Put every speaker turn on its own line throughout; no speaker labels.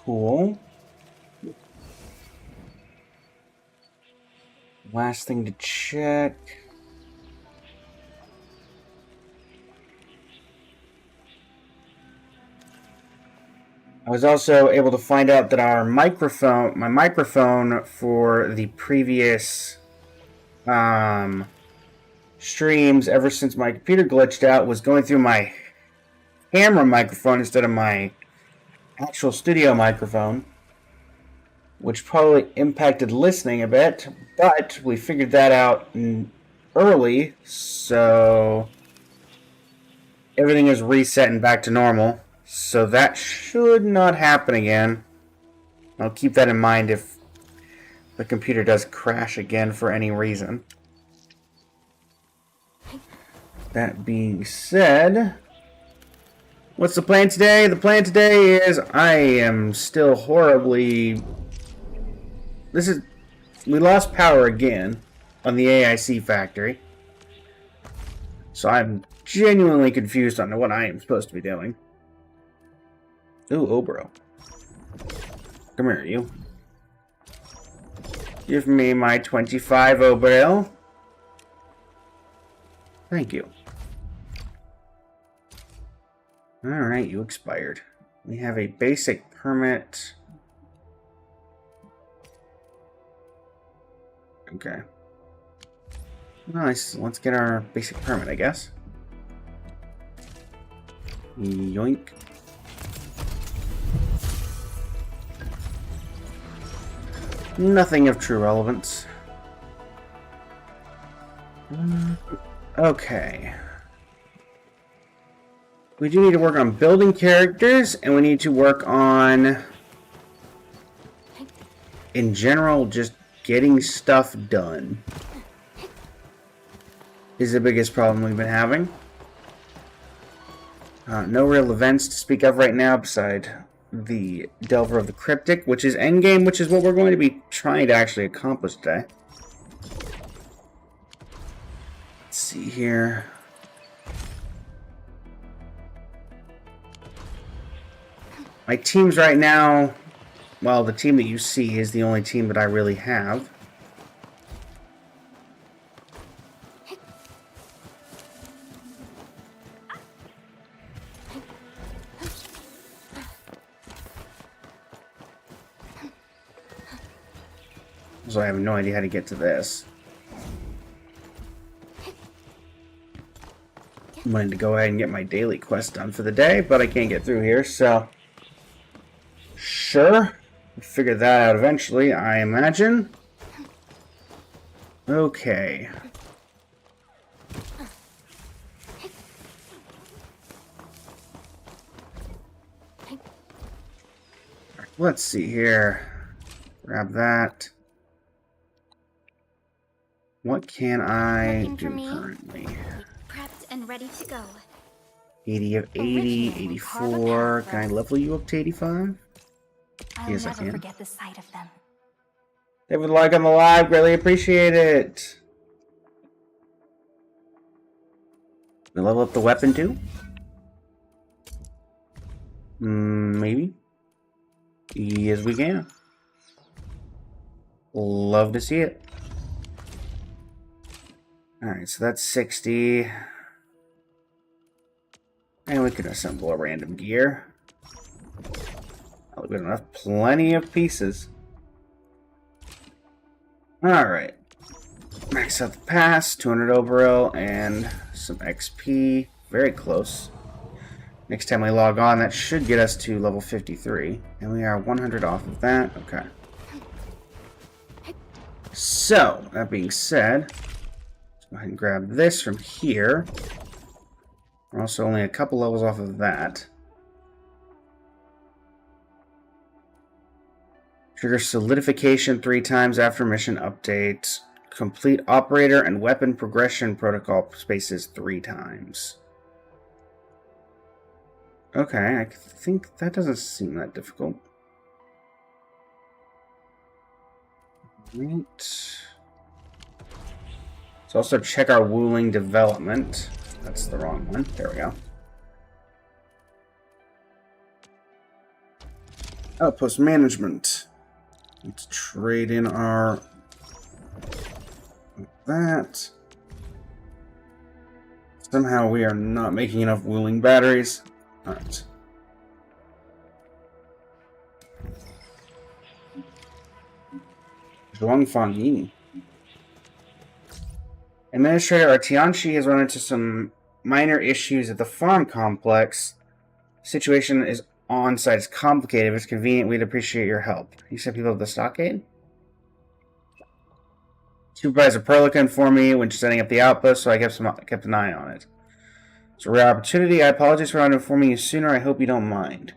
Cool. Last thing to check. I was also able to find out that our microphone, my microphone for the previous streams, ever since my computer glitched out, was going through my camera microphone instead of my actual studio microphone, which probably impacted listening a bit, but we figured that out early, so everything is reset and back to normal. So that should not happen again. I'll keep that in mind if the computer does crash again for any reason. That being said, what's the plan today? The plan today is I am still horribly... We lost power again on the AIC factory. So I'm genuinely confused on what I am supposed to be doing. Ooh, Obro. Come here, you. Give me my 25 Obro. Thank you. Alright, you expired. We have a basic permit. Okay. Nice. Let's get our basic permit, I guess. Yoink. Nothing of true relevance. Okay. We do need to work on building characters, and we need to work on, in general, just getting stuff done. Is the biggest problem we've been having. No real events to speak of right now beside the Delver of the Cryptic, which is endgame, which is what we're going to be trying to actually accomplish today. Let's see here. My teams right now, well, the team that you see is the only team that I really have. So I have no idea how to get to this. I'm wanting to go ahead and get my daily quest done for the day, but I can't get through here, so... Sure. We'll figure that out eventually, I imagine. Okay. Let's see here. Grab that. What can I do currently?
Prepped and ready to go.
80 of 80, 84. Can I level you up to 85?
I'll
Yes, I
never
can.
forget the sight of them.
David, like on the live, greatly appreciate it. We level up the weapon too? Maybe. Yes, we can. Love to see it. Alright, so that's 60. And we can assemble a random gear. Oh, we don't have plenty of pieces. Alright. Max out the pass, 200 overall, and some XP. Very close. Next time we log on, that should get us to level 53. And we are 100 off of that. Okay. So, that being said, let's go ahead and grab this from here. We're also only a couple levels off of that. Trigger solidification 3 times after mission update. Complete operator and weapon progression protocol spaces 3 times. Okay, I think that doesn't seem that difficult. Right. Let's also check our Wuling development. That's the wrong one. There we go. Outpost management. Let's trade in our... that. Somehow we are not making enough Wuling batteries. Alright. Zhuangfang Yi. Administrator Tianchi has run into some minor issues at the farm complex. Situation is on-site is complicated. If it's convenient, we'd appreciate your help. You sent people to the stockade? Supervisor Perlica informed me when setting up the outpost, so I kept an eye on it. It's a rare opportunity. I apologize for not informing you sooner. I hope you don't mind.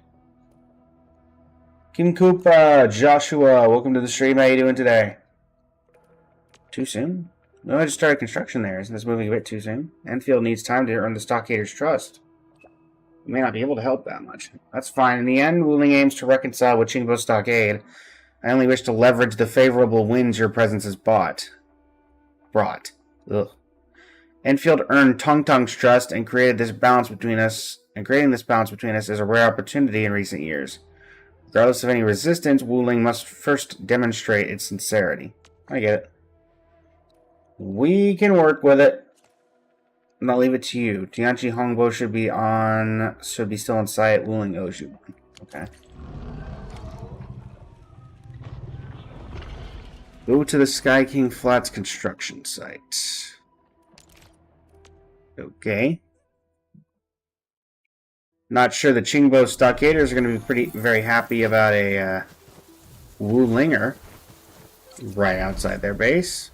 Kim Koopa, Joshua, welcome to the stream. How you doing today? Too soon? No, I just started construction there. Isn't this moving a bit too soon? Enfield needs time to earn the stockader's trust. You may not be able to help that much. That's fine. In the end, Wuling aims to reconcile with Qingbo Stockade. I only wish to leverage the favorable winds your presence has brought. Ugh. Enfield earned Tongtong's trust and created this balance between us. And creating this balance between us is a rare opportunity in recent years. Regardless of any resistance, Wuling must first demonstrate its sincerity. I get it. We can work with it. And I'll leave it to you. Tianchi Hongbo should be still on site. Wuling owes you one. Okay. Go to the Sky King Flats construction site. Okay. Not sure the Qingbo Stockaders are going to be very happy about a Wulinger right outside their base.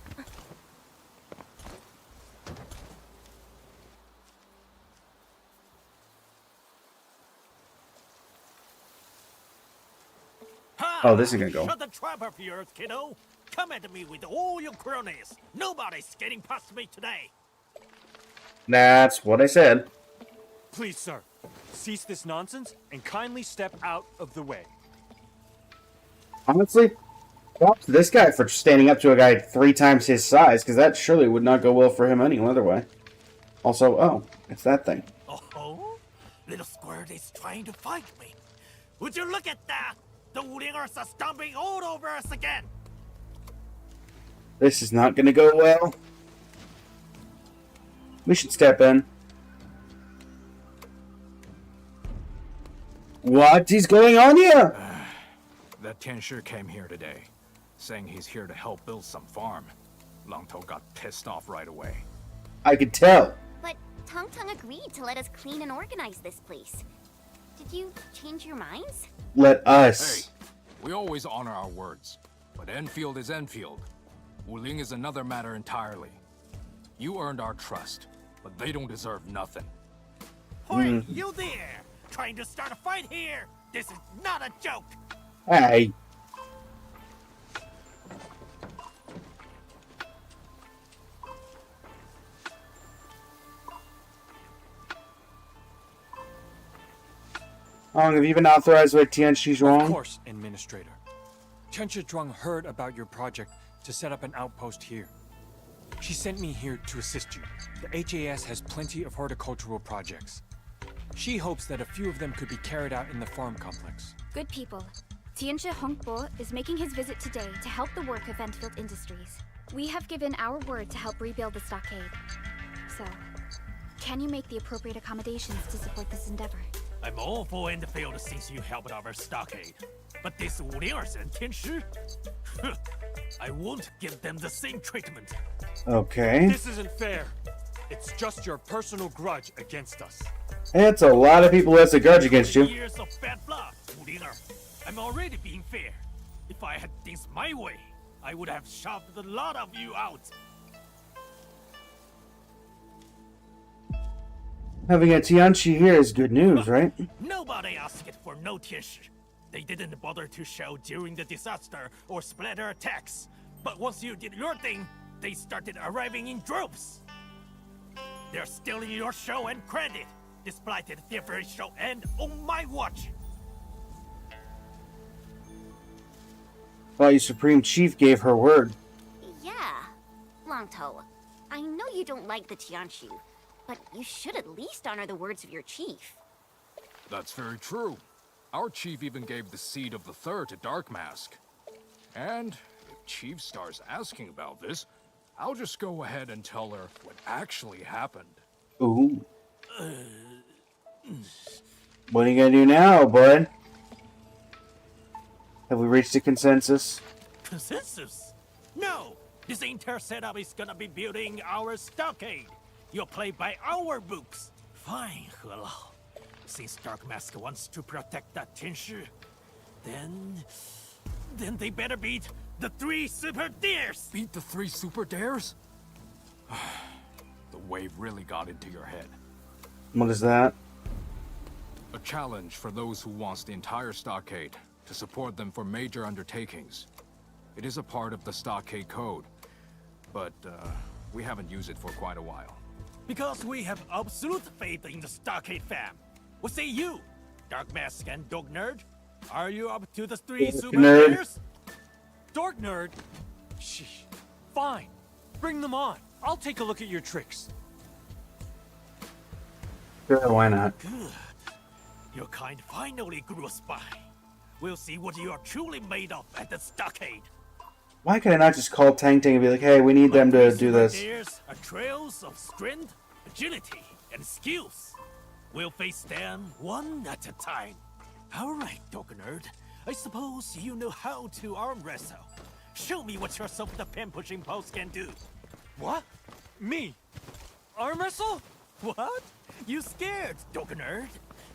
Oh, this is gonna go.
Shut the trap of yours, kiddo. Come at me with all your cronies. Nobody's getting past me today.
That's what I said.
Please, sir, cease this nonsense and kindly step out of the way.
Honestly, props to this guy for standing up to a guy 3 times his size, because that surely would not go well for him any other way. Also, oh, it's that thing.
Oh, little squirt is trying to fight me. Would you look at that? The Wulingers are stomping all over us again.
This is not going to go well. We should step in. What is going on here?
That Tianshi came here today, saying he's here to help build some farm. Langtou got pissed off right away.
I could tell.
But Tongtong agreed to let us clean and organize this place. Did you change your minds?
Let us.
Hey, we always honor our words, but Enfield is Enfield. Wuling is another matter entirely. You earned our trust, but they don't deserve nothing.
Hey, you there! Trying to start a fight here? This is not a joke!
Hey. How long have you been authorized by Tianchi Zhuang?
Of course, Administrator. Tianchi Zhuang heard about your project to set up an outpost here. She sent me here to assist you. The HAS has plenty of horticultural projects. She hopes that a few of them could be carried out in the farm complex.
Good people. Tianshi Hongbo is making his visit today to help the work of Enfield Industries. We have given our word to help rebuild the stockade. So, can you make the appropriate accommodations to support this endeavor?
I'm all for Enfield since you helped our stockade. But this Wulingers and Tianshi? I won't give them the same treatment.
Okay.
This isn't fair. It's just your personal grudge against us.
It's a lot of people that's a grudge against you.
Years of bad blood, Wulinger. I'm already being fair. If I had things my way, I would have shoved a lot of you out.
Having a Tianchi here is good news, right?
Nobody asked for no Tianshi. They didn't bother to show during the disaster or splatter attacks. But once you did your thing, they started arriving in droves. They're stealing your show and credit, despite the different show and on my watch.
Thought your Supreme Chief gave her word.
Yeah. Langtou, I know you don't like the Tianshi, but you should at least honor the words of your chief.
That's very true. Our chief even gave the seat of the third to Dark Mask. And if Chief starts asking about this, I'll just go ahead and tell her what actually happened.
Ooh. What are you gonna do now, bud? Have we reached a consensus?
Consensus? No! This entire setup is gonna be building our stockade. You'll play by our books. Fine, He Lao. Since Dark Mask wants to protect that Tianshi, then they better beat the 3 super dares!
Beat the 3 super dares? The wave really got into your head.
What is that?
A challenge for those who wants the entire stockade, to support them for major undertakings. It is a part of the stockade code, but we haven't used it for quite a while.
Because we have absolute faith in the stockade fam. What say you, Dark Mask and Dog Nerd? Are you up to the 3 super
Nerd.
dares?
Dork nerd? Sheesh. Fine. Bring them on. I'll take a look at your tricks.
Sure, why not?
Good. Your kind finally grew a spine. We'll see what you are truly made of at the stockade.
Why could I not just call Tang Tang and be like, hey, we need them to do this?
There's are trails of strength, agility, and skills. We'll face them one at a time. All right, Dog Nerd. I suppose you know how to arm wrestle. Show me what your self-defense-pushing pose can do.
What? Me? Arm wrestle?
What? You scared, Dog Nerd?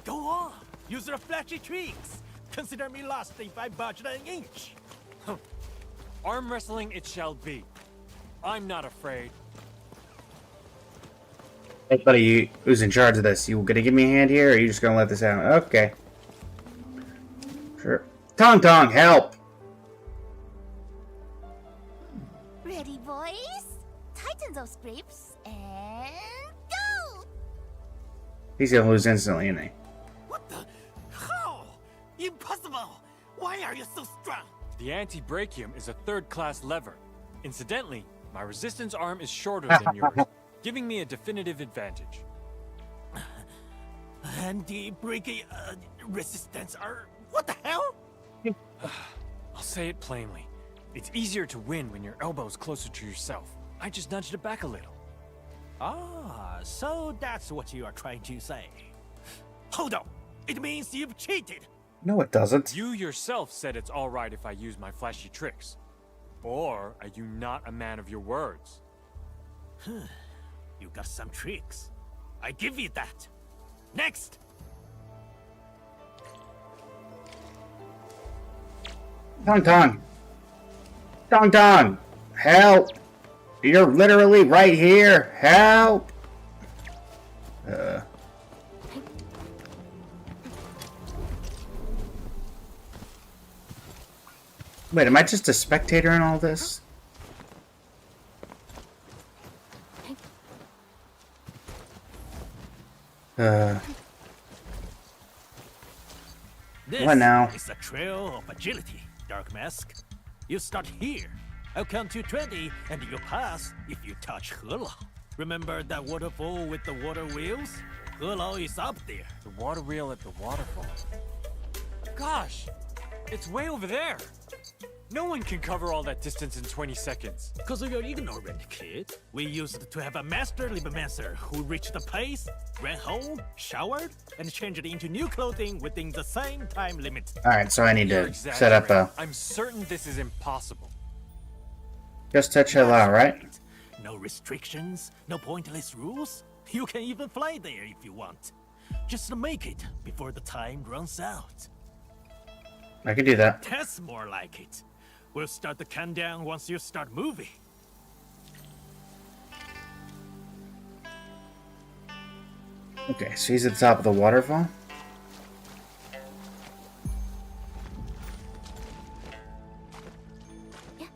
Go on. Use your flashy tricks. Consider me lost if I budge an inch.
Arm wrestling it shall be. I'm not afraid.
Hey, buddy, who's in charge of this? You gonna give me a hand here, or are you just gonna let this happen? Okay. Sure. Tong Tong, help!
Ready, boys? Tighten those grips and go!
He's gonna lose instantly, isn't he?
What the? How? Impossible! Why are you so strong?
The anti-brachium is a third-class lever. Incidentally, my resistance arm is shorter than yours, giving me a definitive advantage.
And the breaking resistance are... What the hell?
I'll say it plainly. It's easier to win when your elbow's closer to yourself. I just nudged it back a little.
Ah, so that's what you are trying to say. Hold on. It means you've cheated.
No, it doesn't.
You yourself said it's alright if I use my flashy tricks. Or are you not a man of your words?
You got some tricks. I give you that. Next!
Tong Tong! Tong Tong! Help! You're literally right here! Help! Wait, am I just a spectator in all this?
This
What now?
is a trail of agility, Dark Mask. You start here. I'll count to 20, and you'll pass if you touch He Lao. Remember that waterfall with the water wheels? He Lao is up there.
The water wheel at the waterfall. Gosh! It's way over there! No one can cover all that distance in 20 seconds.
Cause you're ignorant, kid. We used to have a master Libmancer who reached the place, ran home, showered, and changed into new clothing within the same time limit.
Alright, so I need
You're
to set up
exaggerating.
a...
I'm certain this is impossible.
Just touch He Lao, right?
No restrictions, no pointless rules. You can even fly there if you want. Just make it before the time runs out.
I can do that.
That's more like it. We'll start the countdown once you start moving.
Okay, so he's at the top of the waterfall.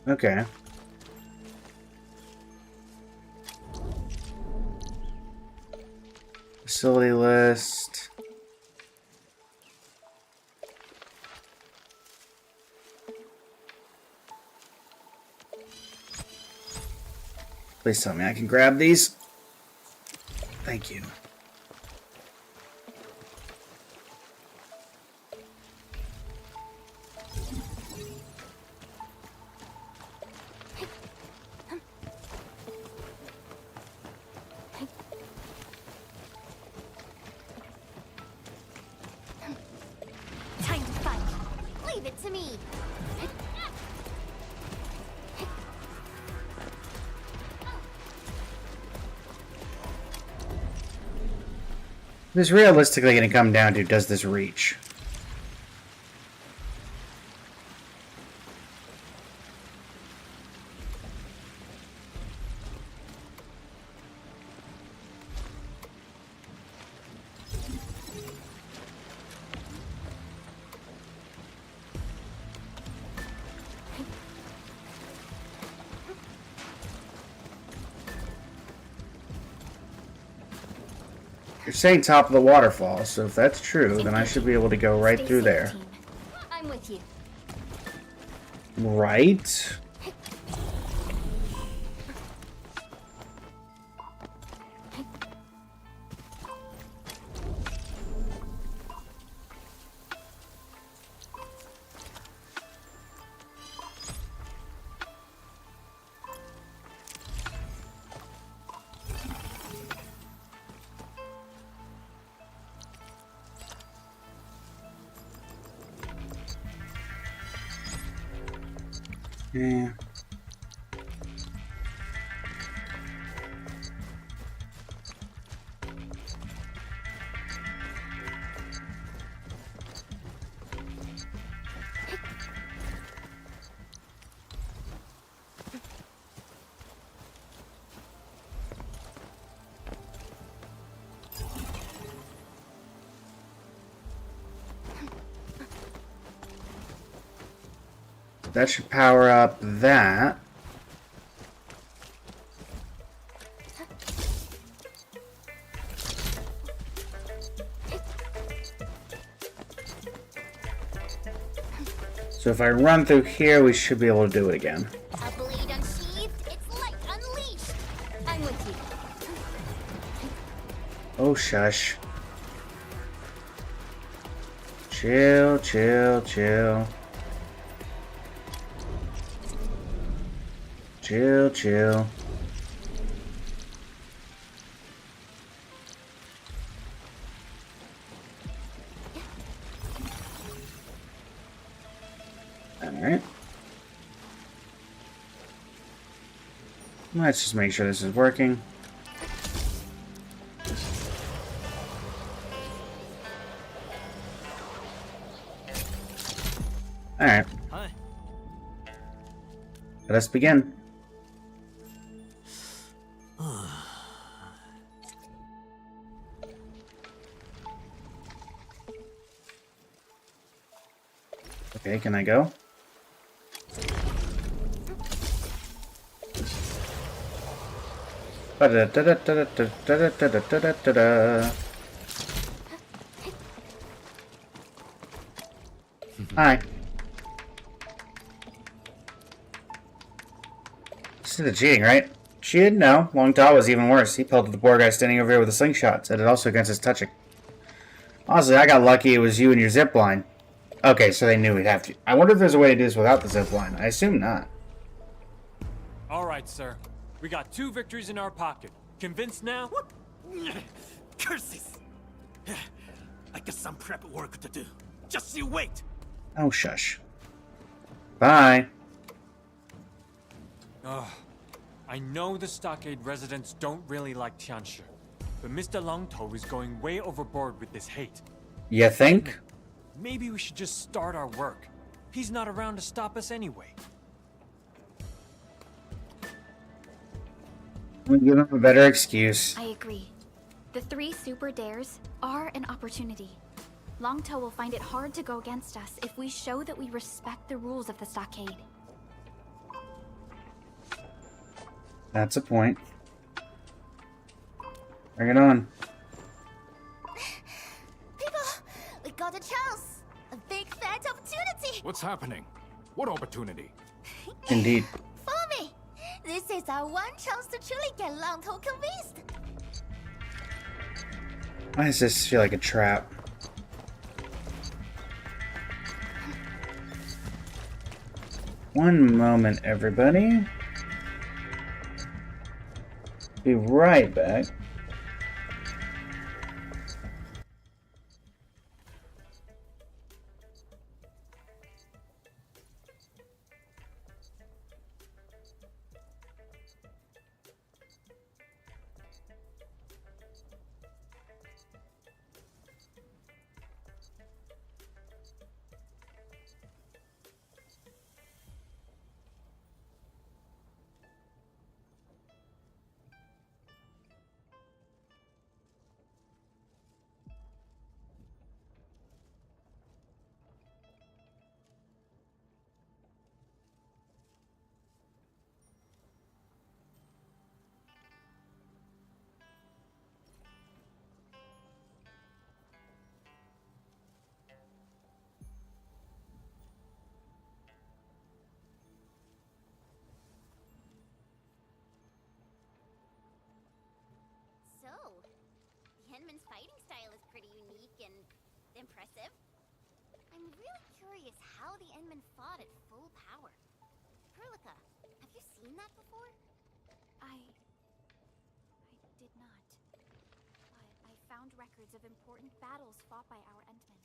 Okay. Facility list. Please tell me I can grab these. Thank you.
it to me.
This is realistically going to come down to, does this reach? You're saying top of the waterfall, so if that's true, then I should be able to go right
Stay
through
safe,
there.
team.
I'm with you.
Right? Yeah. That should power up that. So if I run through here, we should be able to do it again.
A blade unsheathed, its light unleashed. I'm with you.
Oh, shush. Chill, chill, chill. Chill, chill. Alright. Let's just make sure this is working. Alright.
Hi.
Let us begin. Okay, can I go? Hi. This is the cheating, right? Cheated? No. Long Tao was even worse. He pelted the poor guy standing over here with a slingshot. Said it also against his touching. Honestly, I got lucky it was you and your zip line. Okay, so they knew we'd have to. I wonder if there's a way to do this without the zip line. I assume not.
All right, sir. We got 2 victories in our pocket. Convinced now?
What? Curses! I got some prep work to do. Just you wait.
Oh, shush. Bye.
Ugh. I know the stockade residents don't really like Tianshi, but Mr. Longtou is going way overboard with this hate.
You think?
Maybe we should just start our work. He's not around to stop us anyway.
We'll give him a better excuse.
I agree. The 3 super dares are an opportunity. Longtou will find it hard to go against us if we show that we respect the rules of the stockade.
That's a point. Bring it on.
People, we got a chance. A big fat opportunity.
What's happening? What opportunity?
Indeed.
Follow me. This is our one chance to truly get Longtou convinced.
Why does this feel like a trap? One moment, everybody. Be right back.
Endman's fighting style is pretty unique and impressive. I'm really curious how the Endman fought at full power. Perlica, have you seen that before?
I did not. But I found records of important battles fought by our Endmen.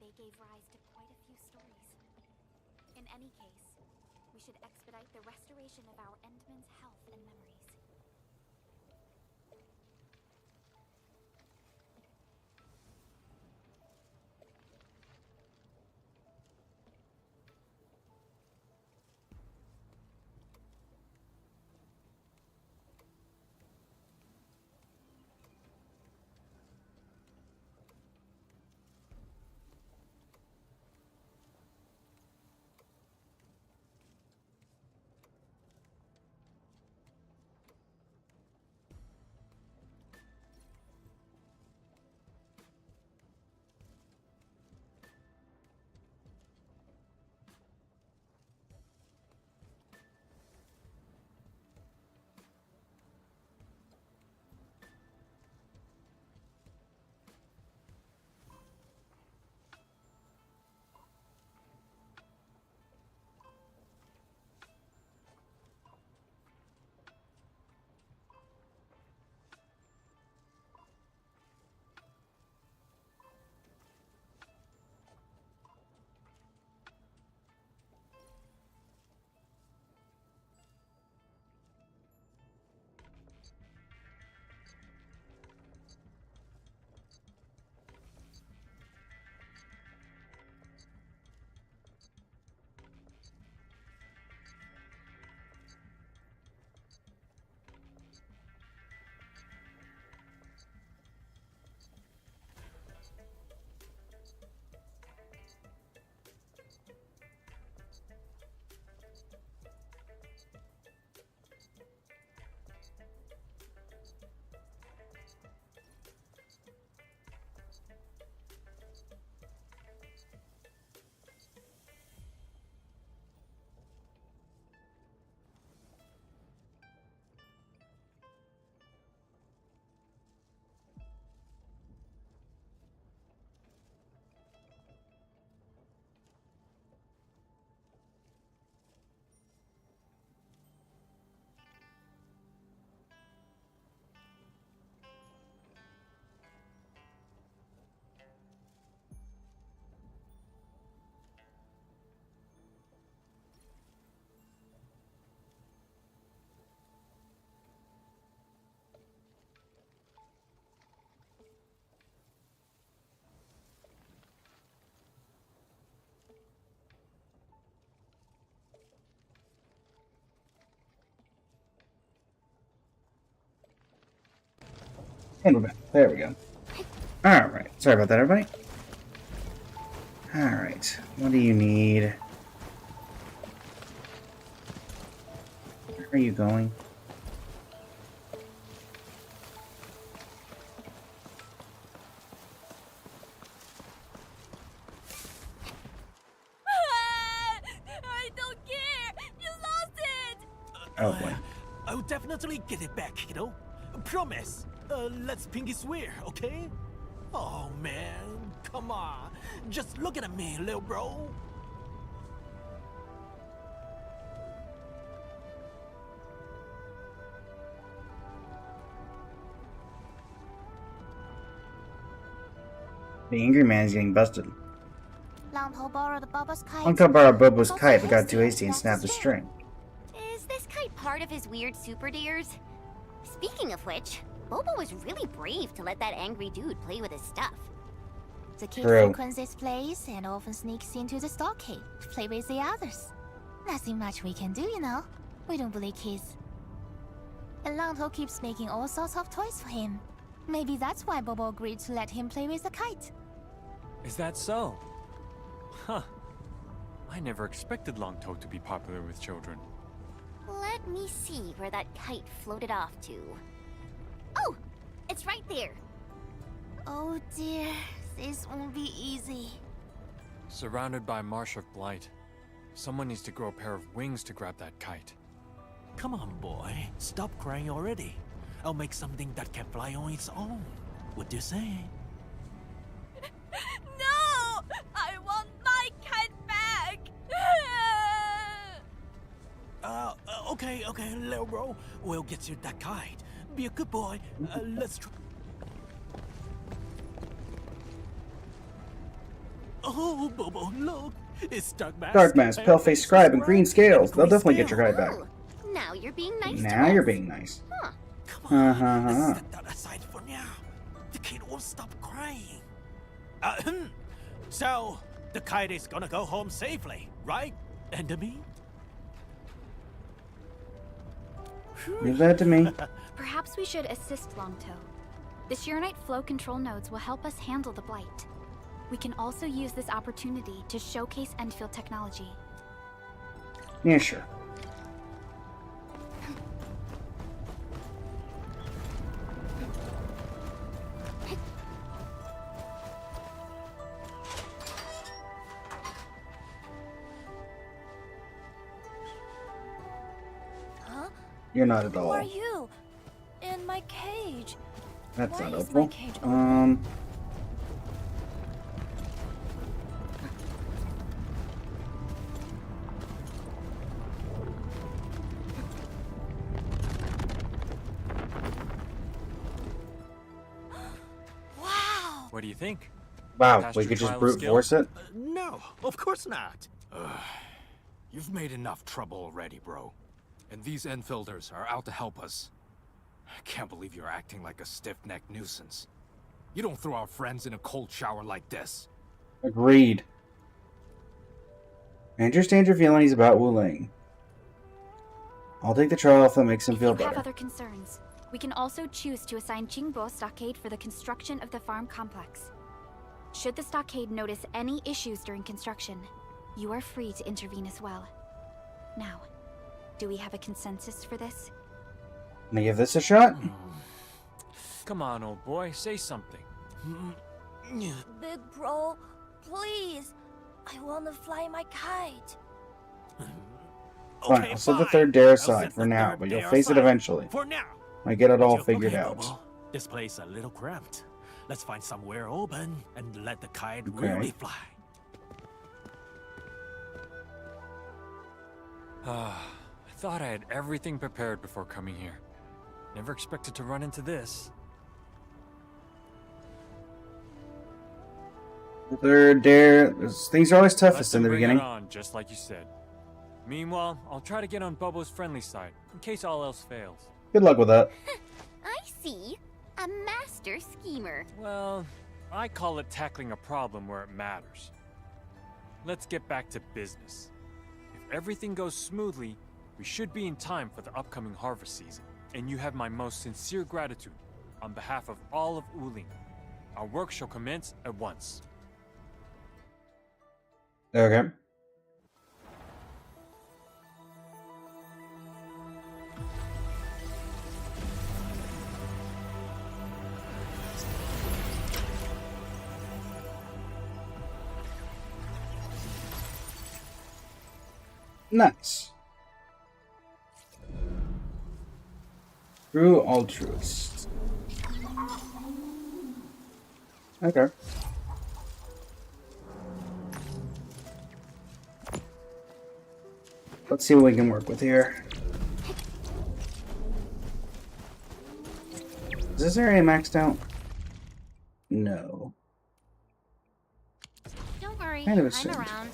They gave rise to quite a few stories. In any case, we should expedite the restoration of our Endmen's health and memories.
And we're back. There we go. Alright. Sorry about that, everybody. Alright. What do you need? Where are you going?
I don't care! You lost it!
Oh boy.
I'll definitely get it back, kiddo. Promise. Let's pinky swear, okay? Oh man, come on. Just look at me, little bro.
The angry man is getting busted.
Langtou borrowed Bubba's kite.
Uncle borrowed Bobo's kite but got too hasty and snapped the string.
Is this kite part of his weird super deers? Speaking of which, Bobo was really brave to let that angry dude play with his stuff. The kid
True.
frequents this place and often sneaks into the stockade to play with the others. Nothing much we can do, you know. We don't bully kids. And Langtou keeps making all sorts of toys for him. Maybe that's why Bobo agreed to let him play with the kite.
Is that so? Huh. I never expected Langtou to be popular with children.
Let me see where that kite floated off to. Oh! It's right there! Oh dear, this won't be easy.
Surrounded by a marsh of blight. Someone needs to grow a pair of wings to grab that kite.
Come on, boy. Stop crying already. I'll make something that can fly on its own. What do you say?
No! I want my kite back!
Okay, little bro. We'll get you that kite. Be a good boy. Let's try. Oh, Bobo, look. It's Dark Mask.
Dark Mask, Pale-Faced Scribe, and Green Scales. They'll definitely get your kite back.
Ooh, now you're being nice to
Now
us.
you're being nice.
Come on, let's set that aside for now. The kid won't stop crying. So, the kite is gonna go home safely, right, Enemy?
Leave that to me.
Perhaps we should assist Longtoe. The Shironite flow control nodes will help us handle the blight. We can also use this opportunity to showcase Enfield technology.
Yeah, sure.
Huh?
You're not at
Who are
all.
you? In my cage.
That's
Why
not
is my
helpful.
cage open? Wow!
What do you think?
Wow,
Passed
we
your
could just
trial of
brute
skill?
force it?
No, of course not.
You've made enough trouble already, bro. And these Enfielders are out to help us. I can't believe you're acting like a stiff-necked nuisance. You don't throw our friends in a cold shower like this.
Agreed. I understand your feelings about Wu Ling. I'll take the trial if that makes him
If
feel
you have
better.
other concerns, we can also choose to assign Jingbo Stockade for the construction of the farm complex. Should the stockade notice any issues during construction, you are free to intervene as well. Now, do we have a consensus for this?
Can I give this a shot?
Come on, old boy, say something.
Big bro, please. I wanna fly my kite.
Fine, I'll set the third dare aside for now, but you'll face it eventually.
For now.
I get it all
Okay,
figured out.
Bobo. This place a little cramped. Let's find somewhere open and let the kite
Okay.
really fly.
I thought I had everything prepared before coming here. Never expected to run into this.
The third dare. Things are always
Let
toughest
them
in the
bring it
beginning.
on, just like you said. Meanwhile, I'll try to get on Bubbo's friendly side, in case all else fails.
Good luck with that.
I see. A master schemer.
Well, I call it tackling a problem where it matters. Let's get back to business. If everything goes smoothly, we should be in time for the upcoming harvest season. And you have my most sincere gratitude on behalf of all of Uling. Our work shall commence at once.
Okay. Nice. True altruist. Okay. Let's see what we can work with here. Is this area maxed out? No.
Don't worry,
Kind of
I'm
assumed.
around.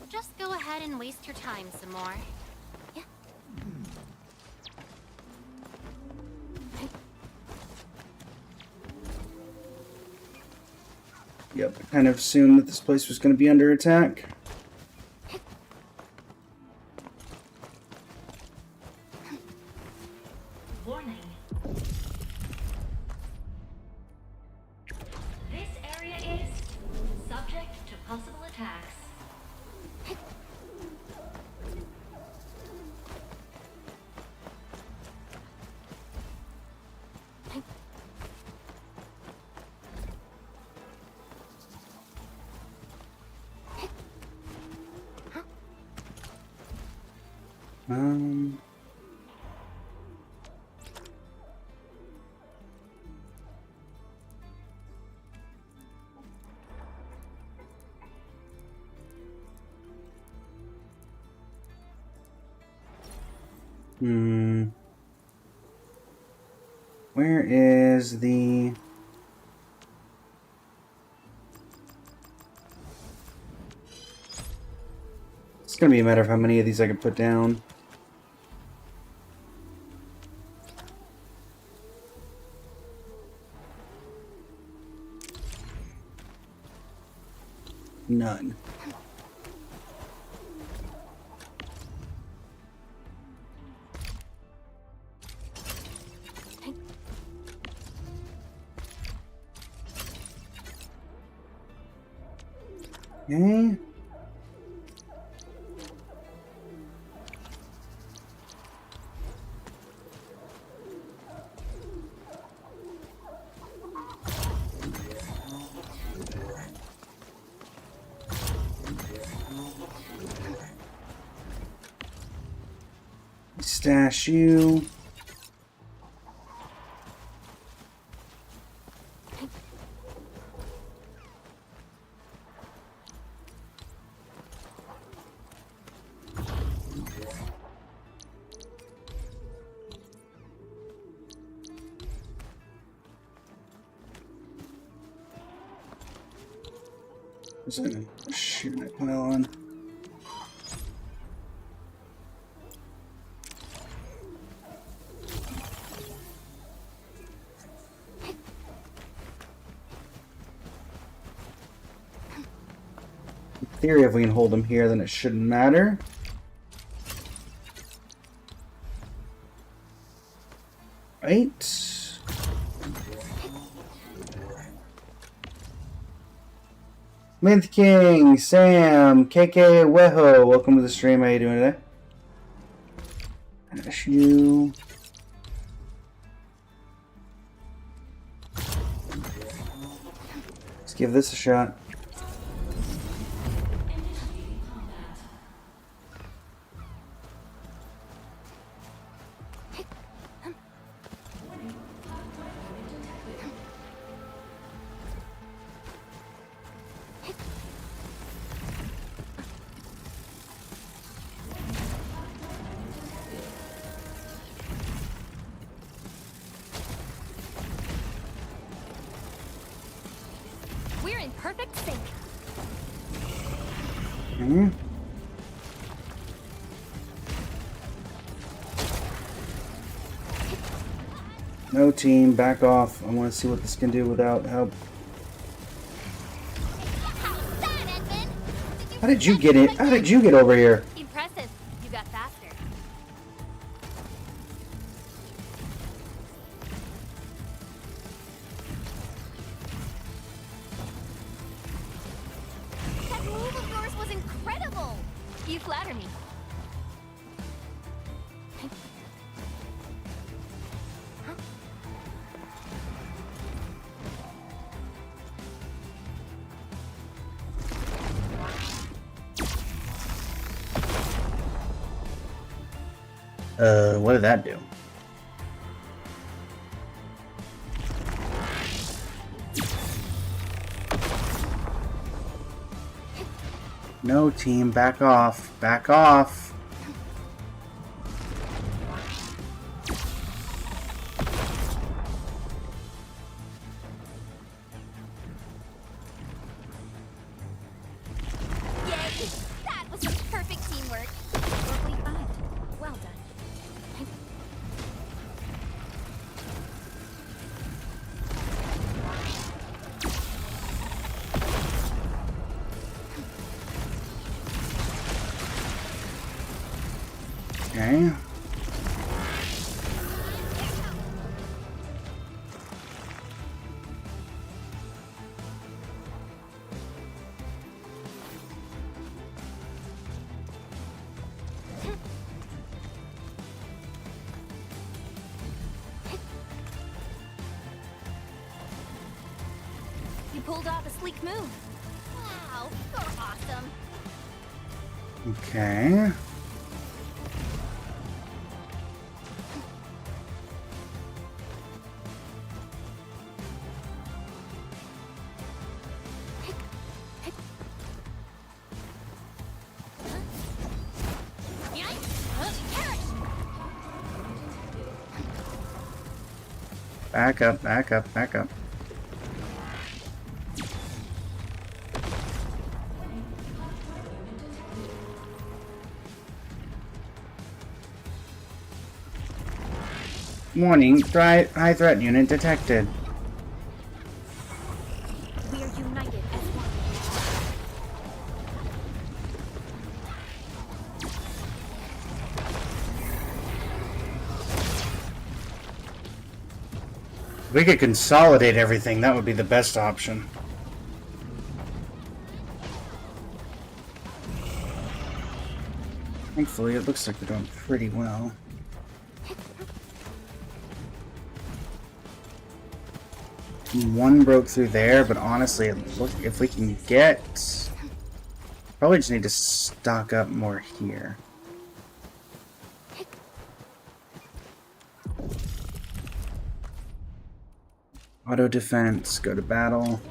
Just go ahead and waste your time some more. Yeah.
Yep, I kind of assumed that this place was going to be under attack.
Warning. This area is subject to possible attacks.
Um... Where is the... It's gonna be a matter of how many of these I can put down. None. Okay. Stash you. What's that shooting that pile on? In theory, if we can hold them here, then it shouldn't matter. Right? Myth King, Sam, KK Weho, welcome to the stream. How you doing today? Dash you. Let's give this a shot.
We're in perfect sync.
No team, back off. I want to see what this can do without help. How did you get in? How did you get over here?
Impressive. You got faster. That move of yours was incredible. You flatter me.
What did that do? No team, back off. Back off.
Yay! That was some perfect teamwork. Perfectly fine. Well done.
Okay.
You pulled off a sleek move. Wow, you're awesome.
Okay. Back up, back up, back up. Warning, high threat unit detected.
We are united as one.
If we could consolidate everything, that would be the best option. Thankfully, it looks like they're doing pretty well. One broke through there, but honestly, if we can get... Probably just need to stock up more here. Auto defense, go to battle.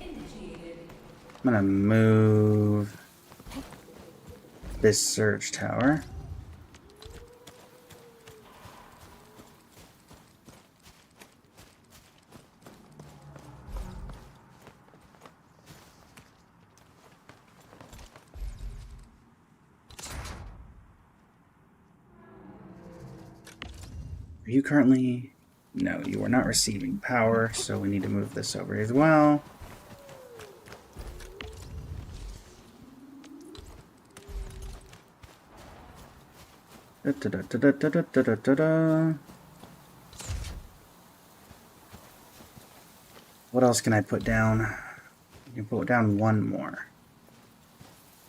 I'm gonna move this surge tower. Are you currently... No, you are not receiving power, so we need to move this over as well. What else can I put down? I can put down one more.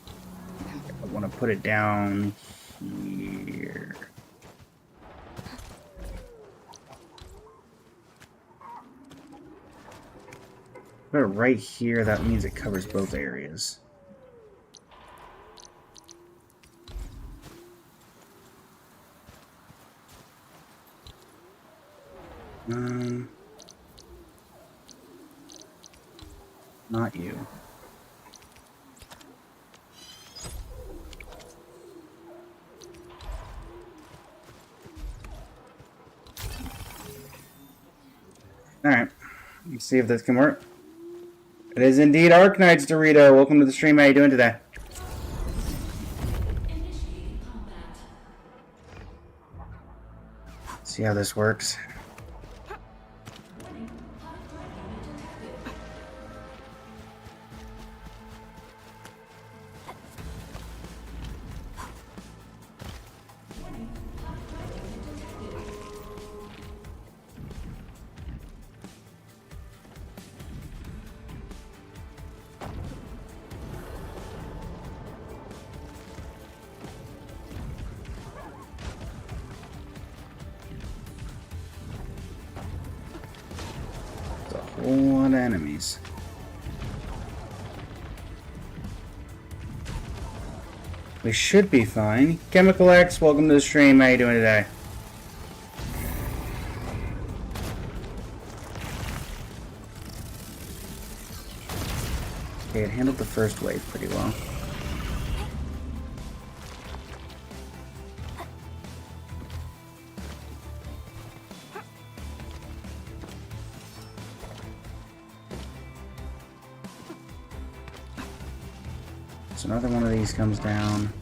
I want to put it down here. Put it right here, that means it covers both areas. Not you. Alright, let's see if this can work. It is indeed Arknight's Dorito. Welcome to the stream. How you doing today? See how this works. A whole lot of enemies. We should be fine. Chemical X, welcome to the stream. How you doing today? Okay, it handled the first wave pretty well. So another one of these comes down.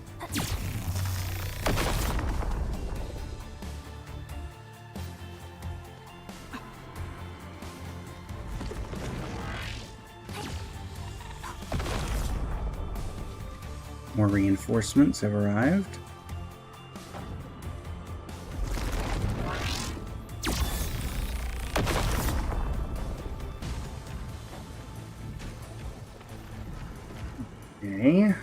More reinforcements have arrived. Okay.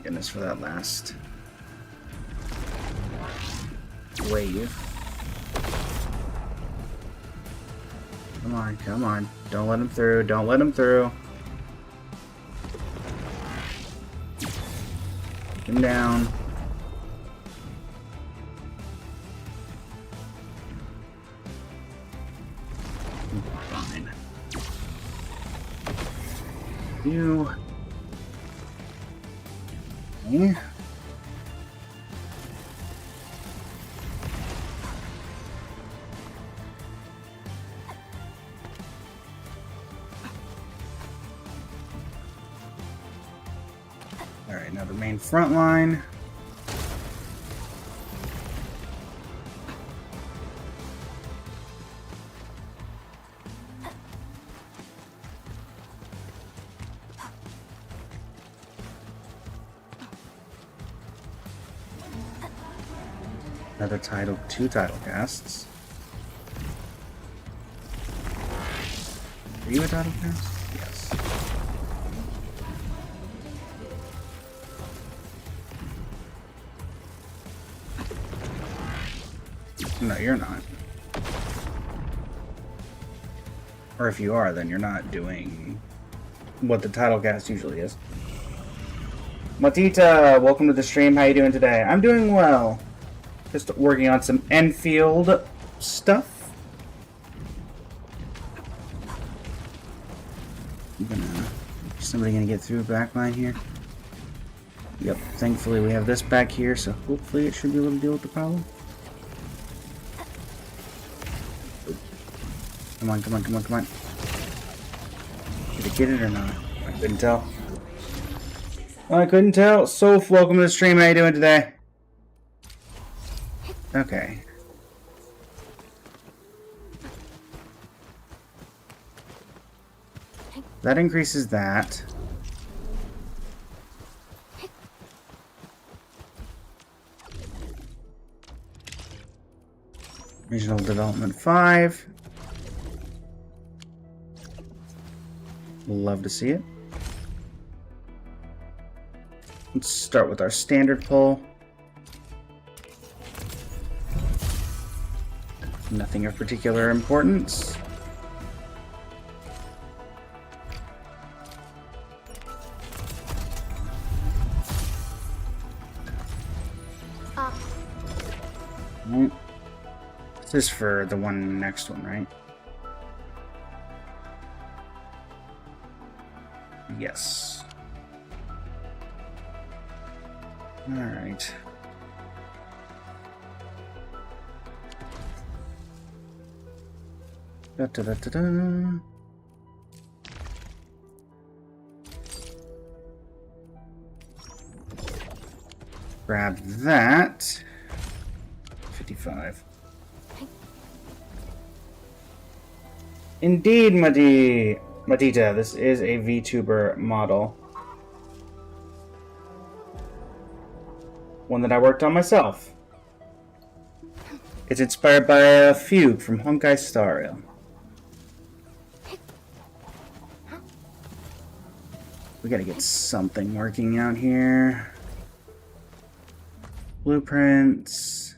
Goodness for that last wave. Come on, come on. Don't let him through. Don't let him through. Take him down. Fine. You. Okay. Alright, now the main front line. Another title, 2 title casts. Are you a title cast? Yes. No, you're not. Or if you are, then you're not doing what the title cast usually is. Matita, welcome to the stream. How you doing today? I'm doing well. Just working on some Enfield stuff. Somebody gonna get through backline here? Yep, thankfully we have this back here, so hopefully it should be able to deal with the problem. Come on, come on, come on, come on. Did it get it or not? I couldn't tell. I couldn't tell. Soph, welcome to the stream. How you doing today? Okay. That increases that. Regional Development 5. Love to see it. Let's start with our standard pull. Nothing of particular importance. This is for the next one, right? Yes. All right. Da-da-da-da-da. Grab that. 55. Indeed, Matita, this is a VTuber model. One that I worked on myself. It's inspired by a fugue from Honkai Star Rail. We gotta get something working out here. Blueprints.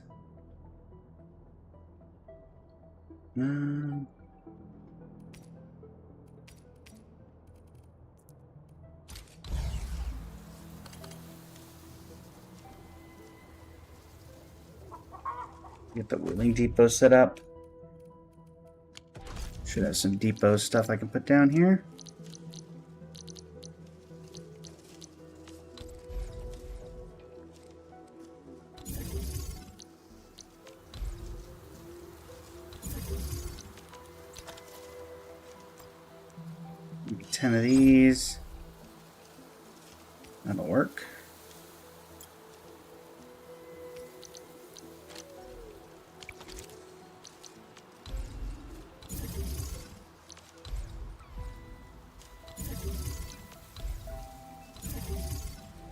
Get the wheeling depot set up. Should have some depot stuff I can put down here. Maybe 10 of these. That'll work.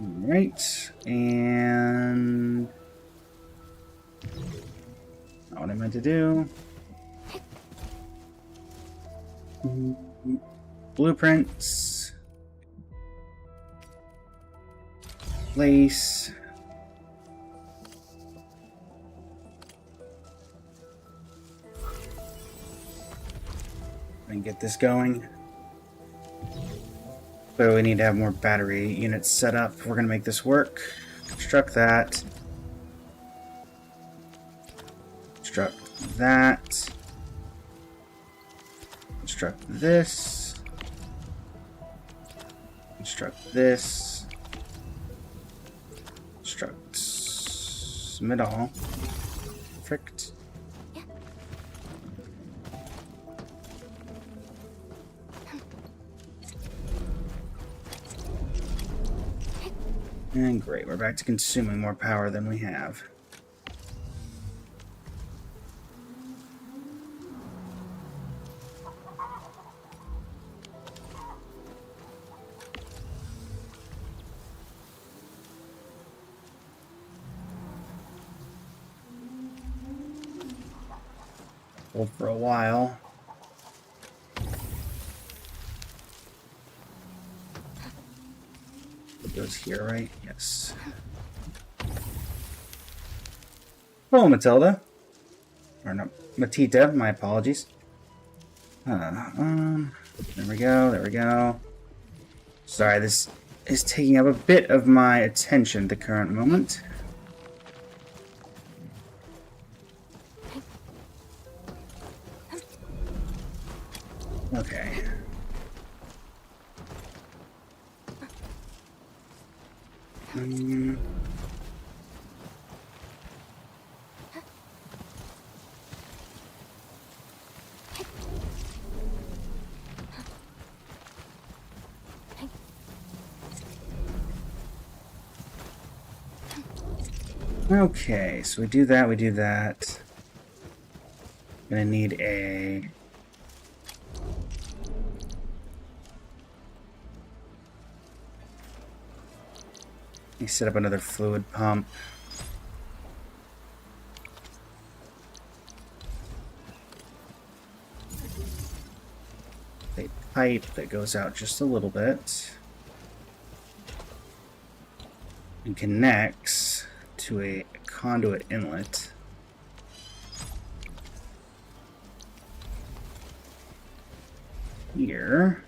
Right, and not what I meant to do. Blueprints, lace, and get this going. But we need to have more battery units set up. We're going to make this work. Construct that. Construct that. Construct this. Construct this. Submit all. Perfect. And great, we're back to consuming more power than we have. Hold for a while. It goes here, right? Yes. Hello, Matilda. Or no, Matita, my apologies. There we go, there we go. Sorry, this is taking up a bit of my attention at the current moment. Okay. Okay, so we do that, we do that. Gonna need a... Let me set up another fluid pump. A pipe that goes out just a little bit. And connects to a conduit inlet. Here.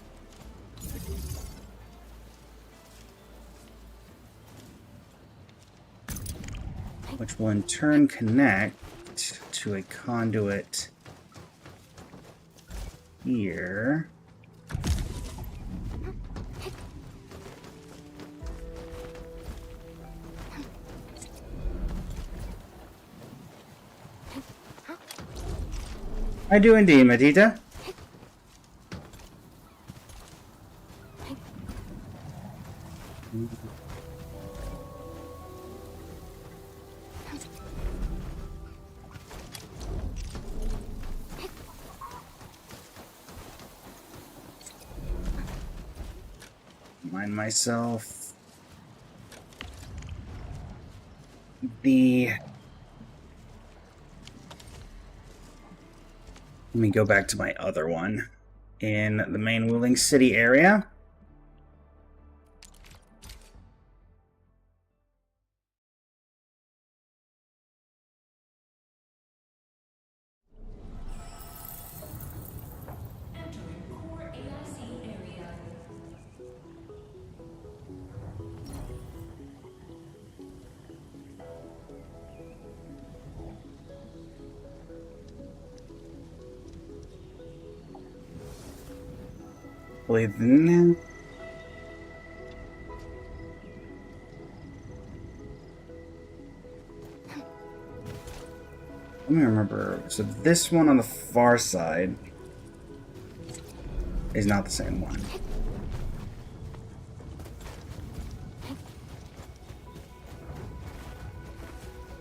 Which will in turn connect to a conduit here. I do indeed, Matita. Remind myself. Let me go back to my other one in the main Wuling City area. Believe the Let me remember. So this one on the far side is not the same one.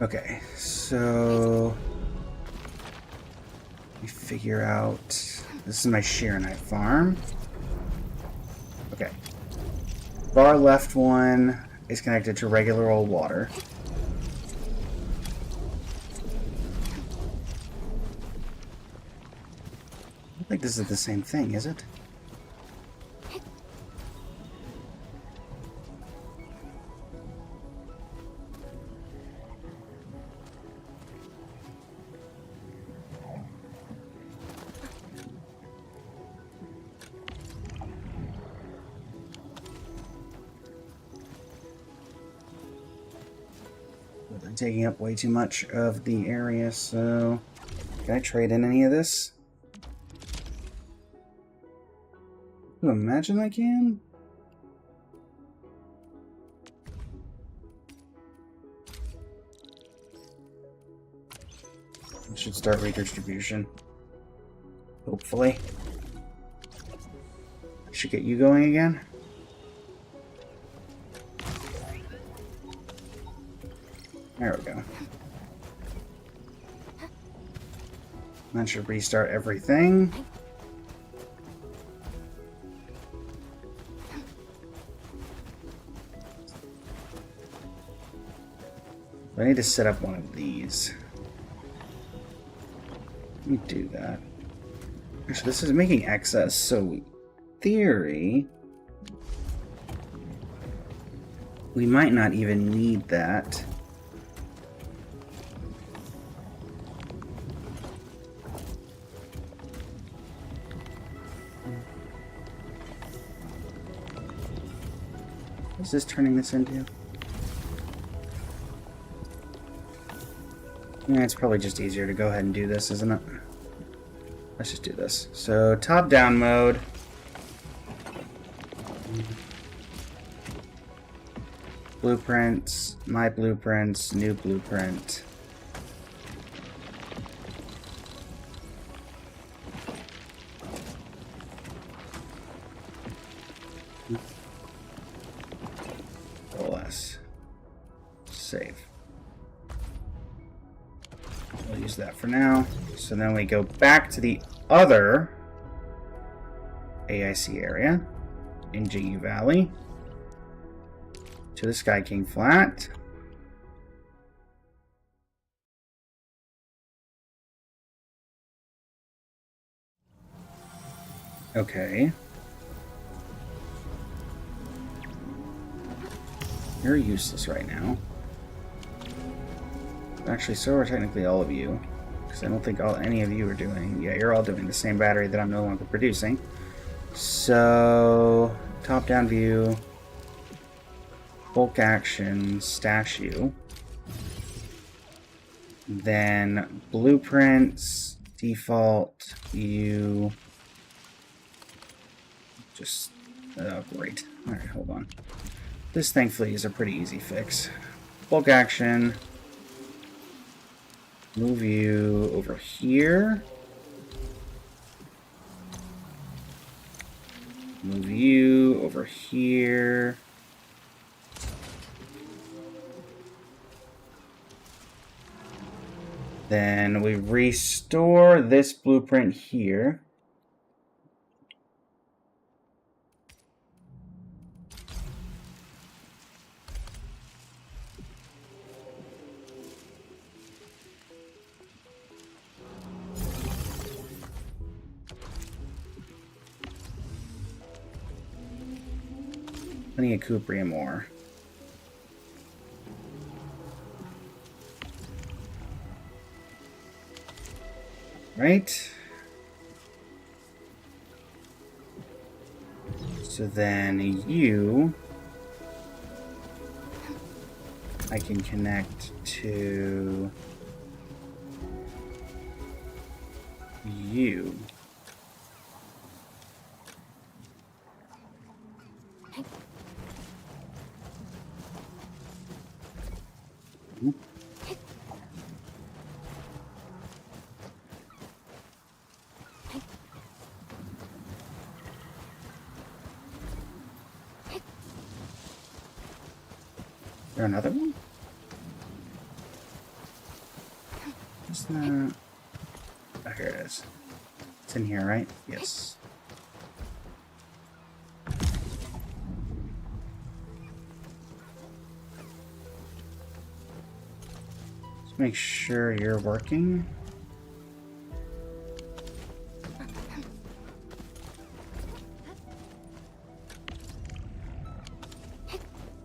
Okay, so let me figure out. This is my Shiranite farm. Okay. Far left one is connected to regular old water. I don't think this is the same thing, is it? I'm taking up way too much of the area, so... Can I trade in any of this? I imagine I can? We should start redistribution. Hopefully. Should get you going again. There we go. That should restart everything. I need to set up one of these. Let me do that. Actually, this is making excess, so in theory, we might not even need that. What's this turning this into? Yeah, it's probably just easier to go ahead and do this, isn't it? Let's just do this. So, top-down mode. Blueprints, my blueprints, new blueprint. OS. Save. We'll use that for now. So then we go back to the other AIC area in GE Valley to the Sky King Flat. Okay. You're useless right now. Actually, so are technically all of you. Because I don't think any of you are doing... Yeah, you're all doing the same battery that I'm no longer producing. So, top-down view, bulk action, stash you. Then blueprints, default, you. Just, oh great. Alright, hold on. This thankfully is a pretty easy fix. Bulk action. Move you over here. Move you over here. Then we restore this blueprint here. Plenty of cuprium ore. Right? So then you... I can connect to... you. Is there another one? Is that... Oh, here it is. It's in here, right? Yes. Let's make sure you're working.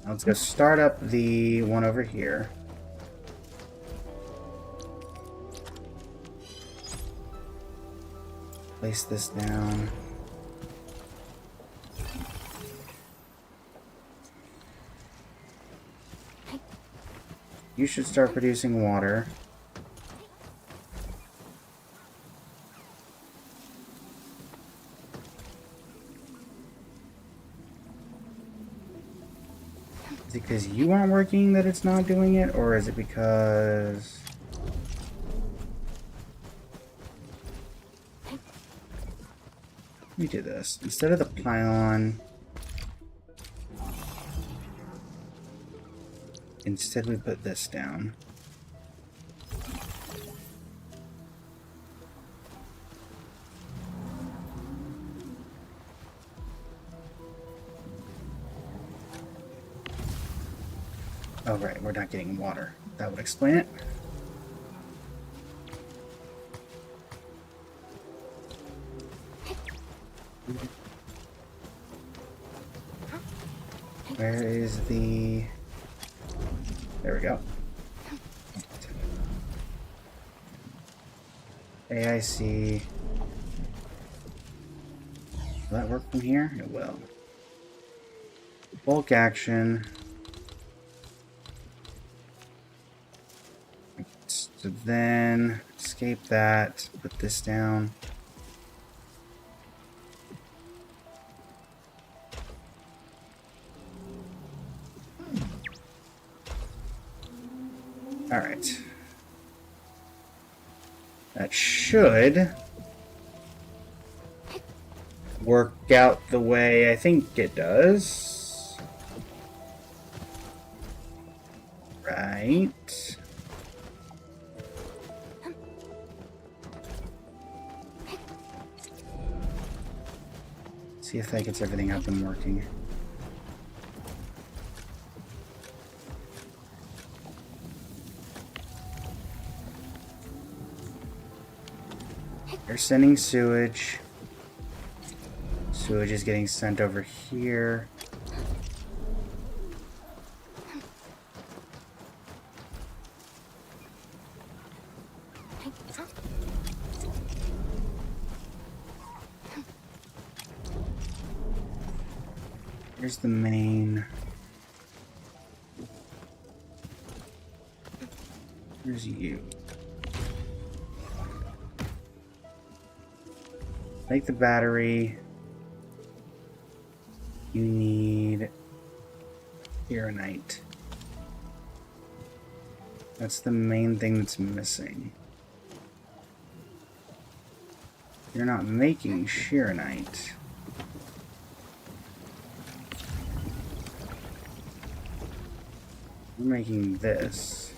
Let's go start up the one over here. Place this down. You should start producing water. Is it because you aren't working that it's not doing it, or is it because... Let me do this. Instead of the pylon, instead we put this down. Oh, right, we're not getting water. That would explain it. Where is the... There we go. AIC. Will that work from here? It will. Bulk action. So then, escape that, put this down. Alright. That should work out the way I think it does. Right. See if that gets everything up and working. They're sending sewage. Sewage is getting sent over here. Here's the main. Here's you. Make the battery. You need Ironite. That's the main thing that's missing. You're not making Sheeranite. We're making this.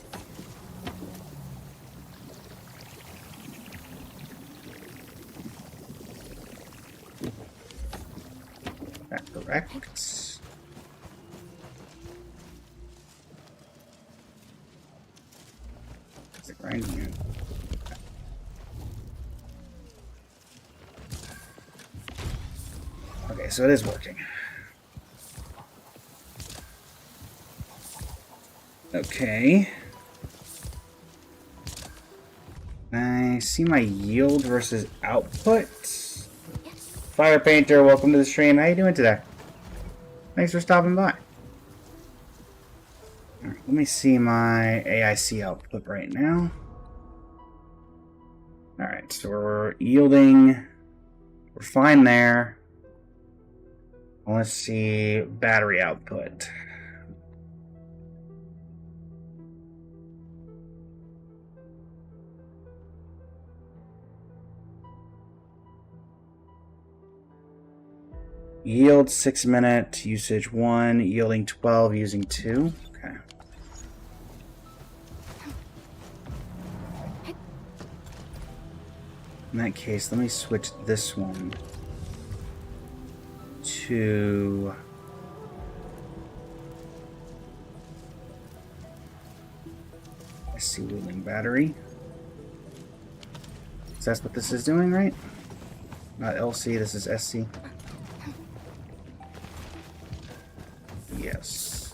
That correct? Is it grinding it? Okay, so it is working. Okay. I see my yield versus output. Fire Painter, welcome to the stream. How you doing today? Thanks for stopping by. Right, let me see my AIC output right now. Alright, so we're yielding. We're fine there. Let's see battery output. Yield 6 minute, usage 1, yielding 12, using 2. Okay. In that case, let me switch this one to SC wheeling battery. So that's what this is doing, right? Not LC, this is SC. Yes.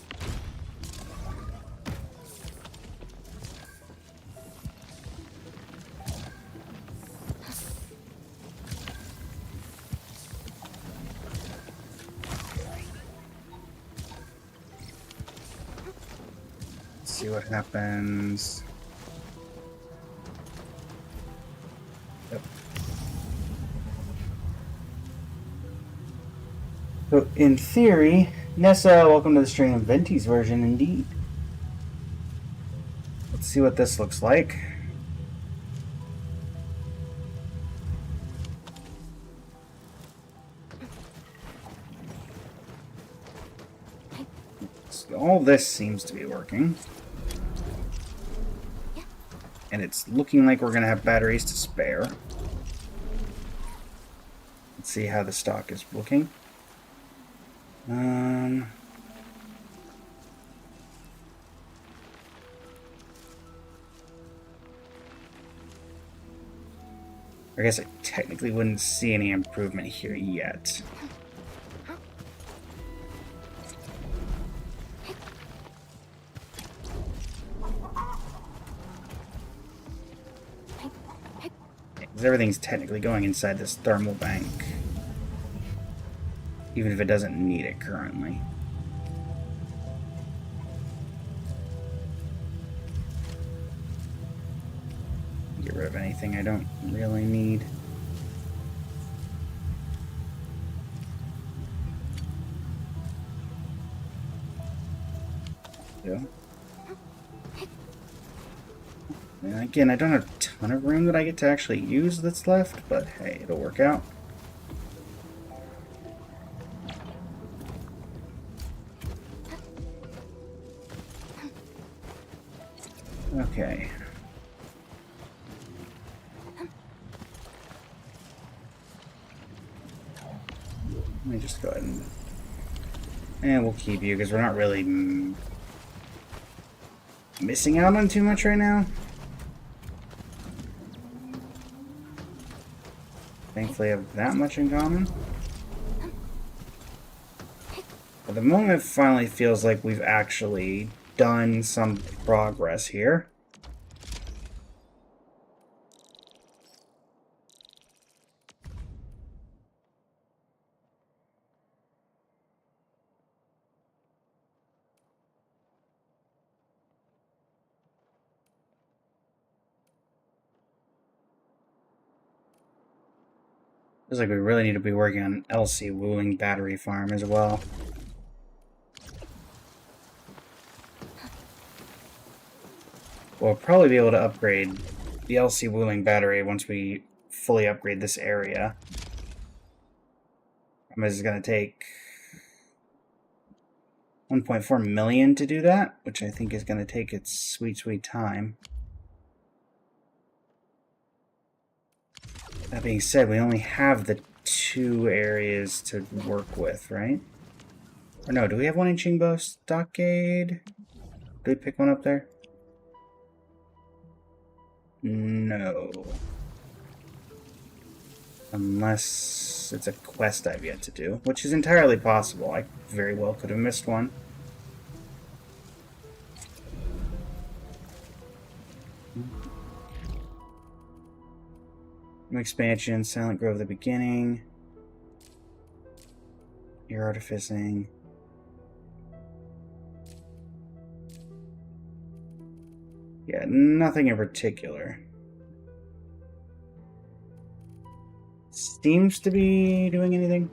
Let's see what happens. Yep. So in theory, Nessa, welcome to the stream. Venti's version, indeed. Let's see what this looks like. all this seems to be working. And it's looking like we're going to have batteries to spare. Let's see how the stock is looking. I guess I technically wouldn't see any improvement here yet. Because everything's technically going inside this thermal bank. Even if it doesn't need it currently. Get rid of anything I don't really need. Yeah. And again, I don't have a ton of room that I get to actually use that's left, but hey, it'll work out. Okay. Let me just go ahead and we'll keep you because we're not really missing out on too much right now. Thankfully, I have that much in common. At the moment, it finally feels like we've actually done some progress here. Feels like we really need to be working on Elsie wooing battery farm as well. We'll probably be able to upgrade the LC wooing battery once we fully upgrade this area. This is going to take 1.4 million to do that, which I think is going to take its sweet, sweet time. That being said, we only have the 2 areas to work with, right? Or no, do we have one in Qingbo Stockade? Did we pick one up there? No. Unless it's a quest I've yet to do, which is entirely possible. I very well could have missed one. New expansion, Silent Grove, the beginning. Air artificing. Yeah, nothing in particular. Seems to be doing anything.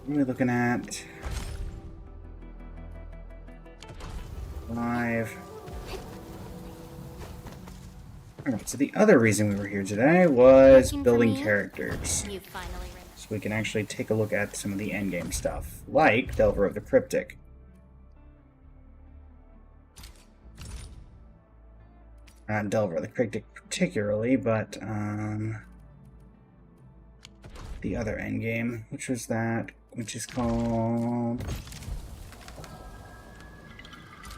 What are we looking at? 5. Alright, so the other reason we were here today was building characters.
You finally remember.
So we can actually take a look at some of the endgame stuff, like Delver of the Cryptic. Not Delver of the Cryptic particularly, but the other endgame, which was that, which is called...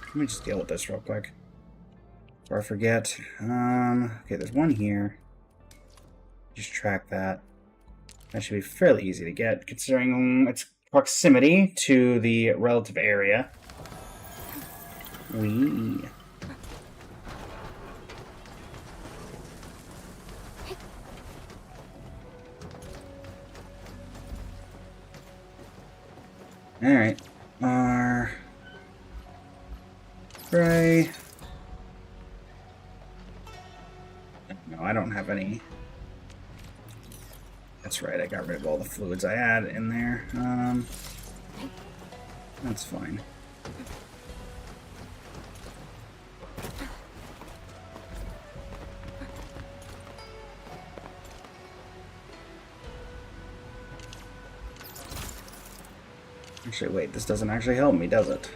Let me just deal with this real quick before I forget. Okay, there's one here. Just track that. That should be fairly easy to get, considering its proximity to the relative area. Alright. Spray. No, I don't have any. That's right, I got rid of all the fluids I had in there. That's fine. Actually, wait, this doesn't actually help me, does it?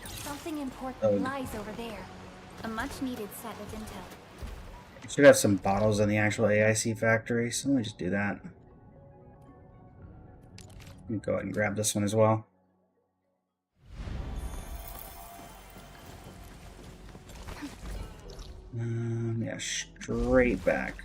Something important
Oh.
lies over there. A much-needed set of intel.
I should have some bottles in the actual AIC factory, so let me just do that. Let me go ahead and grab this one as well. Yeah, straight back.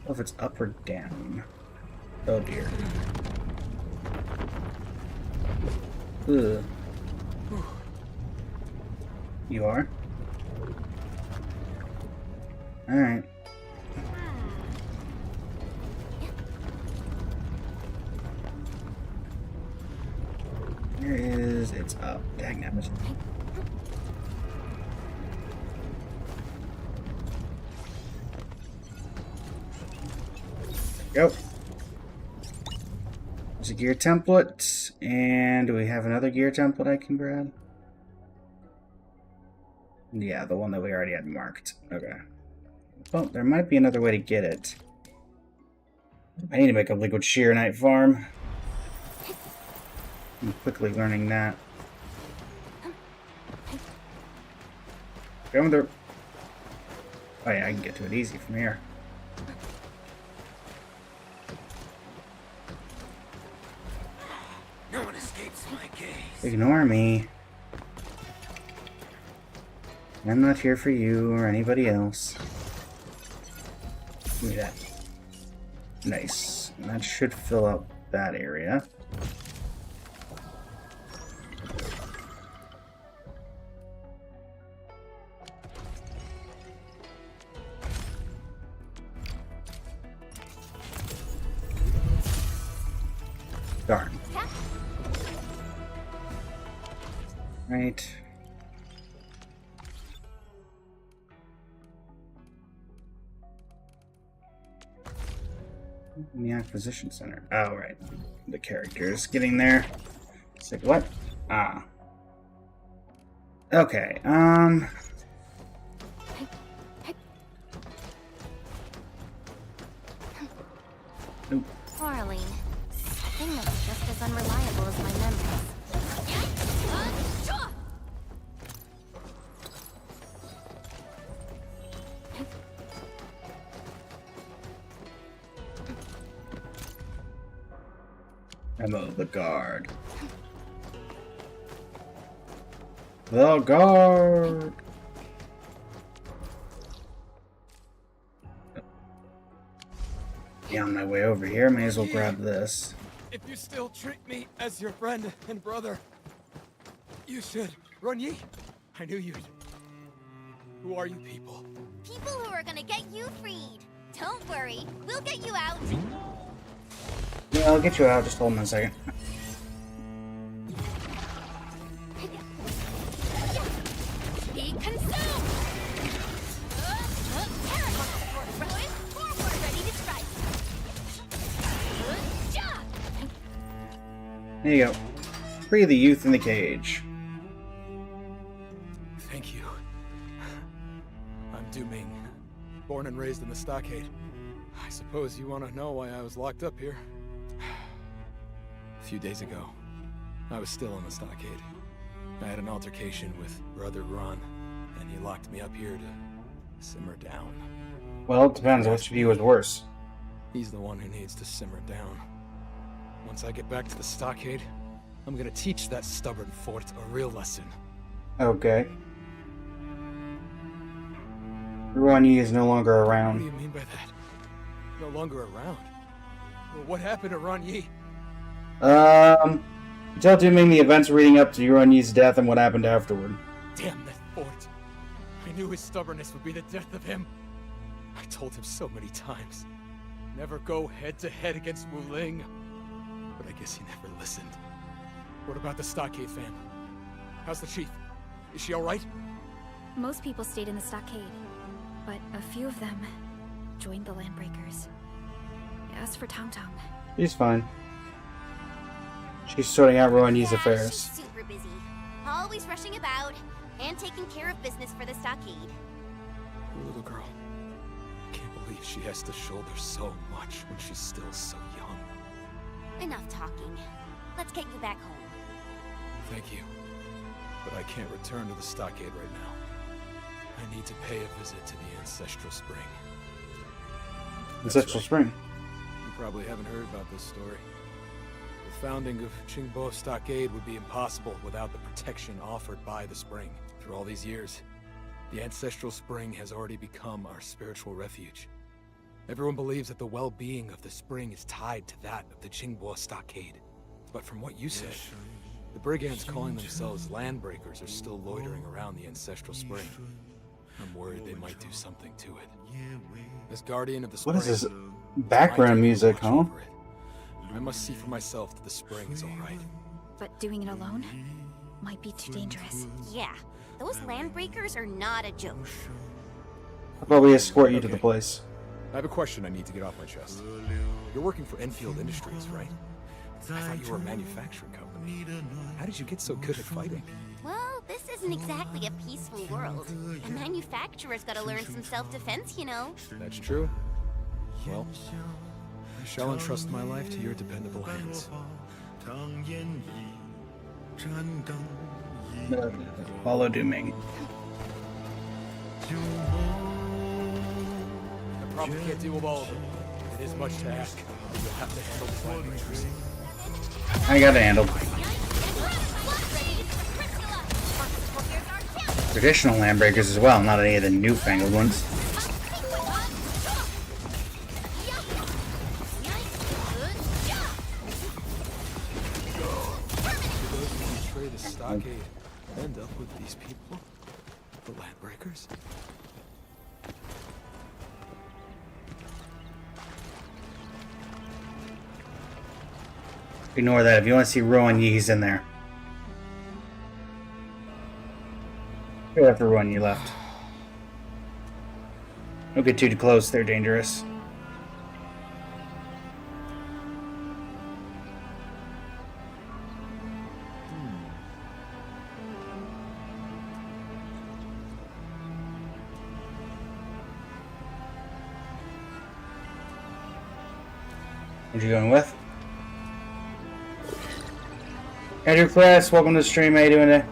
Oh, if it's up or down. Oh dear. Ugh. You are? Alright. Here is... it's up. Dang it. Go. There's a gear template, and do we have another gear template I can grab? Yeah, the one that we already had marked. Okay. Well, there might be another way to get it. I need to make a liquid shear night farm. I'm quickly learning that. Going there. Oh yeah, I can get to it easy from here.
No one escapes my gaze.
Ignore me. I'm not here for you or anybody else. Give me that. Nice. And that should fill up that area. Darn. Right. In the acquisition center. Oh, right. The characters getting there. It's like, what? Ah. Okay, Nope.
Arlene. I think that's just as unreliable as my memories.
Ammo the guard. The guard! Yeah, on my way over here, may as well grab this.
If you still treat me as your friend and brother, you should. Ronyi, I knew you'd. Who are you people?
People who are gonna get you freed. Don't worry, we'll get you out.
Yeah, I'll get you out. Just hold on a second.
Be consumed! Forward, ready to strike.
There you go. Free the youth in the cage.
Thank you. I'm Du-Ming, born and raised in the stockade. I suppose you want to know why I was locked up here. A few days ago, I was still in the stockade. I had an altercation with Brother Ron, and he locked me up here to simmer down.
Well, it depends. Which of you is worse?
He's the one who needs to simmer down. Once I get back to the stockade, I'm gonna teach that stubborn fort a real lesson.
Okay. Ronyi is no longer
What do
around.
you mean by that? No longer around? Well, what happened to Ronyi?
Tell Du-Ming the events leading up to Ronyi's death and what happened afterward.
Damn that fort. I knew his stubbornness would be the death of him. I told him so many times. Never go head-to-head against Wu Ling. But I guess he never listened. What about the stockade fam? How's the chief? Is she alright?
Most people stayed in the stockade, but a few of them joined the Landbreakers. As for Tom Tom,
She's fine. She's sorting out Rowan Yi's
Yeah,
affairs.
she's super busy. Always rushing about and taking care of business for the stockade.
Poor little girl. Can't believe she has to shoulder so much when she's still so young.
Enough talking. Let's get you back home.
Thank you. But I can't return to the stockade right now. I need to pay a visit to the Ancestral Spring.
Ancestral Spring.
You probably haven't heard about this story. The founding of Qingbo Stockade would be impossible without the protection offered by the spring. Through all these years, the Ancestral Spring has already become our spiritual refuge. Everyone believes that the well-being of the spring is tied to that of the Qingbo Stockade. But from what you said, the brigands calling themselves Landbreakers are still loitering around the Ancestral Spring. I'm worried they might do something to it. As guardian of the spring,
What is this background music, huh?
I must see for myself that the spring is alright.
but doing it alone might be too dangerous.
Yeah, those landbreakers are not a joke.
I'll probably escort you to the place.
I have a question I need to get off my chest. You're working for Enfield Industries, right? I thought you were a manufacturing company. How did you get so good at fighting?
Well, this isn't exactly a peaceful world. A manufacturer's gotta learn some self-defense, you know.
That's true. Well, I shall entrust my life to your dependable hands.
Follow Dooming.
I probably can't deal with all of them. It is much to ask, but you'll have to handle the Landbreakers.
I got it handled. Traditional Landbreakers as well, not any of the newfangled ones.
Those who betray the stockade end up with these people? The Landbreakers?
Ignore that. If you want to see Rowan Yi, he's in there. Right after Rowan Yi left. Don't get too close, they're dangerous. What you going with? Andrew Class, welcome to the stream. How you doing today?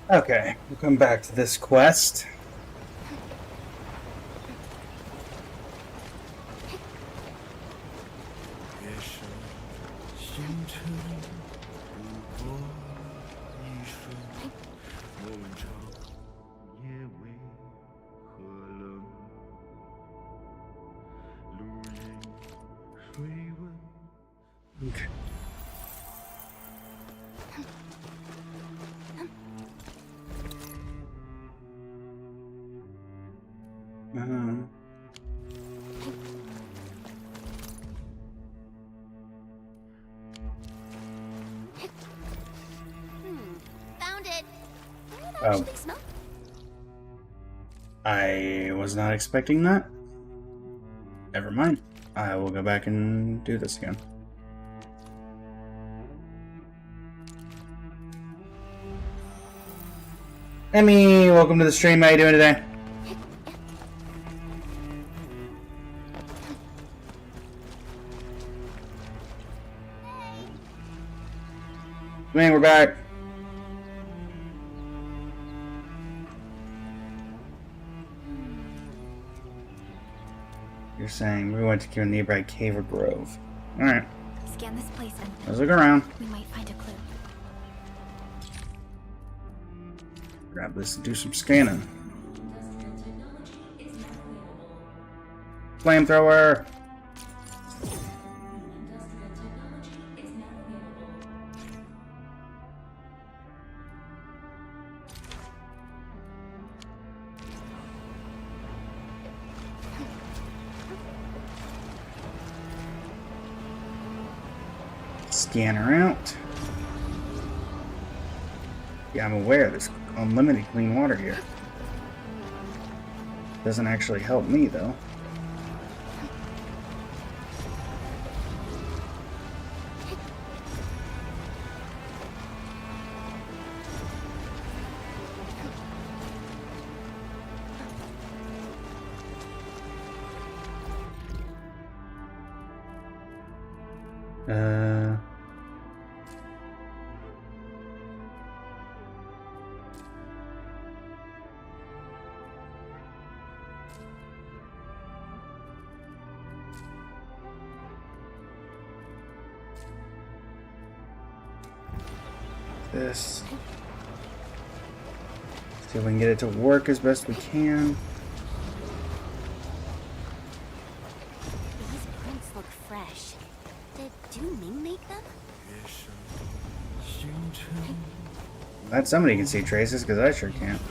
Okay, we'll come back to this quest. Okay.
Found it. Can it
Oh.
actually smell?
I was not expecting that. Never mind. I will go back and do this again. Emmy, welcome to the stream. How you doing today? Man, we're back. You're saying we went to nearby Cave or Grove. Alright,
Scan this place and
let's look around.
we might find a clue.
Grab this and do some scanning. Scanner out. Yeah, I'm aware there's unlimited clean water here. Doesn't actually help me, though. This. See if we can get it to work as best we can.
These prints look fresh. Did Ming make them?
Glad somebody can see traces, because I sure can't.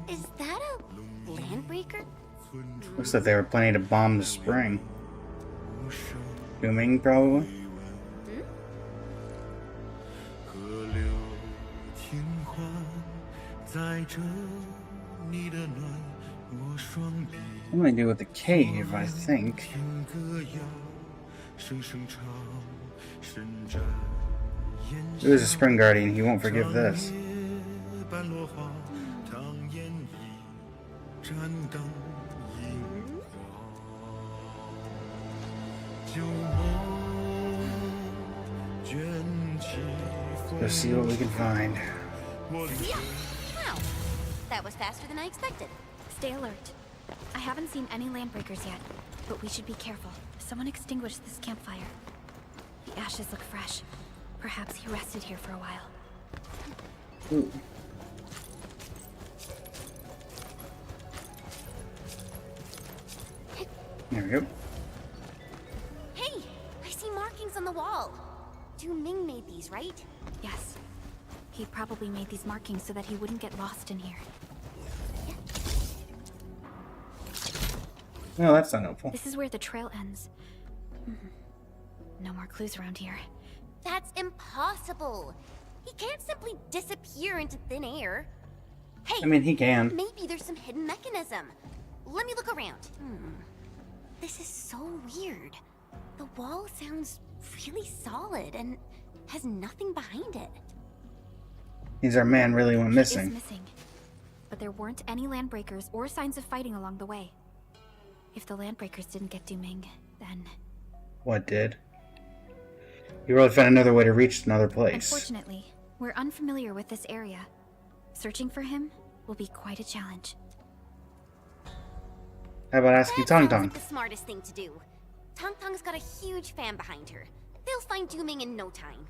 Is that a landbreaker?
Looks like they were planning to bomb the spring. Dooming, probably. What do I do with the cave, I think? There's a spring guardian, he won't forgive this. Let's see what we can find.
Yeah. Wow. That was faster than I expected.
Stay alert. I haven't seen any landbreakers yet, but we should be careful. Someone extinguished this campfire. The ashes look fresh. Perhaps he rested here for a while.
Ooh. There we go.
Hey, I see markings on the wall. Ming made these, right?
Yes. He probably made these markings so that he wouldn't get lost in here.
No, that's not helpful.
This is where the trail ends. No more clues around here.
That's impossible. He can't simply disappear into thin air. Hey,
I mean, he can.
Maybe there's some hidden mechanism. Let me look around. This is so weird. The wall sounds really solid and has nothing behind it.
He's our man really went
He is
missing.
missing. But there weren't any landbreakers or signs of fighting along the way. If the landbreakers didn't get Ming, then...
What did? You really found another way to reach another place.
Unfortunately, we're unfamiliar with this area. Searching for him will be quite a challenge.
How about asking
That
Tong
sounds
Tong?
like the smartest thing to do. Tong Tong's got a huge fan behind her. They'll find Ming in no time.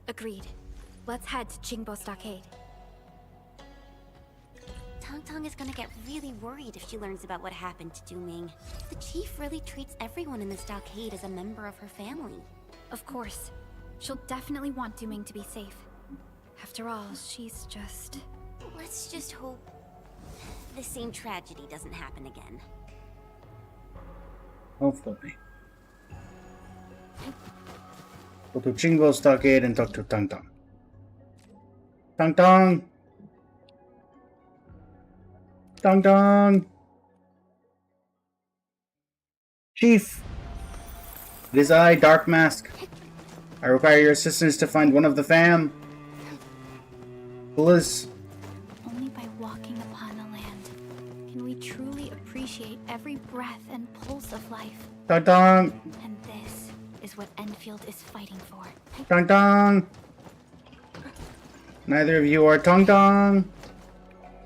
Agreed. Let's head to Qingbo Stockade.
Tong Tong is gonna get really worried if she learns about what happened to Ming. The chief really treats everyone in the stockade as a member of her family.
Of course. She'll definitely want Ming to be safe. After all, she's just...
Let's just hope the same tragedy doesn't happen again.
Hopefully. Go to Qingbo Stockade and talk to Tong Tong. Tong Tong! Tong Tong! Chief! It is I, Dark Mask. I require your assistance to find one of the fam. Bliss.
Only by walking upon the land can we truly appreciate every breath and pulse of life.
Tong Tong!
And this is what Enfield is fighting for.
Tong Tong! Neither of you are Tong Tong!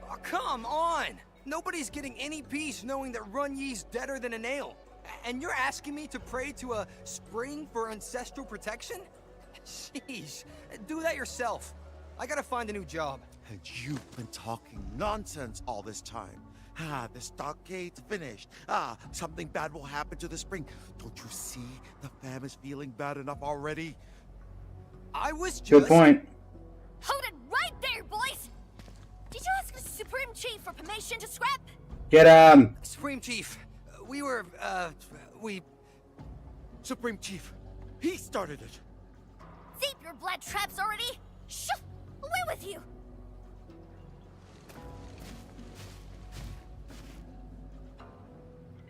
Oh, come on! Nobody's getting any peace knowing that Run Yi's deader than a nail. And you're asking me to pray to a spring for ancestral protection? Jeez, do that yourself. I gotta find a new job.
And you've been talking nonsense all this time. The stockade's finished. Something bad will happen to the spring. Don't you see the fam is feeling bad enough already?
I was just...
Good point.
Hold it right there, boys! Did you ask the Supreme Chief for permission to scrap.
Get
Supreme Chief, we...
Supreme Chief, he started it.
Deep your blood traps already. Shoo! Away with you.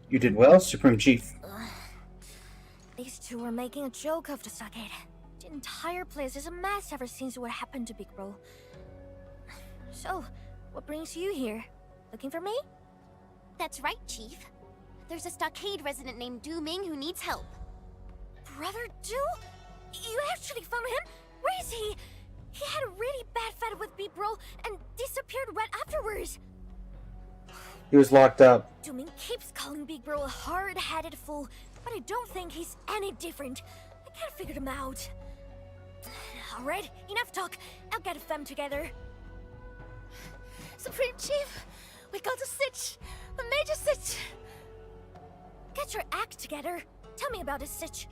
You did well, Supreme Chief.
These two were making a joke of the stockade. The entire place is a mess ever since what happened to Big Bro. So, what brings you here? Looking for me?
That's right, Chief. There's a stockade resident named Du Ming who needs help.
Brother Du? You actually found him? Where is he? He had a really bad fight with Big Bro and disappeared right afterwards.
He was locked up.
Du Ming keeps calling Big Bro a hard-headed fool, but I don't think he's any different. I can't figure him out. Alright, enough talk. I'll get them together. Supreme Chief, we got a sitch. A major sitch. Get your act together. Tell me about this sitch.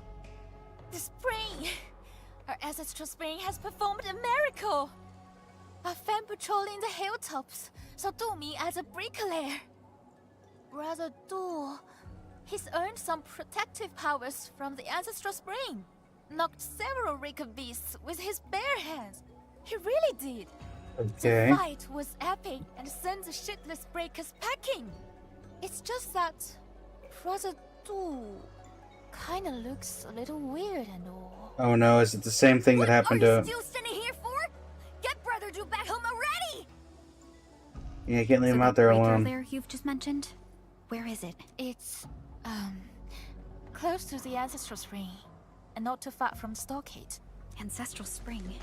The spring! Our ancestral spring has performed a miracle! A fan patrolling the hilltops, so do me as a bricklayer. Brother Du, he's earned some protective powers from the ancestral spring. Knocked several raker beasts with his bare hands. He really did.
Okay.
The fight was epic and sent the shitless breakers packing. It's just that Brother Du kinda looks a little weird and all.
Oh no, is it the same thing that happened
What are
to...
you still standing here for? Get Brother Du back home already!
Yeah, I can't leave him out there
breaker
alone.
there you've just mentioned? Where is it?
It's, close to the ancestral spring, and not too far from the stockade.
Ancestral Spring.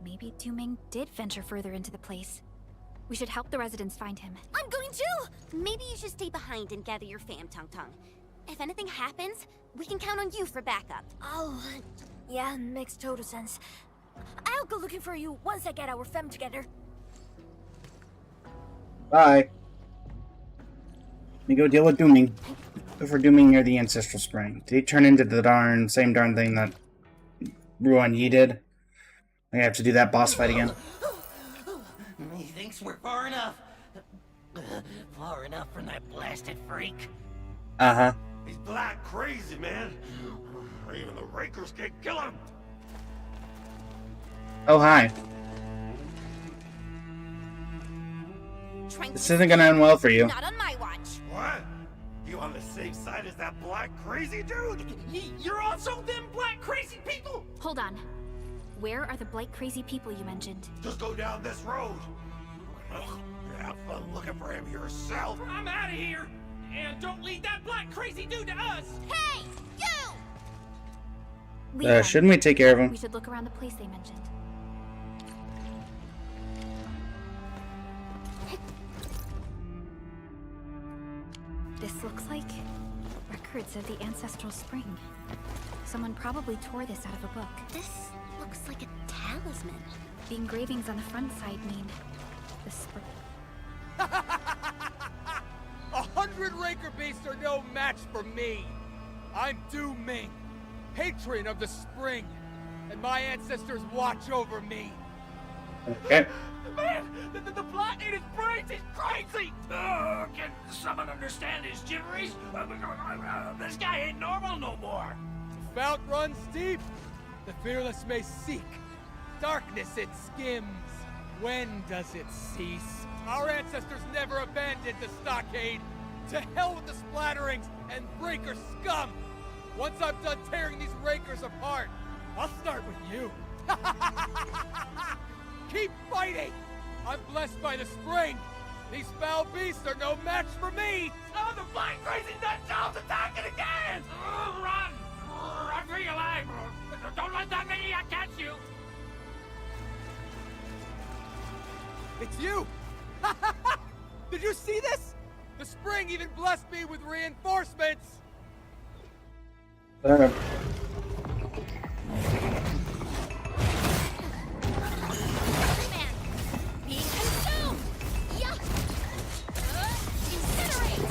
Maybe Du Ming did venture further into the place. We should help the residents find him.
I'm going to! Maybe you should stay behind and gather your fam, Tong Tong. If anything happens, we can count on you for backup.
Oh, yeah, makes total sense. I'll go looking for you once I get our fam together.
Bye. Let me go deal with Dooming. Go for Dooming near the Ancestral Spring. Did he turn into the same darn thing that Ruan Yi did? I have to do that boss fight again.
He thinks we're far enough. Far enough from that blasted freak.
Uh-huh.
He's black crazy, man. Even the Rakers can't kill him.
Oh, hi. This isn't gonna end well for you.
Not on my watch.
What? You on the same side as that black crazy dude?
You're also them black crazy people?
Hold on. Where are the blight crazy people you mentioned?
Just go down this road. Have fun looking for him yourself.
I'm out of here. And don't lead that black crazy dude to us.
Hey, you!
Leave them.
Shouldn't we take care of him?
We should look around the place they mentioned. This looks like records of the Ancestral Spring. Someone probably tore this out of a book.
This looks like a talisman.
The engravings on the front side mean the spring.
100 Raker beasts are no match for me. I'm Du Ming, patron of the spring, and my ancestors watch over me.
Okay.
Man, the plot in his brains is crazy. Can someone understand his gibberish? This guy ain't normal no more.
The fount runs deep. The fearless may seek. Darkness it skims. When does it cease? Our ancestors never abandoned the stockade. To hell with the splatterings and Breaker scum! Once I'm done tearing these Rakers apart, I'll start with you. Keep fighting! I'm blessed by the spring. These foul beasts are no match for me!
Oh, the blind crazy nutjob's attacking again! Run! Run for your life! Don't let that maniac catch you!
It's you! Did you see this? The spring even blessed me with reinforcements!
Being consumed! Yeah! Incinerate!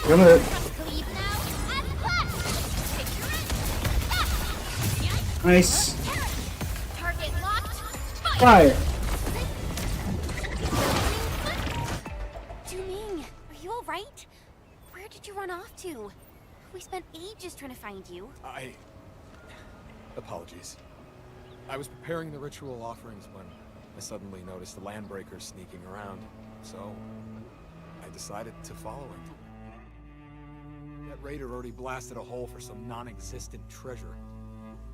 Come with it.
Cleave now and blast! Picture it!
Nice.
Target locked!
Fire.
run off to? We spent ages trying to find you.
Apologies. I was preparing the ritual offerings when I suddenly noticed the landbreakers sneaking around, so I decided to follow him. That raider already blasted a hole for some non-existent treasure,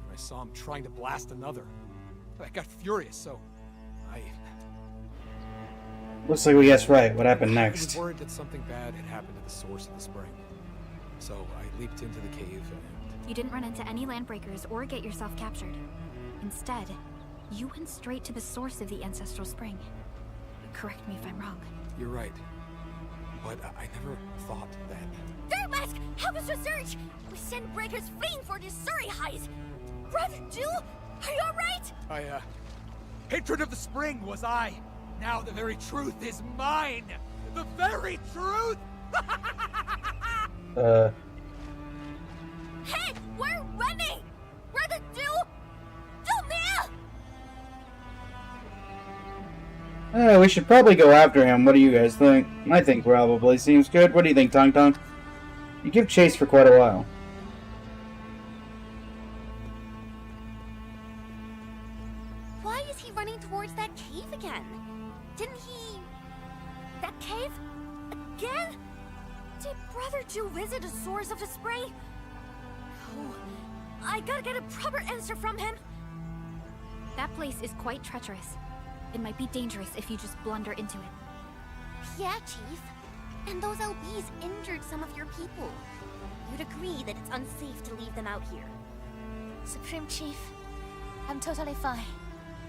and I saw him trying to blast another. I got furious, so I...
Looks like we guessed right. What happened
I
next?
was worried that something bad had happened to the source of the spring. So I leaped into the cave and...
You didn't run into any landbreakers or get yourself captured. Instead, you went straight to the source of the ancestral spring. Correct me if I'm wrong.
You're right. But I never thought that...
Third Mask! Help us research! We sent breakers fleeing for this Surrey highs! Brother Dew? Are you alright?
Hatred of the spring was I! Now the very truth is mine! The very truth!
Hey! We're running! Brother Dew!
We should probably go after him. What do you guys think? I think probably seems good. What do you think, Tong Tong? You give chase for quite a while.
Why is he running towards that cave again? Didn't he...
That cave? Again? Did Brother Dew visit the source of the spring? Oh, I gotta get a proper answer from him.
That place is quite treacherous. It might be dangerous if you just blunder into it.
Yeah, Chief. And those LBs injured some of your people. You'd agree that it's unsafe to leave them out here.
Supreme Chief, I'm totally fine.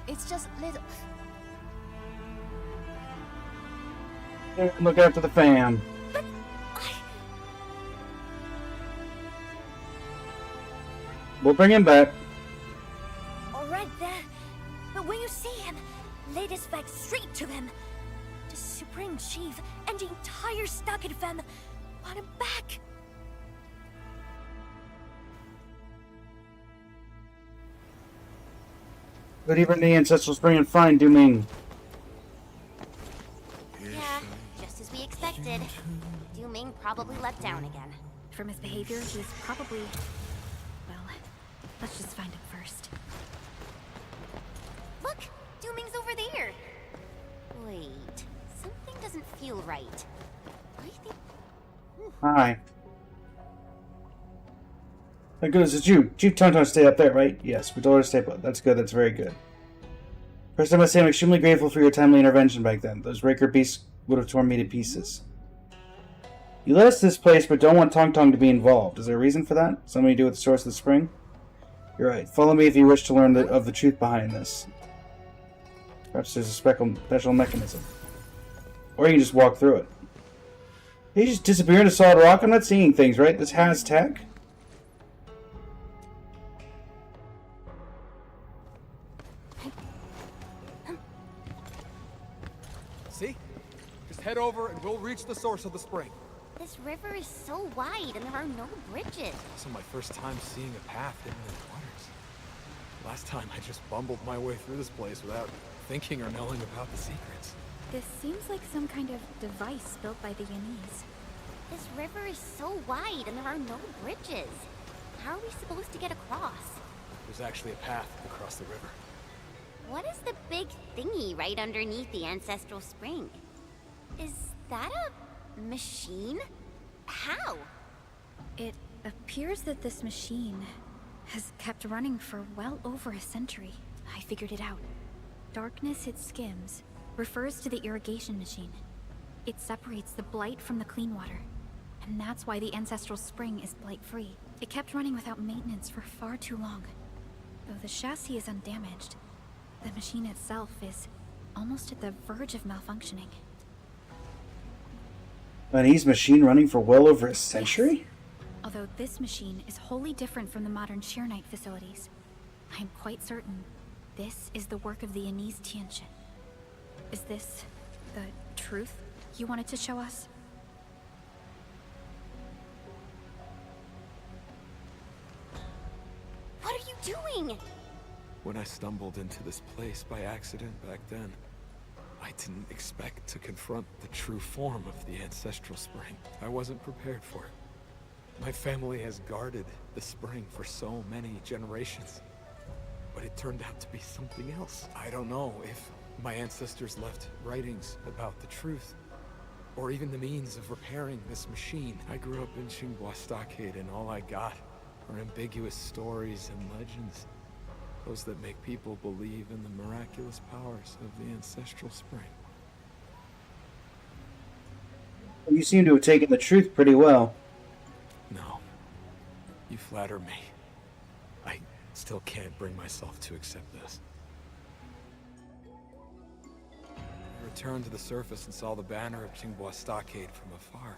It's just little...
Look after the fam.
But
We'll bring him back.
Alright then. But when you see him, lay this fact straight to them. The Supreme Chief and the entire Stockade fam want him back.
Good evening, the ancestral spring and fine, Dooming.
Yeah, just as we expected. Ming probably let down again.
From his behavior, he's probably... Well, let's just find him first.
Look! Dooming's over there! Wait, something doesn't feel right. I think...
Hi. That goes to you. Chief Tonton stay up there, right? Yes, we told her to stay put. That's good, that's very good. First, I must say I'm extremely grateful for your timely intervention back then. Those raker beasts would have torn me to pieces. You led us to this place, but don't want Tong Tong to be involved. Is there a reason for that? Something to do with the source of the spring? You're right. Follow me if you wish to learn of the truth behind this. Perhaps there's a special mechanism. Or you can just walk through it. He just disappeared into solid rock? I'm not seeing things, right? This has tech?
See? Just head over and we'll reach the source of the spring.
This river is so wide and there are no bridges.
This is my first time seeing a path hidden in the waters. Last time I just bumbled my way through this place without thinking or knowing about the secrets.
This seems like some kind of device built by the Yanese.
This river is so wide and there are no bridges. How are we supposed to get across?
There's actually a path across the river.
What is the big thingy right underneath the ancestral spring? Is that a machine? How?
It appears that this machine has kept running for well over a century. I figured it out. Darkness it skims refers to the irrigation machine. It separates the blight from the clean water. And that's why the ancestral spring is blight-free. It kept running without maintenance for far too long. Though the chassis is undamaged, the machine itself is almost at the verge of malfunctioning.
Chinese machine running for well over a century?
Yes. Although this machine is wholly different from the modern Sheernite facilities, I am quite certain this is the work of the Yanese Tianqian. Is this the truth you wanted to show us?
What are you doing?
When I stumbled into this place by accident back then, I didn't expect to confront the true form of the ancestral spring. I wasn't prepared for it. My family has guarded the spring for so many generations. But it turned out to be something else. I don't know if my ancestors left writings about the truth, or even the means of repairing this machine. I grew up in Xinghua Stockade, and all I got are ambiguous stories and legends. Those that make people believe in the miraculous powers of the ancestral spring.
You seem to have taken the truth pretty well.
No. You flatter me. I still can't bring myself to accept this. I returned to the surface and saw the banner of Xinghua Stockade from afar.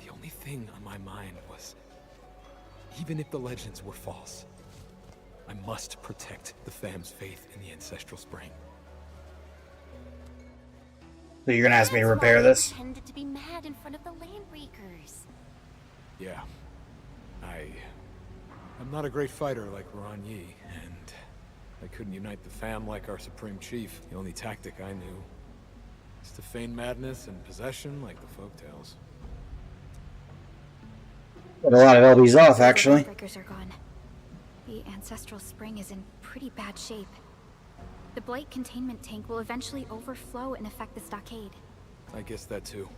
The only thing on my mind was, even if the legends were false, I must protect the fam's faith in the ancestral spring.
So you're gonna ask me to repair this?
I tended to be mad in front of the Landbreakers.
Yeah. I'm not a great fighter like Ron Yi, and I couldn't unite the fam like our Supreme Chief. The only tactic I knew is to feign madness and possession like the folktales.
Got a lot of LBs off, actually.
The Landbreakers are gone. The ancestral spring is in pretty bad shape. The blight containment tank will eventually overflow and affect the stockade.
I guess that too.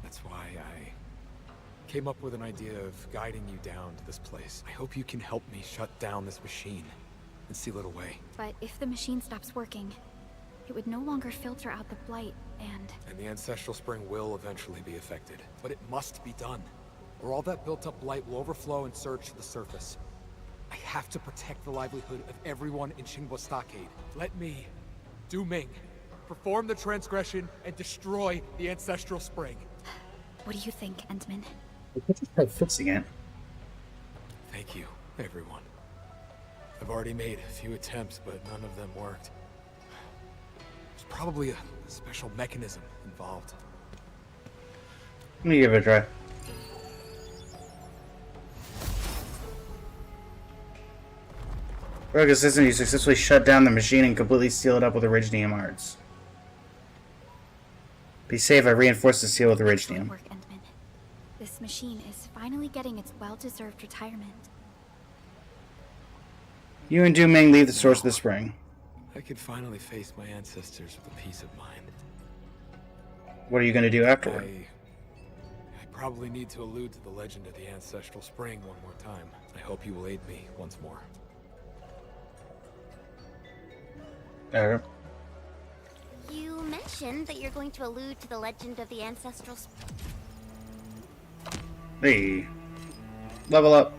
That's why I came up with an idea of guiding you down to this place. I hope you can help me shut down this machine and seal it away.
But if the machine stops working, it would no longer filter out the blight, and
the ancestral spring will eventually be affected. But it must be done, or all that built-up blight will overflow and surge to the surface. I have to protect the livelihood of everyone in Xinghua Stockade. Let me, Du Ming, perform the transgression and destroy the ancestral spring.
what do you think, Entman?
I could just try fixing it.
Thank you, everyone. I've already made a few attempts, but none of them worked. There's probably a special mechanism involved.
Let me give it a try. Rogue Assistant, you successfully shut down the machine and completely seal it up with Originium Arts. Be safe, I reinforced the seal with Originium.
Work, Entman. This machine is finally getting its well-deserved retirement. You and Du Ming leave the source of the spring.
I can finally face my ancestors with a peace of mind.
What are you going to do afterward?
I probably need to allude to the legend of the ancestral spring one more time. I hope you will aid me once more.
You mentioned that you're going to allude to the legend of the ancestral
Hey. Level up.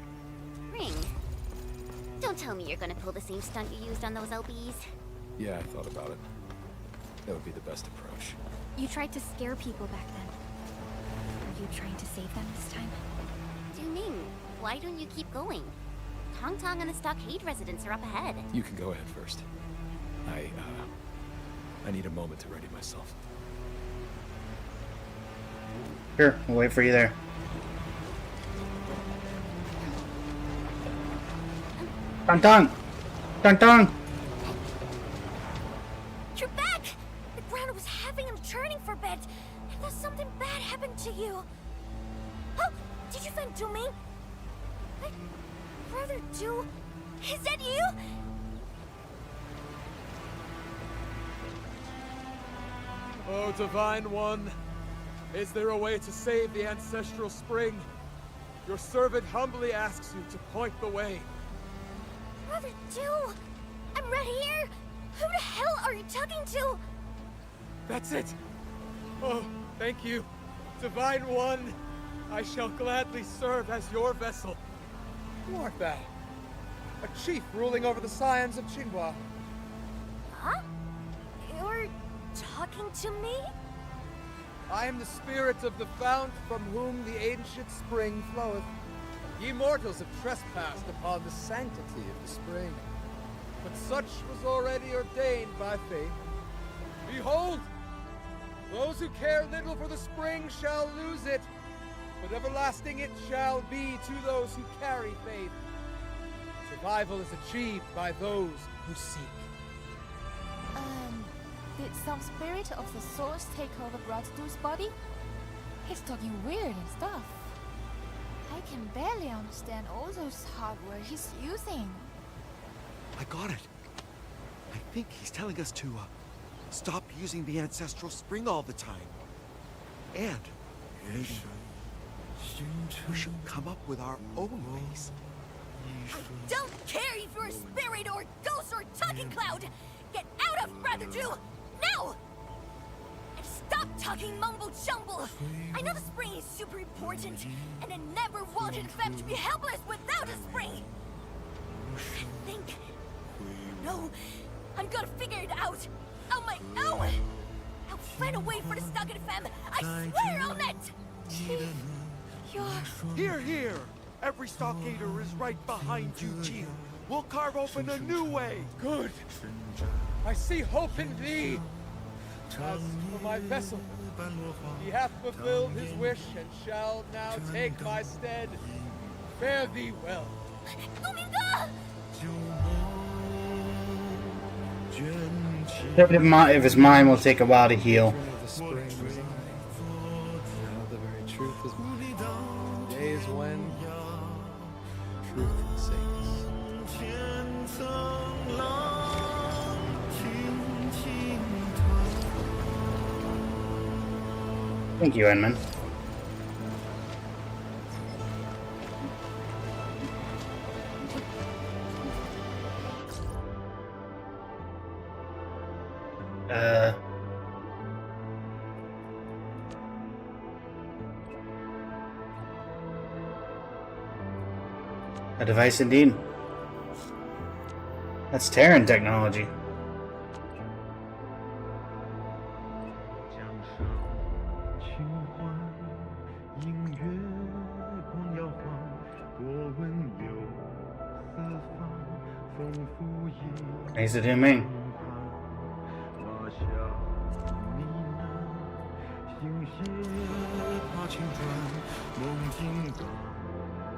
spring. Don't tell me you're going to pull the same stunt you used on those LBs.
Yeah, I thought about it. That would be the best approach.
You tried to scare people back then. Are you trying to save them this time?
Du Ming, why don't you keep going? Tong Tong and the Stockade residents are up ahead.
You can go ahead first. I need a moment to ready myself.
Sure, we'll wait for you there. Tong Tong! Tong Tong!
You're back! The ground was having him churning for a bit. I thought something bad happened to you. Oh, did you find Du Ming? Brother Du, is that you?
Oh, Divine One, is there a way to save the ancestral spring? Your servant humbly asks you to point the way.
Brother Du, I'm right here. Who the hell are you talking to?
That's it! Oh, thank you, Divine One. I shall gladly serve as your vessel.
Who art thou? A chief ruling over the scions of Xinghua.
Huh? You're talking to me?
I am the spirit of the fount from whom the ancient spring floweth. Ye mortals have trespassed upon the sanctity of the spring, but such was already ordained by fate. Behold, those who care little for the spring shall lose it, but everlasting it shall be to those who carry faith. Survival is achieved by those who seek.
Did some spirit of the source take over Brother Du's body? He's talking weird and stuff. I can barely understand all those hardware he's using.
I got it. I think he's telling us to stop using the ancestral spring all the time. And maybe we should come up with our own ways.
I don't care if you're a spirit or ghost or talking cloud! Get out of Brother 2! Now! And stop talking mumble jumble! I know the spring is super important, and I never wanted Fem to be helpless without a spring! I think... No, I'm gonna figure it out! On my own! I'll find a way for the Stockade Fem! I swear on it! Chief, you're...
Here, here! Every stockader is right behind you, Chief. We'll carve open a new way.
Good. I see hope in thee. As for my vessel, he hath fulfilled his wish and shall now take my stead. Fare thee well.
Dominga!
If his mind will take a while to heal.
The spring was now the very truth is mine. Days when truth sings.
Thank you, Edmund. A device indeed. That's Terran technology. Nice to do me.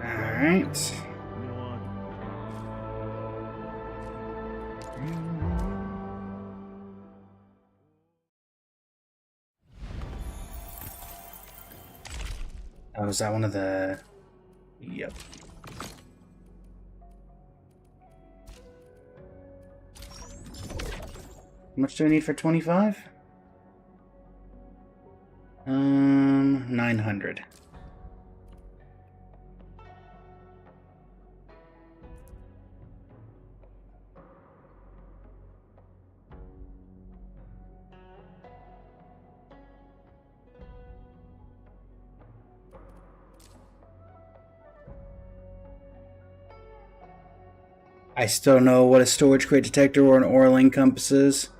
Alright. Oh, is that one of the... Yep. How much do I need for 25? 900. I still don't know what a storage crate detector or an oral compass is.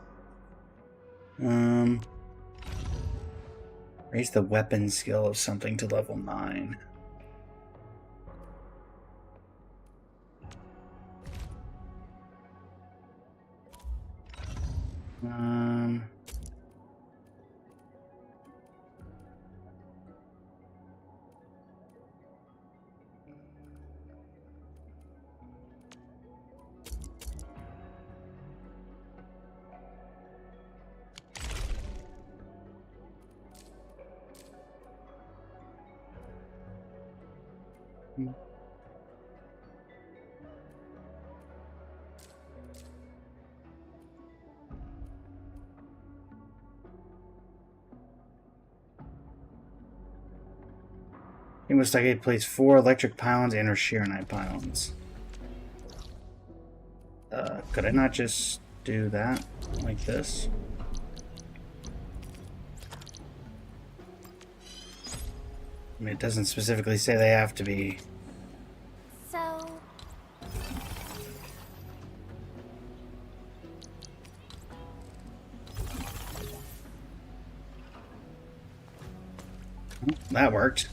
Raise the weapon skill of something to level 9. It looks like it plays 4 electric pylons and or shearonite pylons. Could I not just do that like this? I mean, it doesn't specifically say they have to be.
So...
That worked.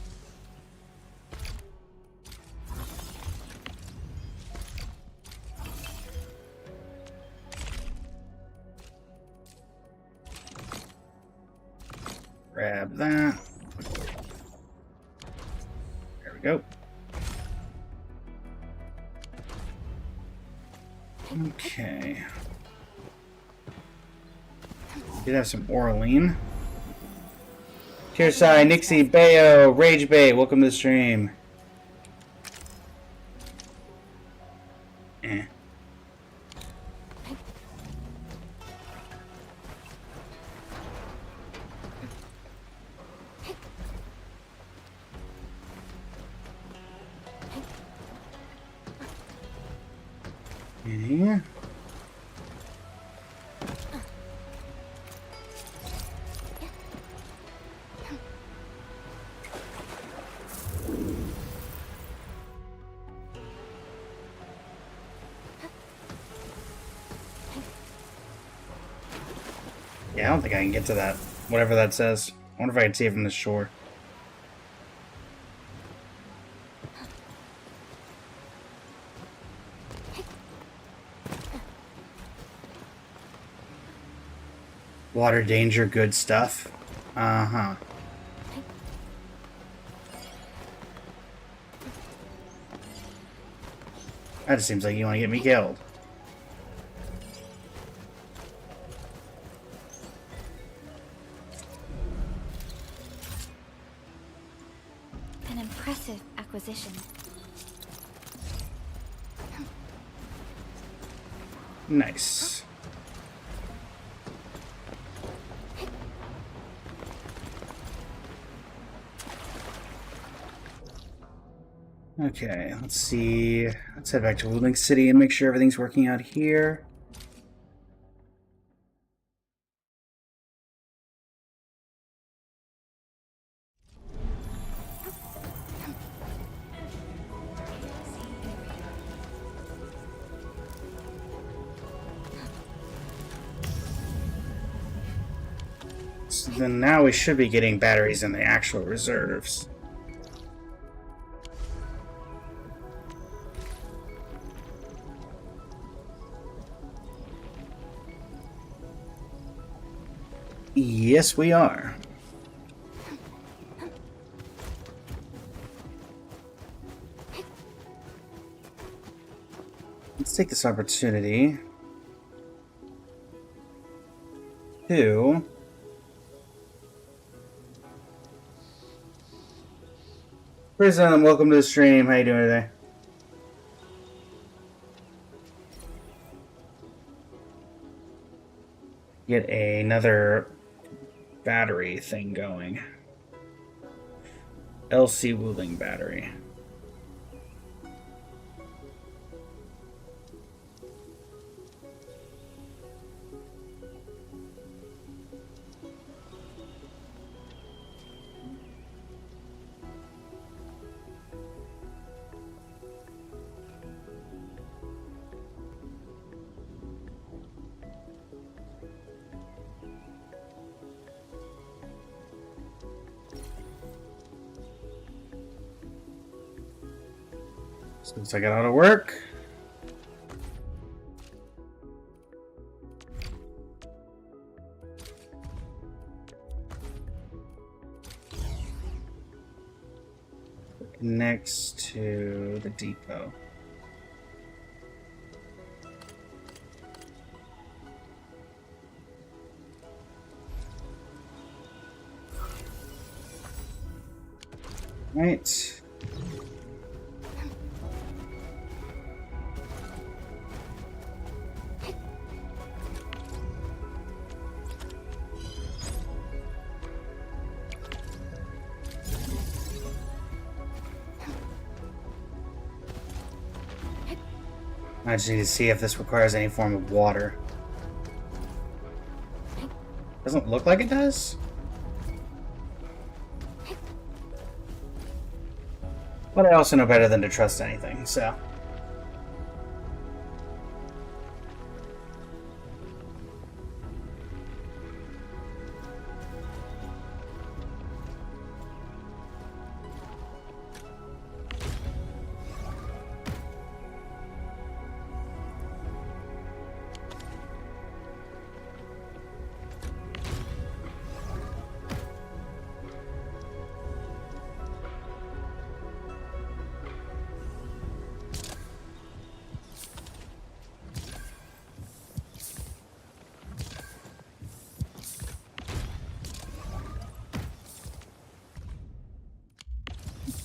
Grab that. There we go. Okay. Did have some Orlean. Kirsai, Nixie, Bayo, Rage Bay, welcome to the stream. Eh. Yeah. Yeah, I don't think I can get to that. Whatever that says. I wonder if I can see it from the shore. Water danger, good stuff. Uh-huh. That just seems like you want to get me killed.
An impressive acquisition.
Nice. Okay, let's see. Let's head back to Link City and make sure everything's working out here. So then now we should be getting batteries in the actual reserves. Yes, we are. Let's take this opportunity to Prison, welcome to the stream. How you doing today? Get another battery thing going. LC Wuling battery. Since I got out of work. Next to the depot. Right. I just need to see if this requires any form of water. Doesn't look like it does. But I also know better than to trust anything, so.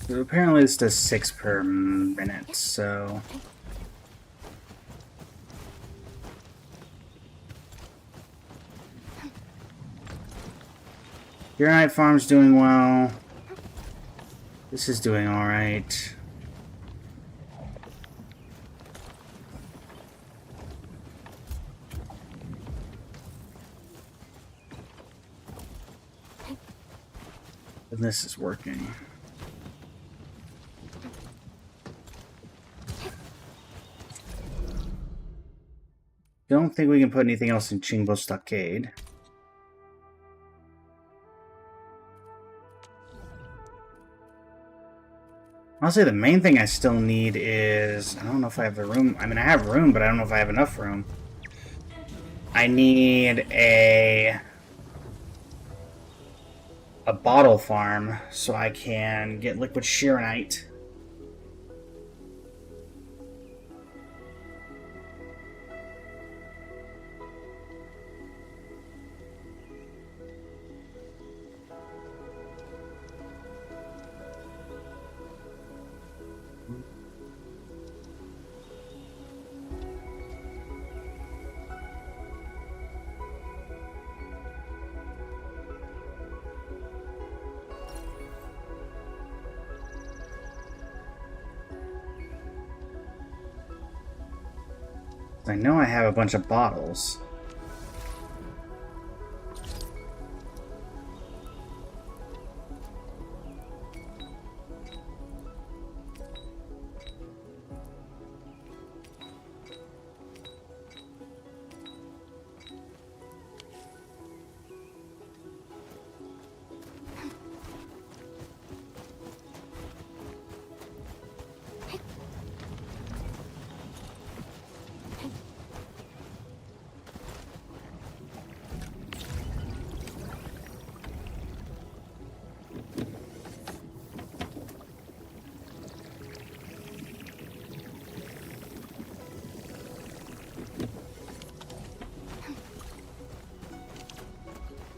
So apparently this does 6 per minute, so Uranite farm's doing well. This is doing alright. And this is working. Don't think we can put anything else in Chingbo Stockade. Honestly, the main thing I still need is... I don't know if I have the room. I mean, I have room, but I don't know if I have enough room. I need a bottle farm so I can get liquid Shironite. I know I have a bunch of bottles.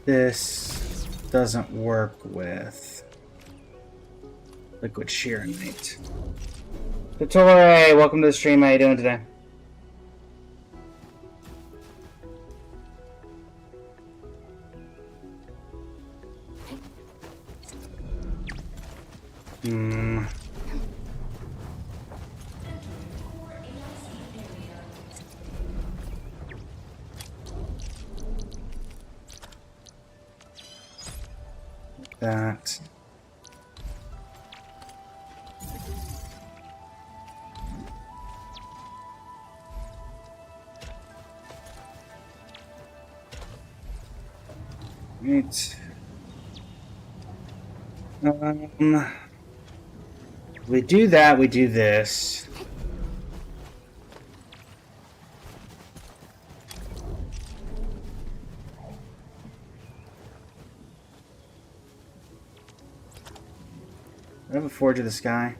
This doesn't work with liquid Shironite. Dottore, welcome to the stream. How you doing today? That. Right. We do that, we do this. I have a Forge of the Sky.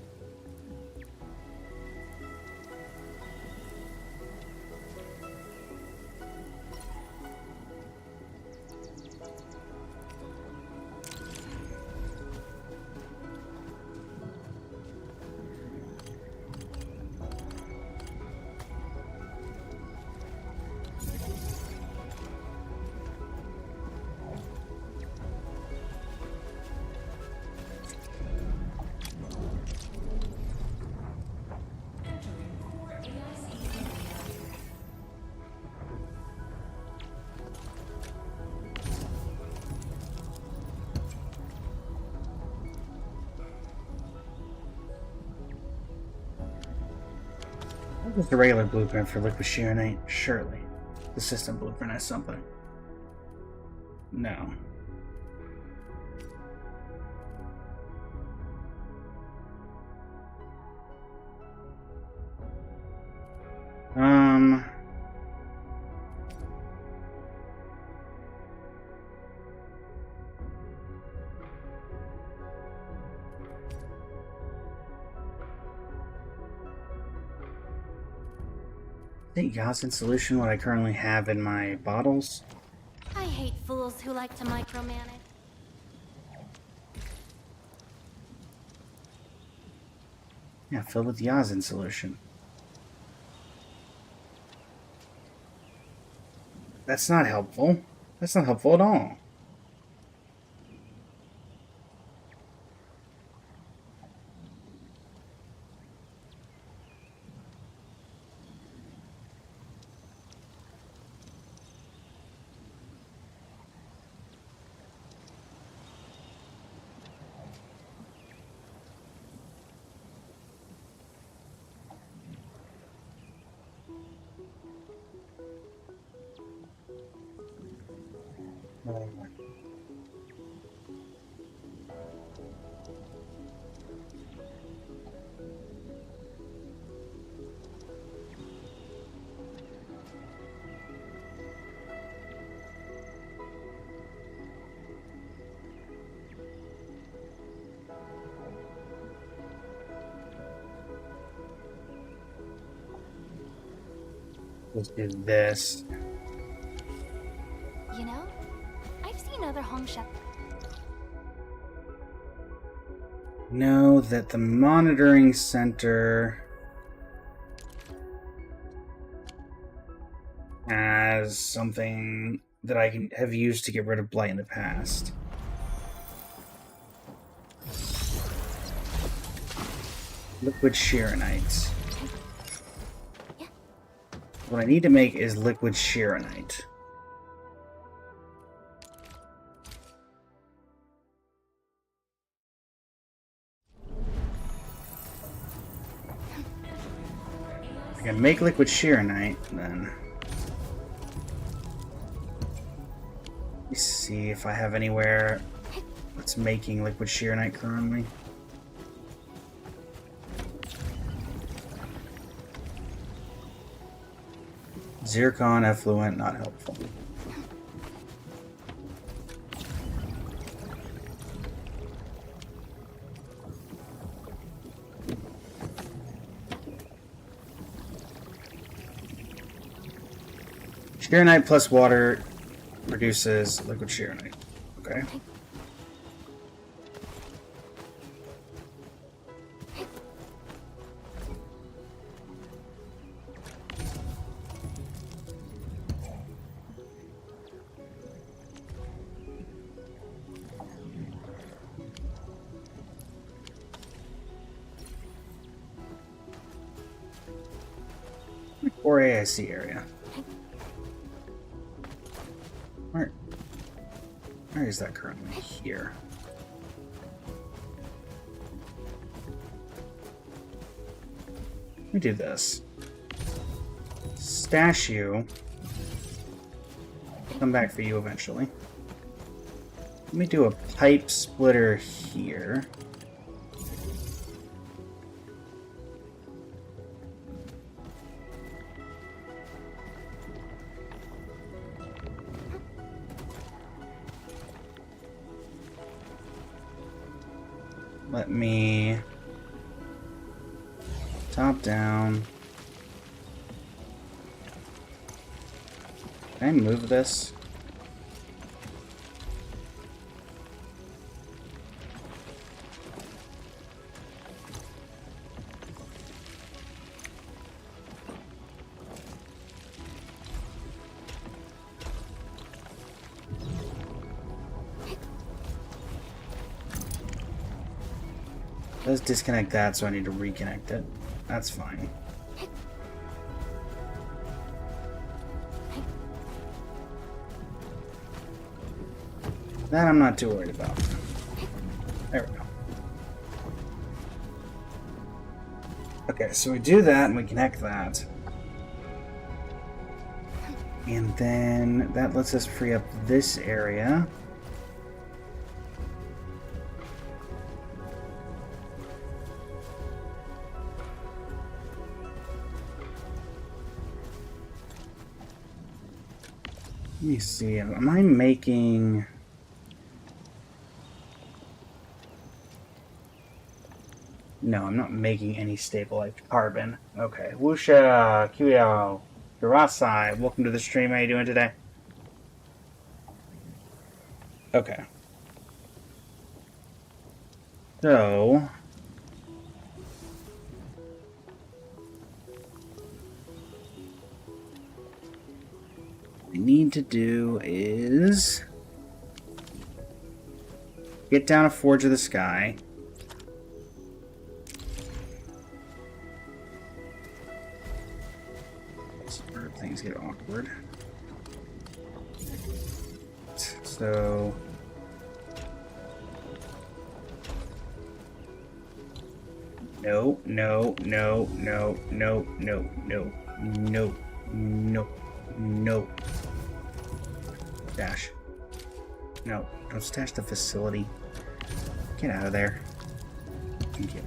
Just a regular blueprint for liquid Shironite, surely. The system blueprint has something. No. I think Yasin solution what I currently have in my bottles.
I hate fools who like to micromanage.
Yeah, filled with Yasin solution. That's not helpful. That's not helpful at all. Let's do this.
You know, I've seen other home chefs.
Know that the monitoring center has something that I can have used to get rid of blight in the past. Liquid Sheeranite. What I need to make is liquid Sheeranite. I can make liquid Sheeranite, then. Let me see if I have anywhere that's making liquid Sheeranite currently. Zircon effluent, not helpful. Sheeranite plus water reduces liquid Sheeranite. Okay. Or AIC area. Where is that currently? Here. Let me do this. Stash you. Come back for you eventually. Let me do a pipe splitter here. Let me top down. Can I move this? Let's disconnect that, so I need to reconnect it. That's fine. That I'm not too worried about. There we go. Okay, so we do that and we connect that. And then that lets us free up this area. Let me see, am I making... No, I'm not making any stabilized carbon. Okay, Wusha, Kyuyo, Hirasai, welcome to the stream. How you doing today? Okay. So... what we need to do is get down a Forge of the Sky. This is where things get awkward. So no, no, no, no, no, no, no, no, no, no. Dash. No, don't stash the facility. Get out of there. Thank you.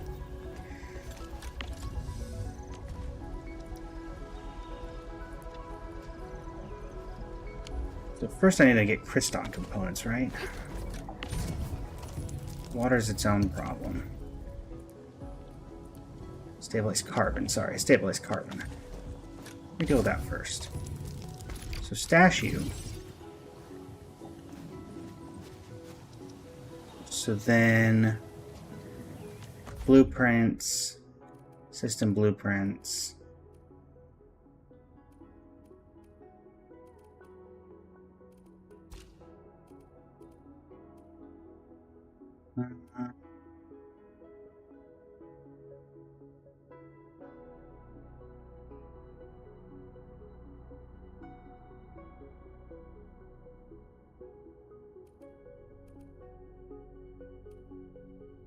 So first I need to get Kriston components, right? Water's its own problem. Stabilized carbon, sorry, stabilized carbon. Let me deal with that first. So stash you. So then blueprints, system blueprints.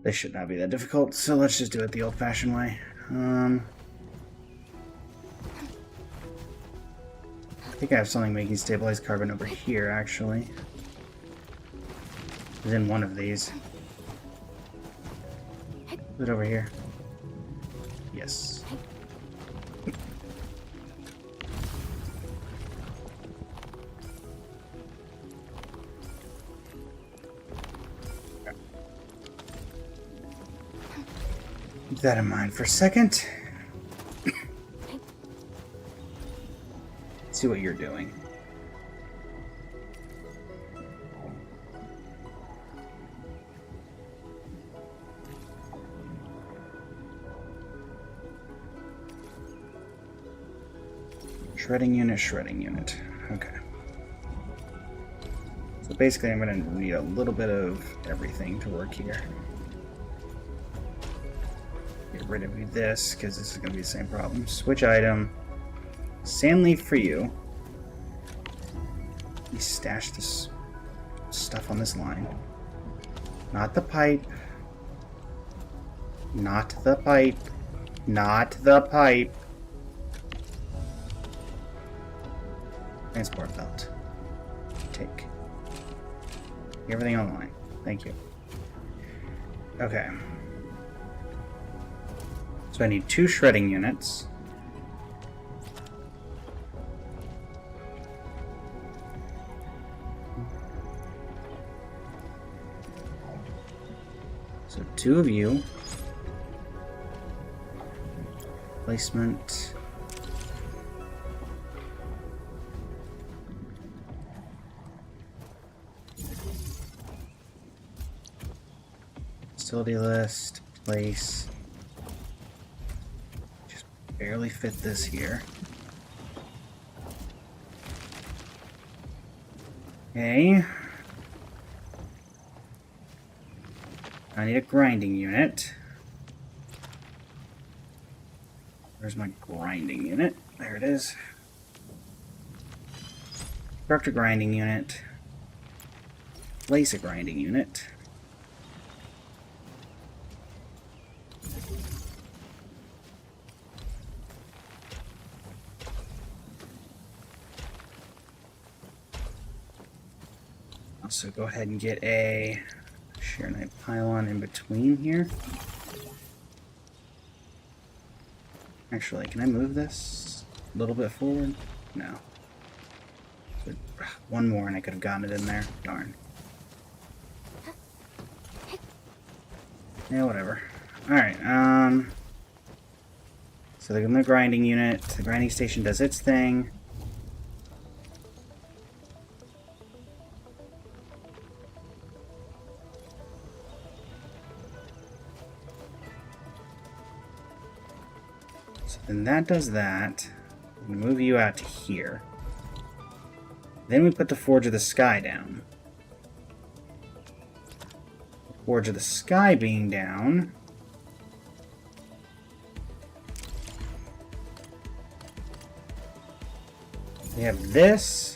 This should not be that difficult, so let's just do it the old-fashioned way. I think I have something making stabilized carbon over here, actually. It's in one of these. Is it over here? Yes. Keep that in mind for a second. See what you're doing. Shredding unit. Okay. So basically I'm going to need a little bit of everything to work here. Get rid of this, because this is going to be the same problem. Switch item. Sand leaf for you. Let me stash this stuff on this line. Not the pipe. Not the pipe. Not the pipe. Transport belt. Take. Everything on the line. Thank you. Okay. So I need 2 shredding units. So 2 of you. Placement. Facility list. Place. Just barely fit this here. Okay. I need a grinding unit. Where's my grinding unit? There it is. Construct a grinding unit. Place a grinding unit. Also go ahead and get a shear knife pylon in between here. Actually, can I move this a little bit forward? No. So, one more and I could have gotten it in there. Darn. Yeah, whatever. Alright, so they're in the grinding unit. The grinding station does its thing. Then that does that. I'm going to move you out to here. Then we put the Forge of the Sky down. Forge of the Sky being down. We have this.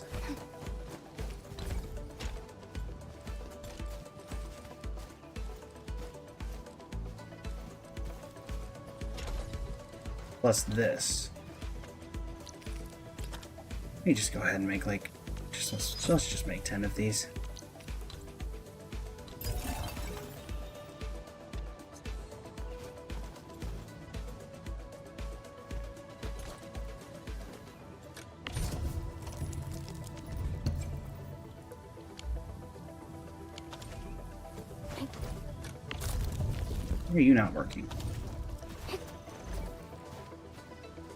Plus this. Let me just go ahead and make like, let's just make 10 of these. Why are you not working?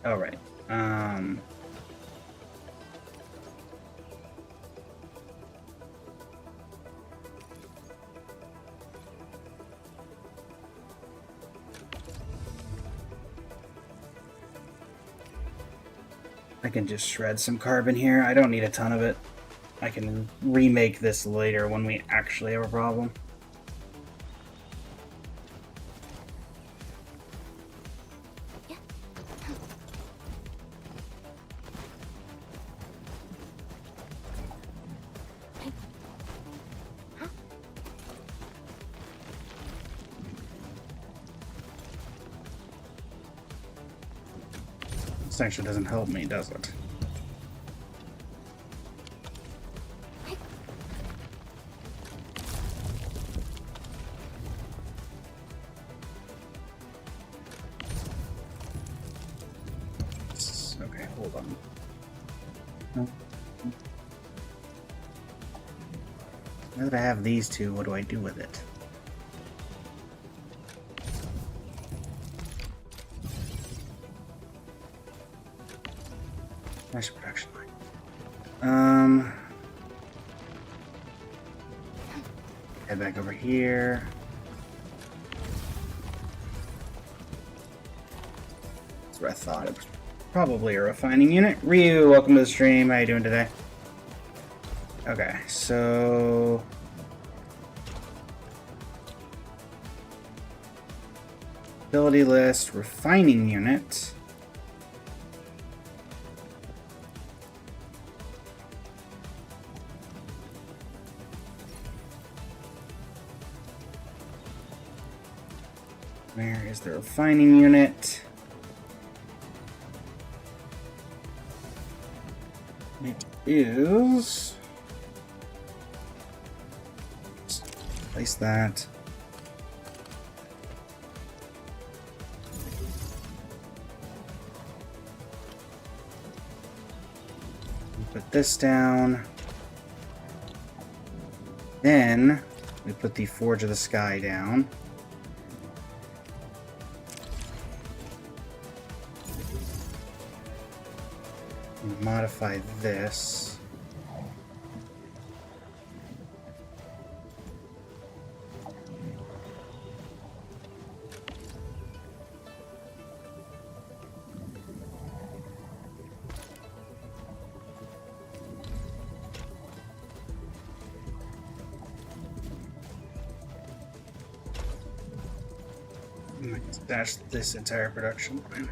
Oh, right. I can just shred some carbon here. I don't need a ton of it. I can remake this later when we actually have a problem. This actually doesn't help me, does it? Okay, hold on. No. Now that I have these two, what do I do with it? Nice production line. Head back over here. That's what I thought. It was probably a refining unit. Ryu, welcome to the stream. How you doing today? Okay, so ability list, refining unit. Where is the refining unit? It is. Place that. Put this down. Then we put the Forge of the Sky down. Modify this. Dash this entire production line.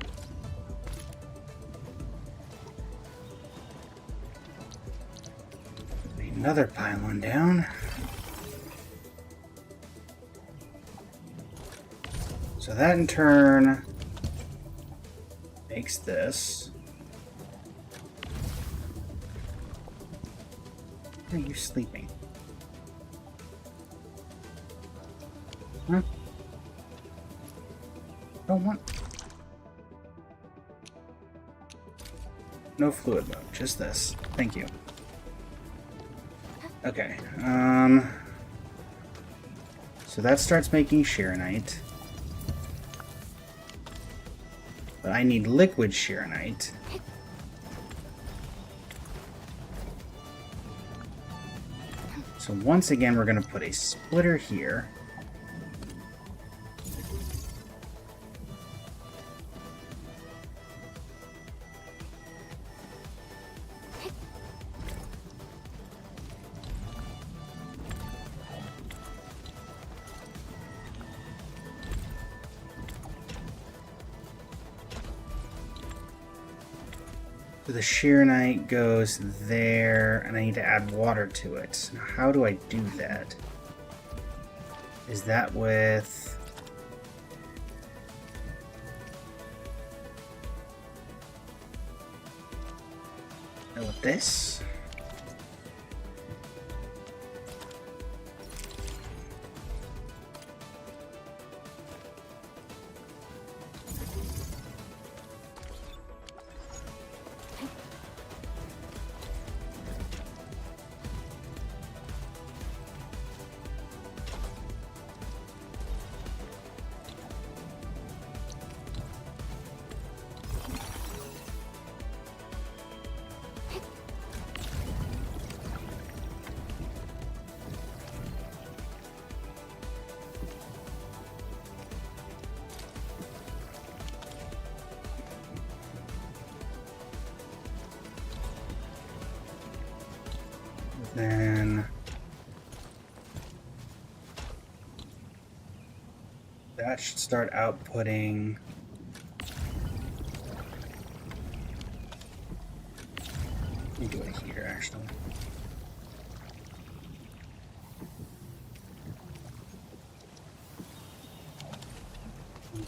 Another pylon down. So that in turn makes this. Why are you sleeping? Huh? Don't want. No fluid mode, just this. Thank you. Okay, so that starts making Shearonite. But I need liquid Shearonite. So once again, we're going to put a splitter here. The Shearonite goes there, and I need to add water to it. Now, how do I do that? Is that with... with this? Then that should start outputting. Let me do it here, actually.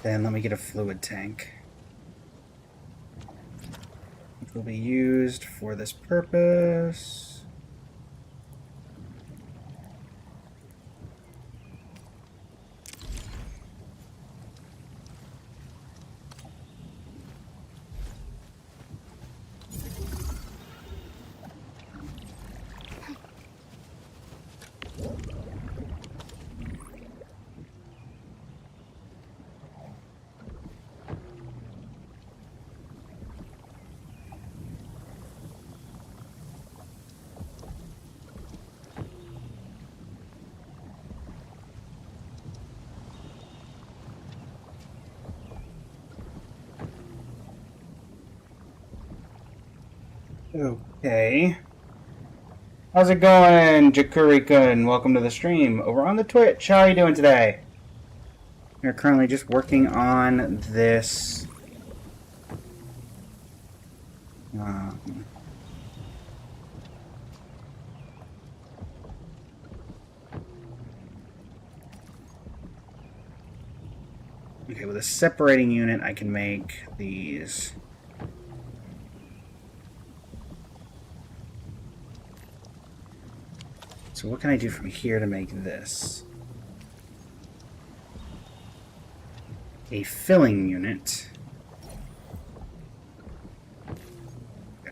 Then let me get a fluid tank, which will be used for this purpose. Okay. How's it going, Jakuri-kun? Welcome to the stream. Over on the Twitch, how are you doing today? We're currently just working on this. Okay, with a separating unit, I can make these. So what can I do from here to make this? A filling unit. Okay.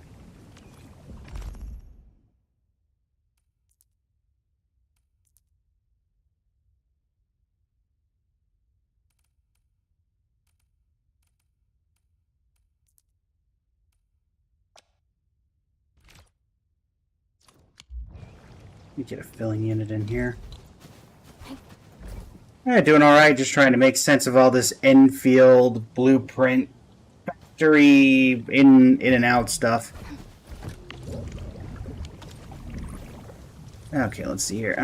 Let me get a filling unit in here. Doing alright, just trying to make sense of all this Enfield blueprint factory in and out stuff. Okay, let's see here.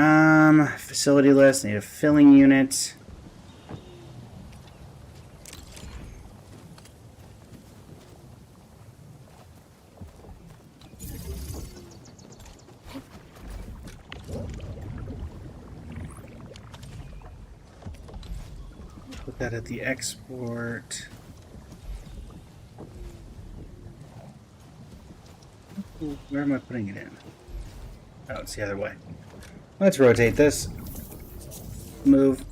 Facility list, need a filling unit. Put that at the export. Where am I putting it in? Oh, it's the other way. Let's rotate this. Move.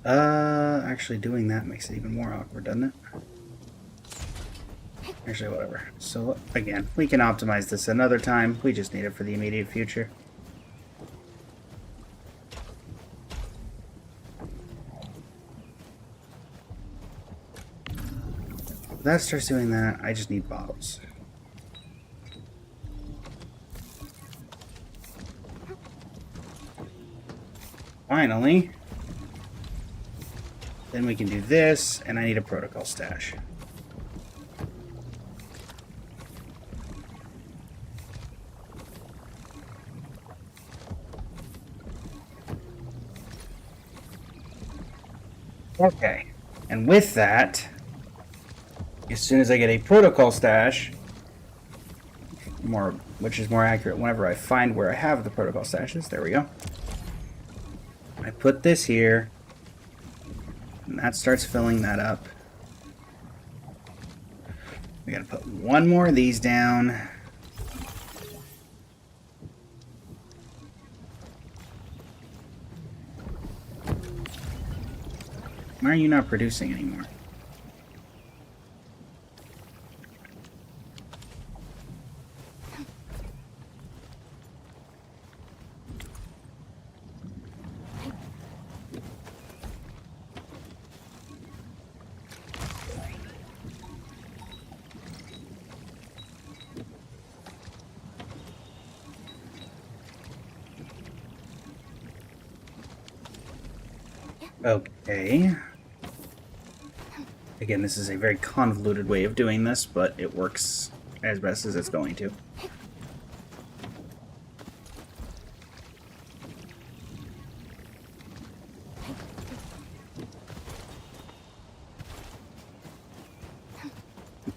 Actually doing that makes it even more awkward, doesn't it? Actually, whatever. So, again, we can optimize this another time. We just need it for the immediate future. If that starts doing that, I just need bottles. Finally. Then we can do this, and I need a protocol stash. Okay, and with that, as soon as I get a protocol stash, which is more accurate whenever I find where I have the protocol stashes, there we go. I put this here, and that starts filling that up. We gotta put one more of these down. Why are you not producing anymore? Okay. Again, this is a very convoluted way of doing this, but it works as best as it's going to.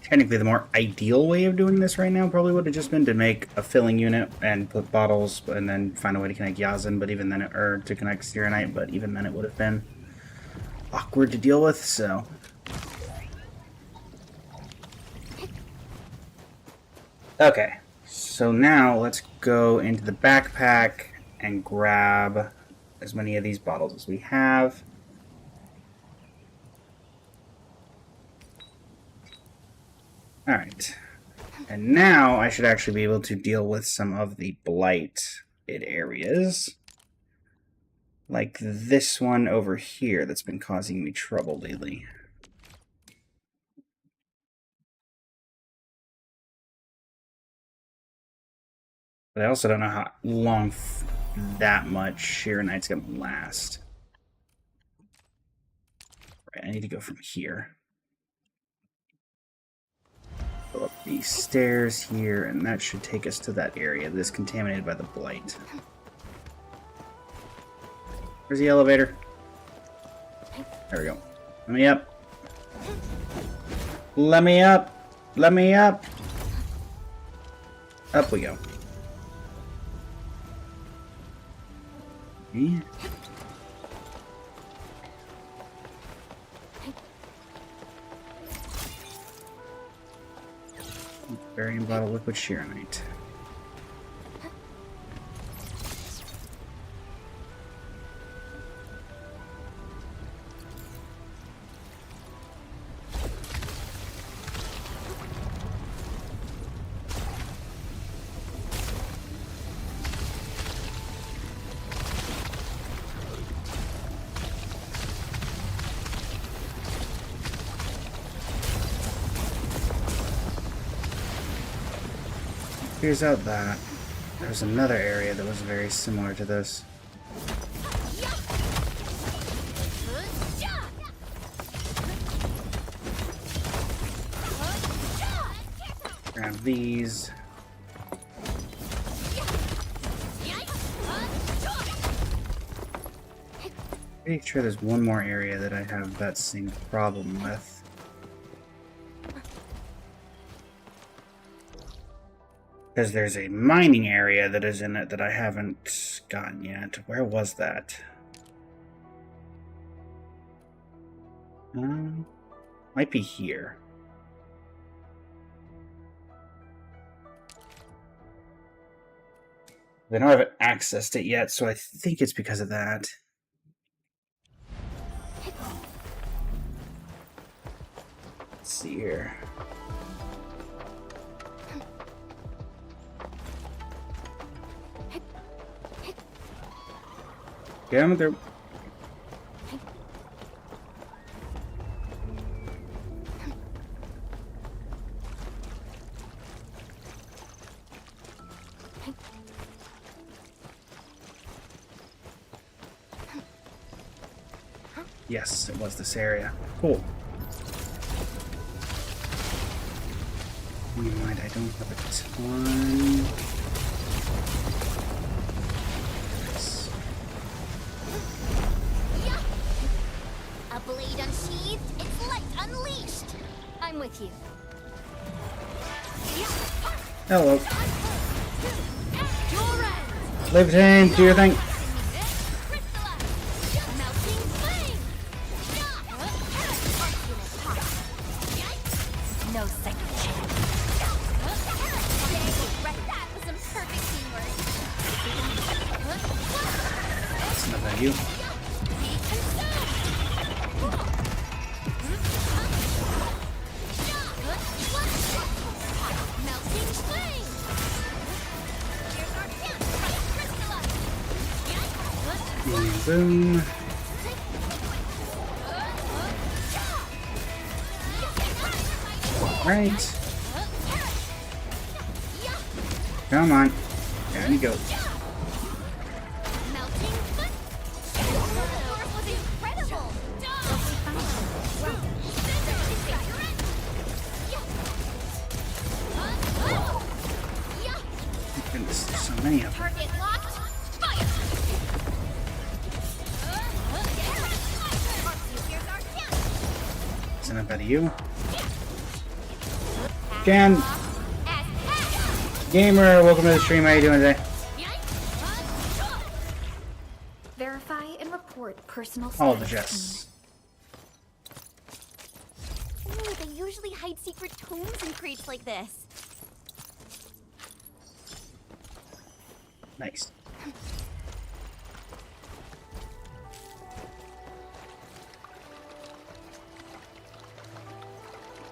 Technically, the more ideal way of doing this right now probably would have just been to make a filling unit and put bottles and then find a way to connect Yazin, but even then, or to connect Styronite, but even then it would have been awkward to deal with, so. Okay, so now let's go into the backpack and grab as many of these bottles as we have. Alright, and now I should actually be able to deal with some of the blighted areas. Like this one over here that's been causing me trouble lately. But I also don't know how long that much Styronite's gonna last. Right, I need to go from here. Go up these stairs here, and that should take us to that area that is contaminated by the blight. Where's the elevator? There we go. Let me up. Let me up. Let me up. Up we go. Okay. Barium bottle liquid Styronite. Figures out that there's another area that was very similar to this. Grab these. Pretty sure there's one more area that I have that same problem with. Because there's a mining area that is in it that I haven't gotten yet. Where was that? Might be here. I know I haven't accessed it yet, so I think it's because of that. Let's see here. Get him through. Yes, it was this area. Cool. Never mind, I don't have a ton.
A blade unsheathed, its light unleashed.
I'm with you.
Hello. Levitate, do your thing.
No second chance. That was some perfect teamwork.
That's not about you. Boom. Right. Come on. There you go.
Target locked. Fire!
Is enough out of you? Jan! Gamer, welcome to the stream. How you doing today?
Verify and report personal
All the
status
chests.
Ooh, they usually hide secret tomes in crates like this.
Nice.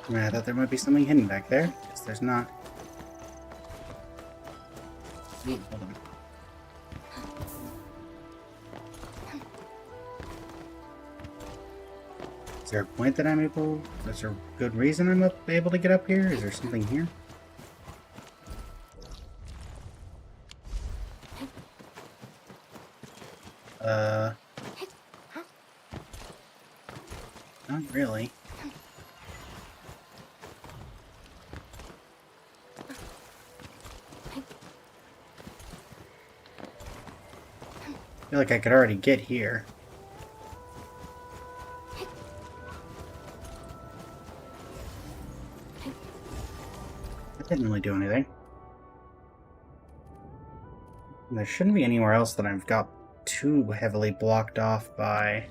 I thought there might be something hidden back there. Guess there's not. Ooh, hold on. Is there a point that I'm able... Is there a good reason I'm able to get up here? Is there something here? Not really. I feel like I could already get here. That didn't really do anything. And there shouldn't be anywhere else that I've got too heavily blocked off by.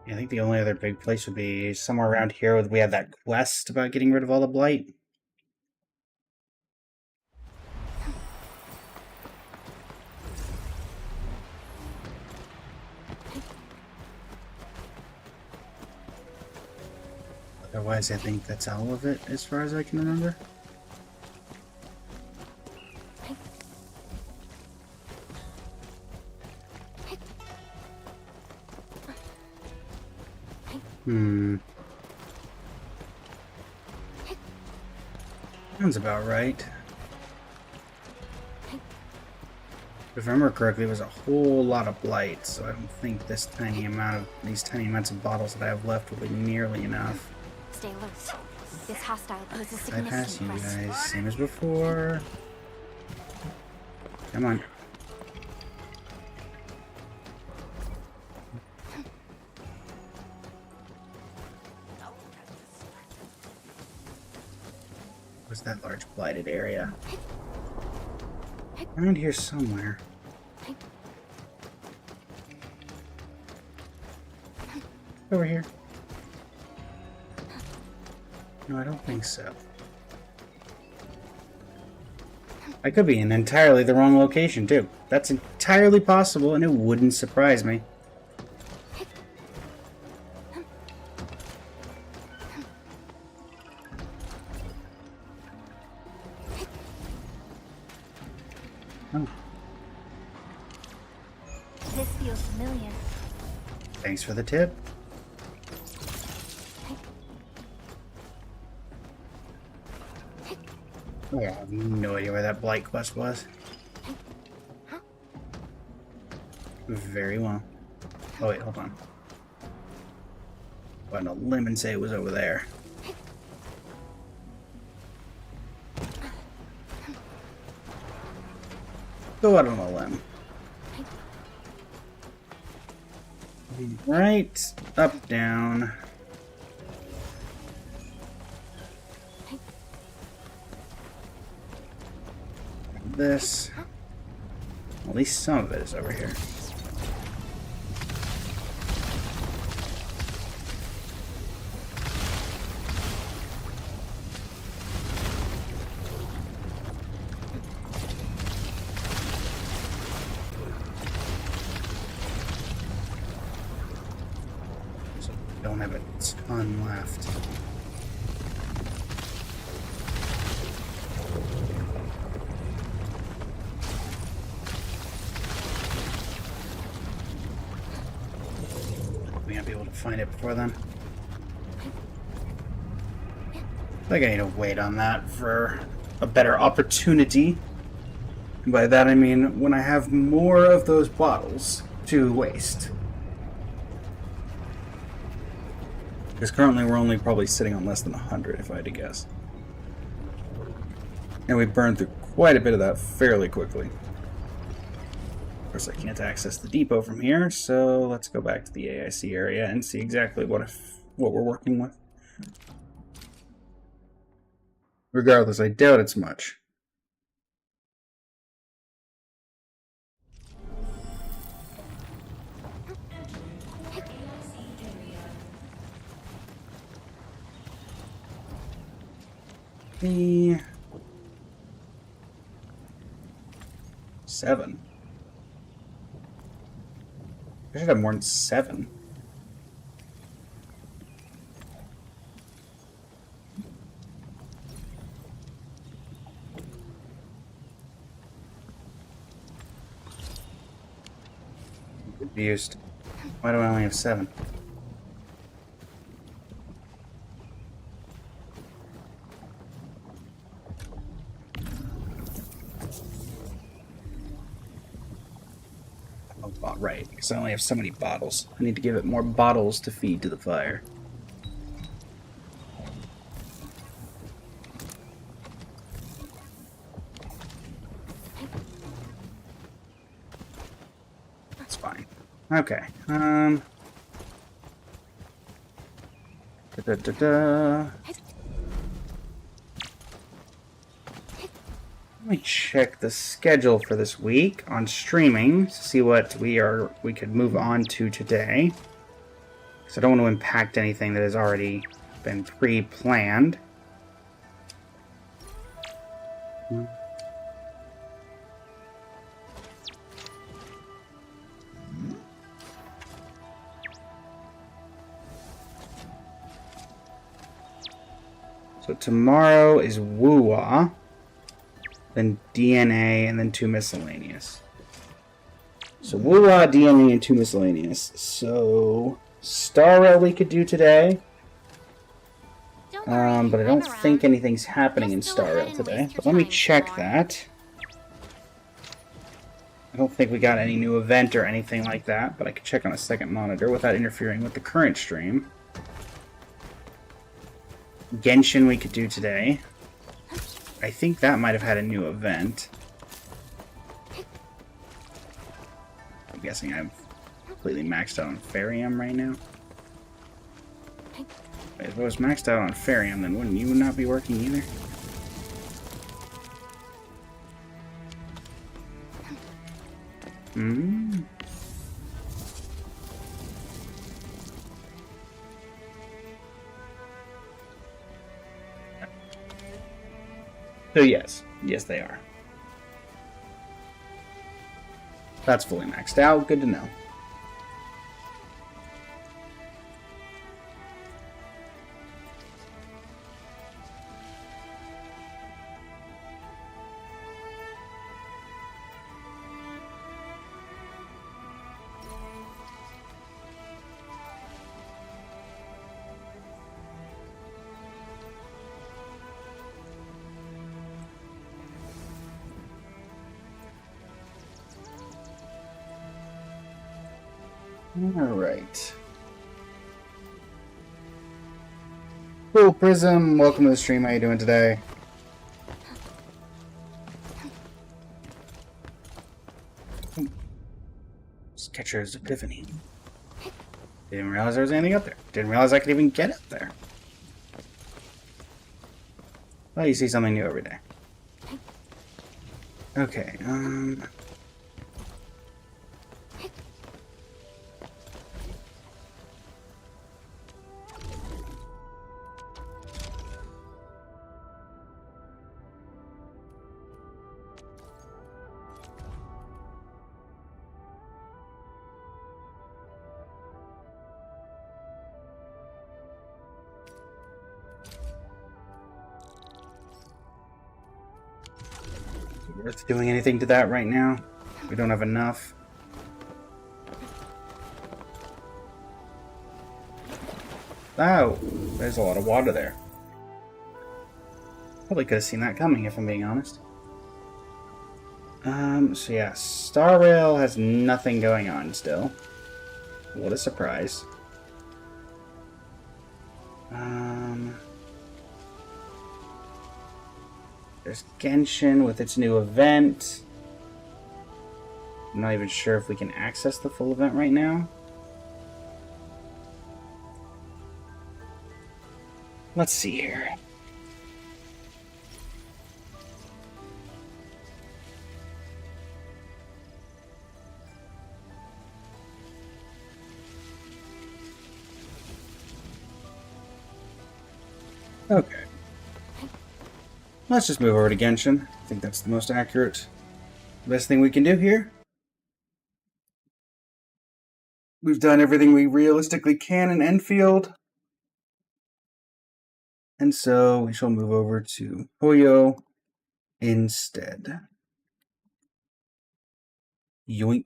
I think the only other big place would be somewhere around here where we have that quest about getting rid of all the blight. Otherwise, I think that's all of it as far as I can remember. Sounds about right. If I remember correctly, it was a whole lot of blight, so I don't think these tiny amounts of bottles that I have left will be nearly enough.
Stay alert. This hostile poses
I pass
significant
you
threat.
guys, same as before. Come on. What's that large blighted area? Around here somewhere. Over here. No, I don't think so. I could be in entirely the wrong location, too. That's entirely possible, and it wouldn't surprise me. Oh.
This feels familiar.
Thanks for the tip. Oh, I have no idea where that blight quest was. Very well. Oh wait, hold on. Go on a limb and say it was over there. Go out on a limb. Right, up, down. This. At least some of it is over here. So don't have a ton left. We might be able to find it before then. I think I need to wait on that for a better opportunity. And by that I mean when I have more of those bottles to waste. Because currently we're only probably sitting on less than 100 if I had to guess. And we burned through quite a bit of that fairly quickly. Of course, I can't access the depot from here, so let's go back to the AIC area and see exactly what we're working with. Regardless, I doubt it's much. The 7. I should have more than 7. I'm confused. Why do I only have 7? Oh, right, because I only have so many bottles. I need to give it more bottles to feed to the fire. That's fine. Okay. Let me check the schedule for this week on streaming to see what we could move on to today. Because I don't want to impact anything that has already been pre-planned. So tomorrow is Woo-Wah, then DNA, and then 2 miscellaneous. So Woo-Wah, DNA, and 2 miscellaneous. So Star Rail we could do today. But I don't think anything's happening in Star Rail today. But let me check that. I don't think we got any new event or anything like that, but I could check on a second monitor without interfering with the current stream. Genshin we could do today. I think that might have had a new event. I'm guessing I'm completely maxed out on Farium right now. If I was maxed out on Farium, then wouldn't you not be working either? Hmm. So yes, they are. That's fully maxed out, good to know. Alright. Cool, Prism, welcome to the stream. How you doing today? Sketcher's Epiphany. Didn't realize there was anything up there. Didn't realize I could even get up there. Well, you see something new every day. Okay, worth doing anything to that right now? We don't have enough. Oh, there's a lot of water there. Probably could have seen that coming, if I'm being honest. So yeah, Star Rail has nothing going on still. What a surprise. There's Genshin with its new event. I'm not even sure if we can access the full event right now. Let's see here. Okay. Let's just move over to Genshin. I think that's the most accurate, best thing we can do here. We've done everything we realistically can in Enfield. And so we shall move over to Hoyo instead. Yoink.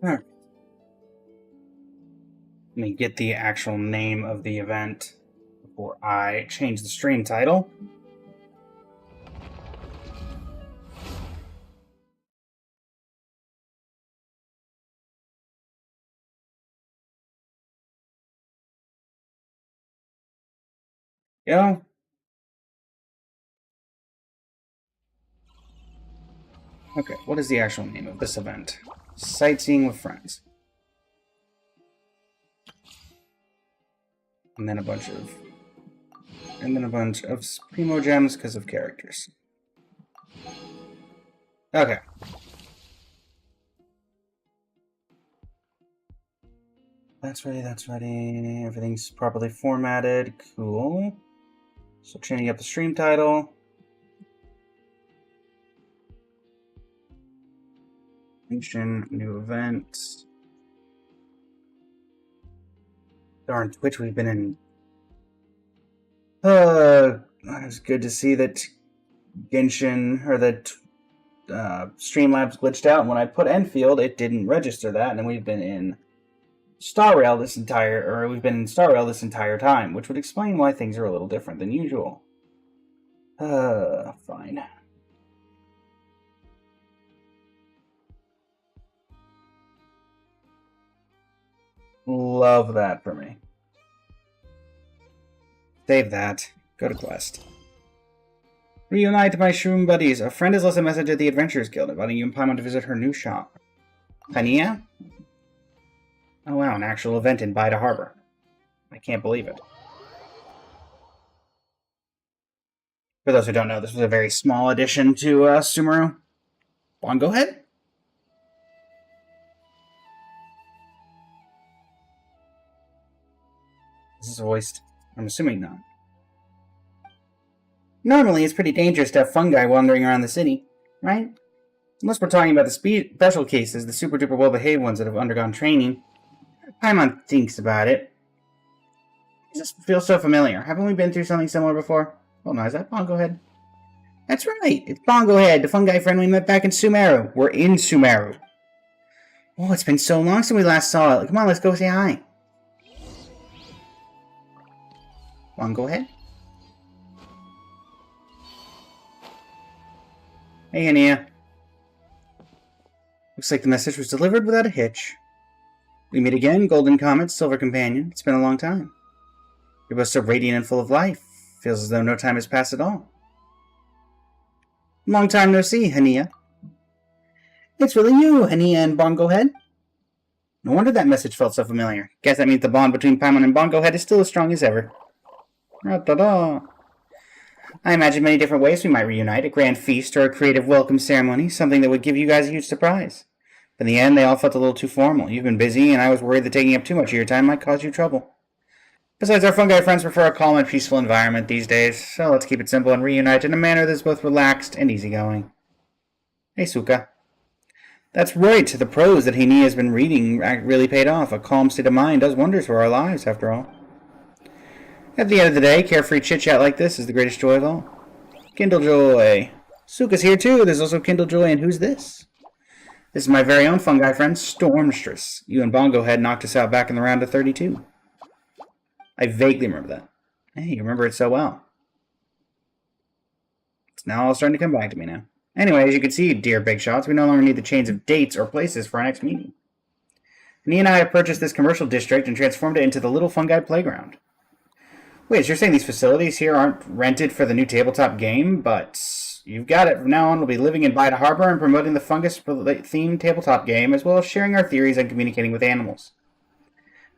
Alright. Let me get the actual name of the event before I change the stream title. Yeah. Okay, what is the actual name of this event? Sightseeing with friends. And then a bunch of Primo gems because of characters. Okay. That's ready, that's ready. Everything's properly formatted. Cool. So changing up the stream title. Genshin, new events. Darn Twitch, we've been in. It's good to see that Genshin, or that Streamlabs glitched out. When I put Enfield, it didn't register that, and we've been in Star Rail this entire time, which would explain why things are a little different than usual. Fine. Love that for me. Save that. Go to quest. Reunite my shroom buddies. A friend has left a message at the Adventurers Guild inviting you and Paimon to visit her new shop. Hania? Oh wow, an actual event in Bida Harbor. I can't believe it. For those who don't know, this was a very small addition to Sumeru. Bon, go ahead. This is voiced. I'm assuming not. Normally, it's pretty dangerous to have fungi wandering around the city, right? Unless we're talking about the special cases, the super-duper well-behaved ones that have undergone training. Paimon thinks about it. It just feels so familiar. Haven't we been through something similar before? Oh no, is that Bongo Head? That's right, it's Bongo Head, the fungi friend we met back in Sumeru. We're in Sumeru. Oh, it's been so long since we last saw it. Come on, let's go say hi. Bongo Head? Hey, Ania. Looks like the message was delivered without a hitch. We meet again, Golden Comet, Silver Companion. It's been a long time. You're both so radiant and full of life. Feels as though no time has passed at all. Long time no see, Hania. It's really you, Hania and Bongo Head. No wonder that message felt so familiar. Guess that means the bond between Paimon and Bongo Head is still as strong as ever. Ta-da! I imagine many different ways we might reunite. A grand feast or a creative welcome ceremony. Something that would give you guys a huge surprise. But in the end, they all felt a little too formal. You've been busy, and I was worried that taking up too much of your time might cause you trouble. Besides, our fungi friends prefer a calm and peaceful environment these days, so let's keep it simple and reunite in a manner that's both relaxed and easygoing. Hey, Suka. That's right, the prose that Hania has been reading really paid off. A calm state of mind does wonders for our lives, after all. At the end of the day, carefree chit-chat like this is the greatest joy of all. Kindle Joy. Suka's here too. There's also Kindle Joy, and who's this? This is my very own fungi friend, Stormstress. You and Bongo Head knocked us out back in the round of 32. I vaguely remember that. Hey, you remember it so well. It's now all starting to come back to me now. Anyway, as you can see, dear Big Shots, we no longer need the chains of dates or places for our next meeting. Nee and I have purchased this commercial district and transformed it into the Little Fungi Playground. Wait, so you're saying these facilities here aren't rented for the new tabletop game, but you've got it. From now on, we'll be living in Bida Harbor and promoting the fungus-themed tabletop game, as well as sharing our theories and communicating with animals.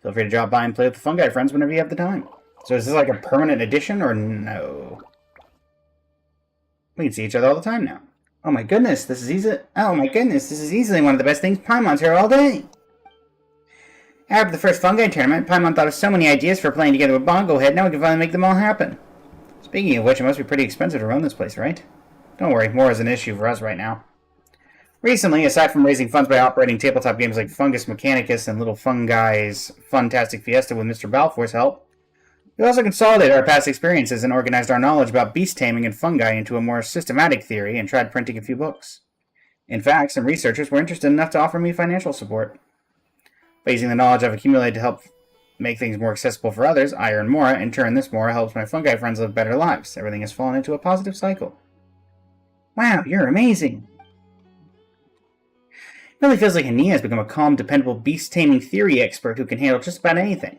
Feel free to drop by and play with the fungi friends whenever you have the time. So is this like a permanent addition, or no? We can see each other all the time now. Oh my goodness, this is easy. Oh my goodness, this is easily one of the best things Paimon's here all day. After the first fungi tournament, Paimon thought of so many ideas for playing together with Bongo Head, now we can finally make them all happen. Speaking of which, it must be pretty expensive to run this place, right? Don't worry, more is an issue for us right now. Recently, aside from raising funds by operating tabletop games like Fungus Mechanicus and Little Fungi's Funtastic Fiesta with Mr. Balfour's help, we also consolidated our past experiences and organized our knowledge about beast taming and fungi into a more systematic theory and tried printing a few books. In fact, some researchers were interested enough to offer me financial support. By using the knowledge I've accumulated to help make things more accessible for others, I earn more. In turn, this more helps my fungi friends live better lives. Everything has fallen into a positive cycle. Wow, you're amazing! It really feels like Hania has become a calm, dependable beast-taming theory expert who can handle just about anything.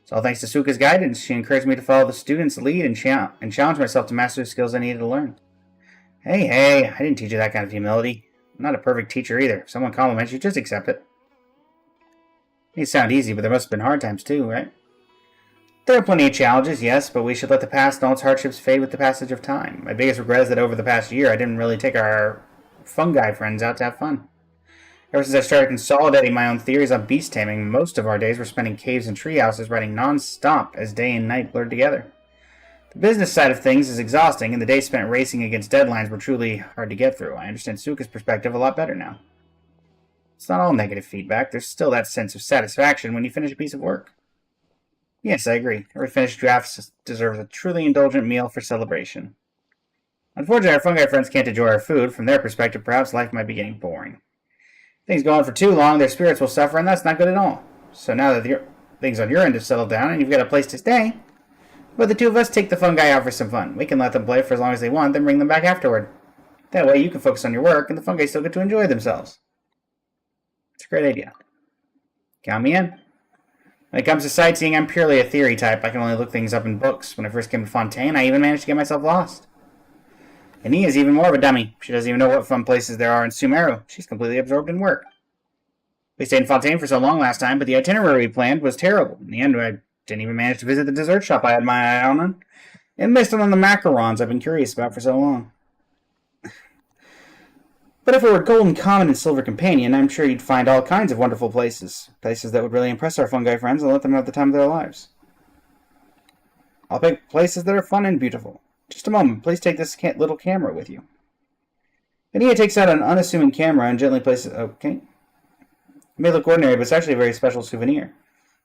It's all thanks to Suka's guidance. She encouraged me to follow the student's lead and challenge myself to master the skills I needed to learn. Hey, I didn't teach you that kind of humility. I'm not a perfect teacher either. If someone compliments you, just accept it. It may sound easy, but there must have been hard times too, right? There are plenty of challenges, yes, but we should let the past and all its hardships fade with the passage of time. My biggest regret is that over the past year, I didn't really take our fungi friends out to have fun. Ever since I started consolidating my own theories on beast taming, most of our days were spent in caves and treehouses writing non-stop as day and night blurred together. The business side of things is exhausting, and the days spent racing against deadlines were truly hard to get through. I understand Suka's perspective a lot better now. It's not all negative feedback. There's still that sense of satisfaction when you finish a piece of work. Yes, I agree. Every finished draft deserves a truly indulgent meal for celebration. Unfortunately, our fungi friends can't enjoy our food. From their perspective, perhaps life might be getting boring. If things go on for too long, their spirits will suffer, and that's not good at all. So now that things on your end have settled down and you've got a place to stay, but the two of us take the fungi out for some fun. We can let them play for as long as they want, then bring them back afterward. That way you can focus on your work, and the fungi still get to enjoy themselves. It's a great idea. Count me in. When it comes to sightseeing, I'm purely a theory type. I can only look things up in books. When I first came to Fontaine, I even managed to get myself lost. And Nia's even more of a dummy. She doesn't even know what fun places there are in Sumeru. She's completely absorbed in work. We stayed in Fontaine for so long last time, but the itinerary we planned was terrible. In the end, I didn't even manage to visit the dessert shop I had my eye on, and missed on the macarons I've been curious about for so long. But if it were Golden Common and Silver Companion, I'm sure you'd find all kinds of wonderful places. Places that would really impress our fungi friends and let them have the time of their lives. I'll pick places that are fun and beautiful. Just a moment, please take this little camera with you. Ania takes out an unassuming camera and gently places... Okay. It may look ordinary, but it's actually a very special souvenir.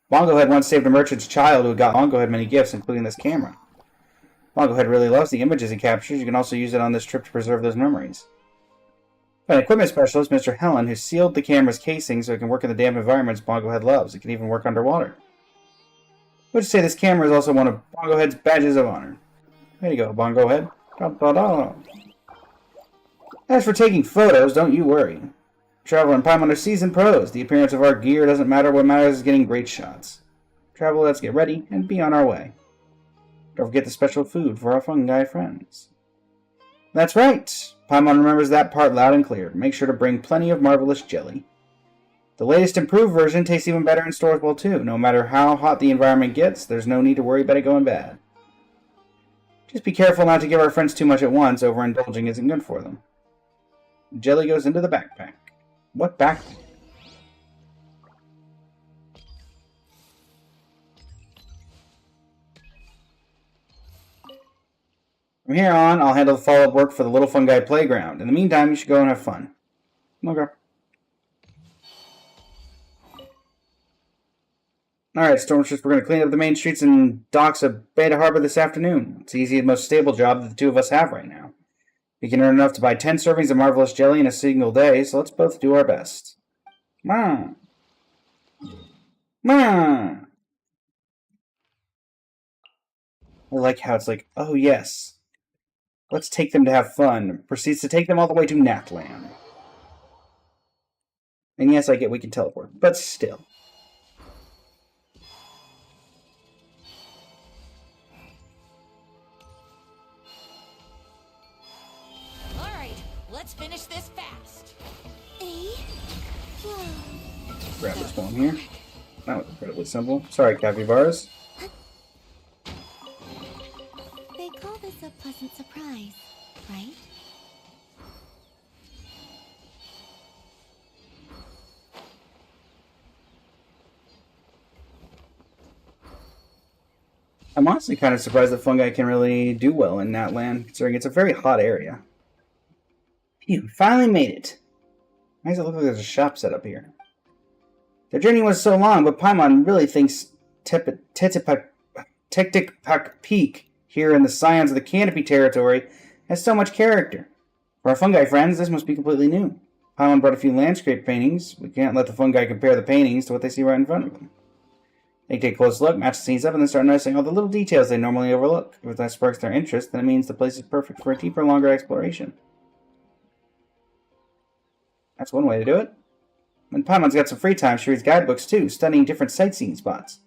Bongo Head once saved a merchant's child who got Bongo Head many gifts, including this camera. Bongo Head really loves the images he captures. You can also use it on this trip to preserve those memories. An equipment specialist, Mr. Helen, who sealed the camera's casing so it can work in the damp environments Bongo Head loves. It can even work underwater. I would say this camera is also one of Bongo Head's badges of honor. There you go, Bongo Head. Da-da-da. As for taking photos, don't you worry. Traveler and Paimon are seasoned pros. The appearance of our gear doesn't matter. What matters is getting great shots. Traveler, let's get ready and be on our way. Don't forget the special food for our fungi friends. That's right. Paimon remembers that part loud and clear. Make sure to bring plenty of marvelous jelly. The latest improved version tastes even better in stores well too. No matter how hot the environment gets, there's no need to worry about it going bad. Just be careful not to give our friends too much at once. Overindulging isn't good for them. Jelly goes into the backpack. What backpack? From here on, I'll handle the follow-up work for the Little Fungi Playground. In the meantime, you should go and have fun. Okay. Alright, Stormtroopers, we're going to clean up the main streets and docks of Beta Harbor this afternoon. It's the easiest and most stable job that the two of us have right now. We can earn enough to buy 10 servings of marvelous jelly in a single day, so let's both do our best. Ma! I like how it's like, oh yes, let's take them to have fun. Proceeds to take them all the way to Natland. And yes, I get we can teleport, but still.
Alright, let's finish this fast.
Grab this one here. That was incredibly simple. Sorry, capybaras.
They call this a pleasant surprise, right?
I'm honestly kind of surprised that fungi can really do well in Natland, considering it's a very hot area. Phew, finally made it. Why does it look like there's a shop set up here? Their journey was so long, but Paimon really thinks Tiktik Peak, here in the Scions of the Canopy territory, has so much character. For our fungi friends, this must be completely new. Paimon brought a few landscape paintings. We can't let the fungi compare the paintings to what they see right in front of them. They take a close look, match the scenes up, and then start noticing all the little details they normally overlook. If that sparks their interest, then it means the place is perfect for a deeper, longer exploration. That's one way to do it. When Paimon's got some free time, she reads guidebooks too, studying different sightseeing spots.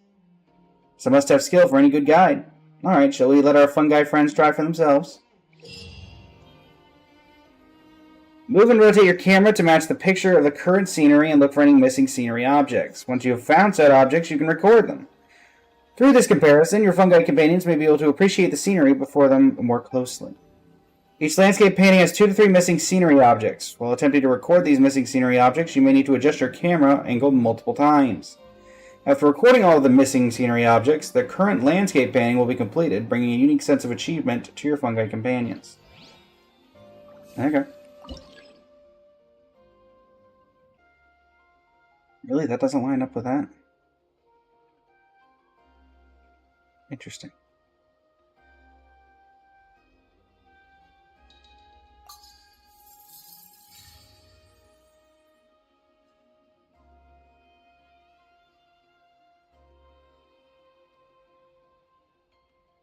It's a must-have skill for any good guide. Alright, shall we let our fungi friends try for themselves? Move and rotate your camera to match the picture of the current scenery and look for any missing scenery objects. Once you have found said objects, you can record them. Through this comparison, your fungi companions may be able to appreciate the scenery before them more closely. Each landscape painting has 2 to 3 missing scenery objects. While attempting to record these missing scenery objects, you may need to adjust your camera angle multiple times. After recording all of the missing scenery objects, the current landscape painting will be completed, bringing a unique sense of achievement to your fungi companions. Okay. Really? That doesn't line up with that? Interesting.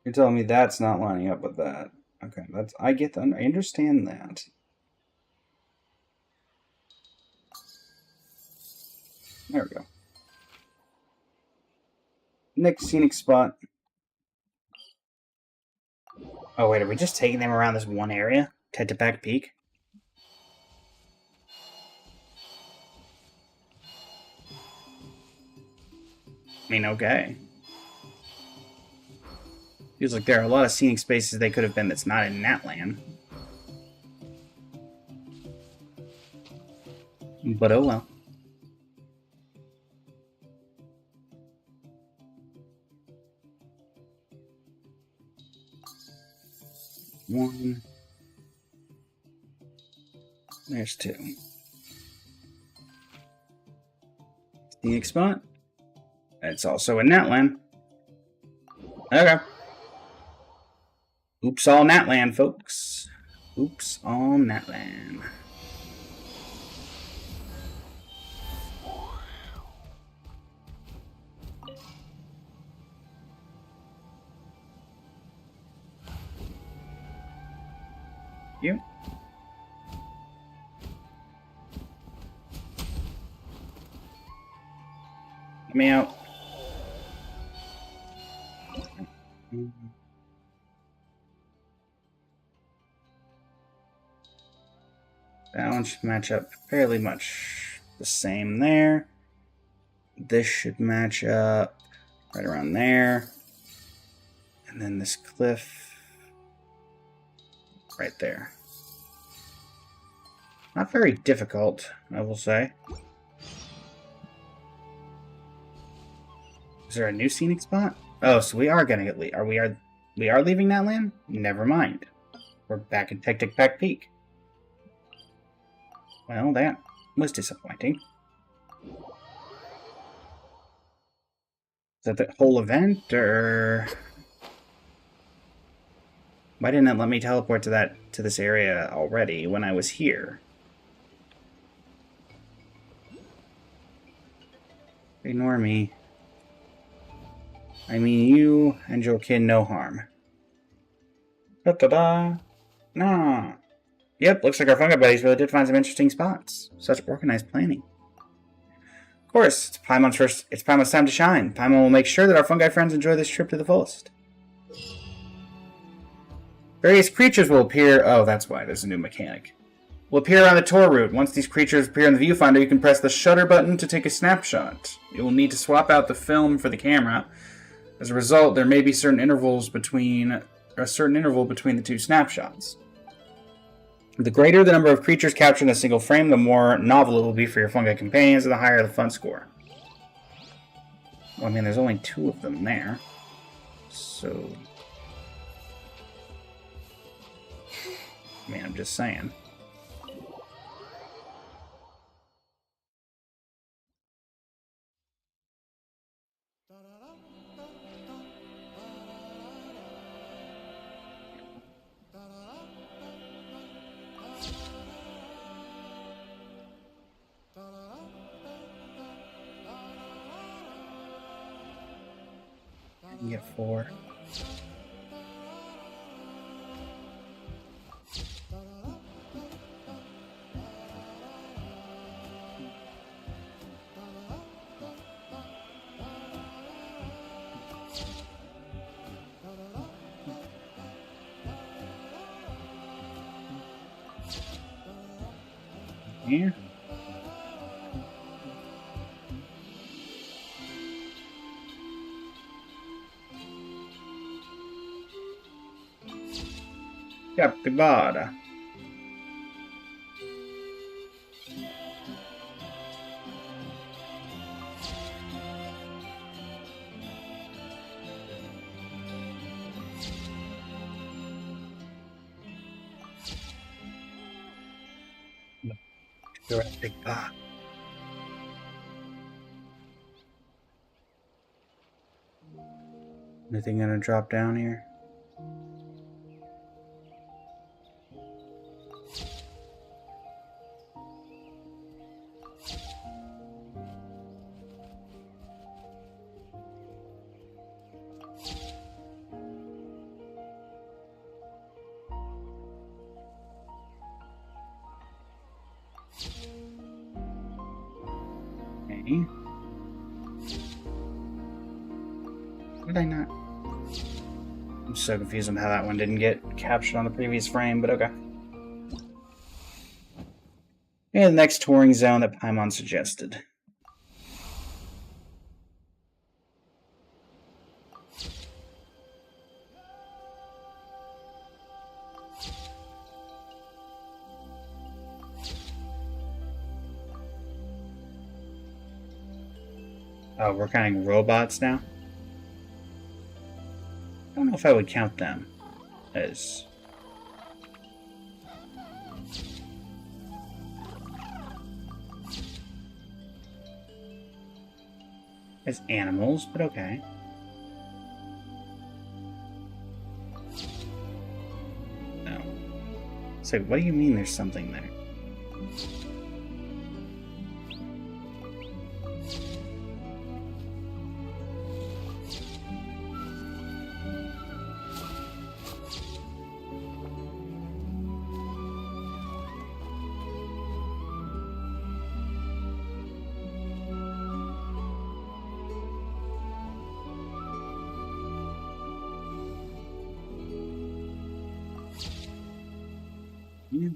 You're telling me that's not lining up with that. Okay, I get that. I understand that. There we go. Next scenic spot. Oh wait, are we just taking them around this one area? Tiktik Peak? I mean, okay. Feels like there are a lot of scenic spaces they could have been that's not in Natland. But oh well. One. There's 2. Scenic spot. It's also in Natland. Okay. Oops all Natland, folks. Oops all Natland. You. Let me out. That one should match up fairly much the same there. This should match up right around there. And then this cliff right there. Not very difficult, I will say. Is there a new scenic spot? Oh, so we are gonna get we are leaving Natland? Never mind. We're back in Tiktik Peak. Well, that was disappointing. Is that the whole event, or why didn't it let me teleport to this area already when I was here? Ignore me. I mean you and your kin no harm. Da-da-da. Nah. Yep, looks like our fungi buddies really did find some interesting spots. Such organized planning. Of course, it's Paimon's time to shine. Paimon will make sure that our fungi friends enjoy this trip to the fullest. Various creatures will appear... Oh, that's why. There's a new mechanic. Will appear on the tour route. Once these creatures appear in the viewfinder, you can press the shutter button to take a snapshot. You will need to swap out the film for the camera. As a result, there may be a certain interval between the two snapshots. The greater the number of creatures captured in a single frame, the more novel it will be for your fungi companions, and the higher the fun score. Well, I mean, there's only 2 of them there. So... I mean, I'm just saying. You get 4. Here. Capybara. Jurassic Park. Anything gonna drop down here? Okay. Did I not? I'm so confused on how that one didn't get captured on the previous frame, but okay. And the next touring zone that Paimon suggested. Oh, we're counting robots now? I don't know if I would count them as... animals, but okay. No. So, what do you mean there's something there? Yeah.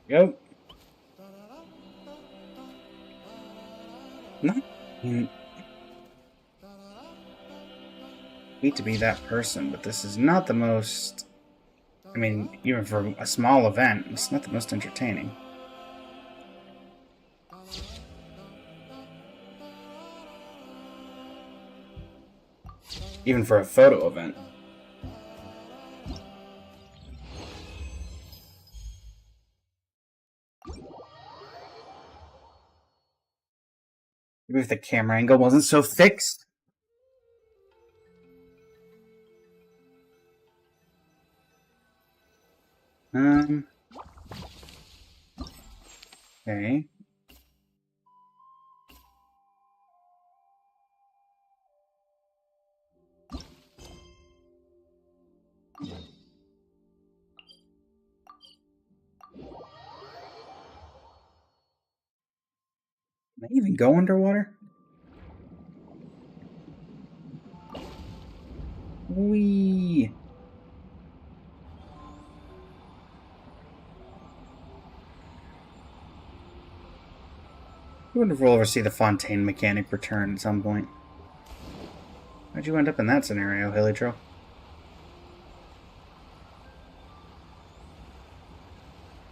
Go. No. Hate to be that person, but this is not the most... I mean, even for a small event, it's not the most entertaining. Even for a photo event. Maybe if the camera angle wasn't so fixed. Okay. Can I even go underwater? Whee! I wonder if we'll ever see the Fontaine mechanic return at some point. How'd you end up in that scenario, Hillitro?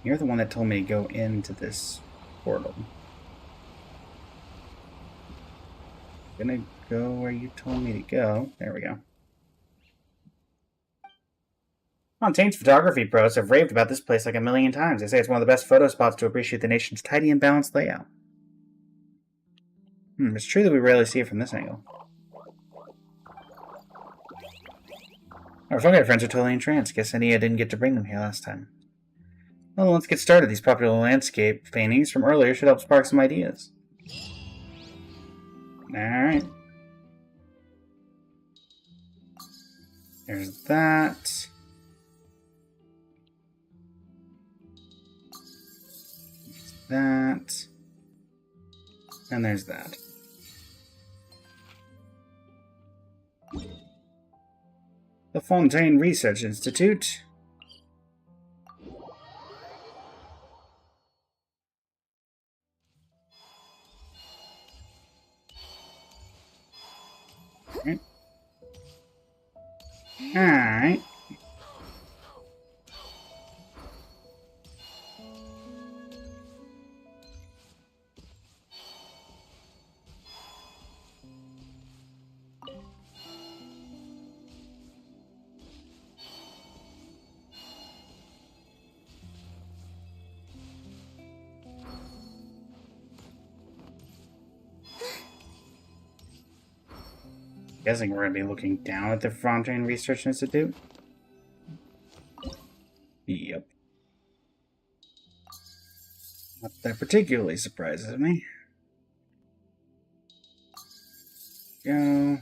You're the one that told me to go into this portal. Gonna go where you told me to go. There we go. Fontaine's photography pros have raved about this place like a million times. They say it's one of the best photo spots to appreciate the nation's tidy and balanced layout. It's true that we rarely see it from this angle. Our fungi friends are totally entranced. Guess Ania didn't get to bring them here last time. Well, let's get started. These popular landscape paintings from earlier should help spark some ideas. Alright. There's that. There's that. And there's that. The Fontaine Research Institute. Alright. Guessing we're going to be looking down at the Fontaine Research Institute. Yep. Not that particularly surprises me. Go.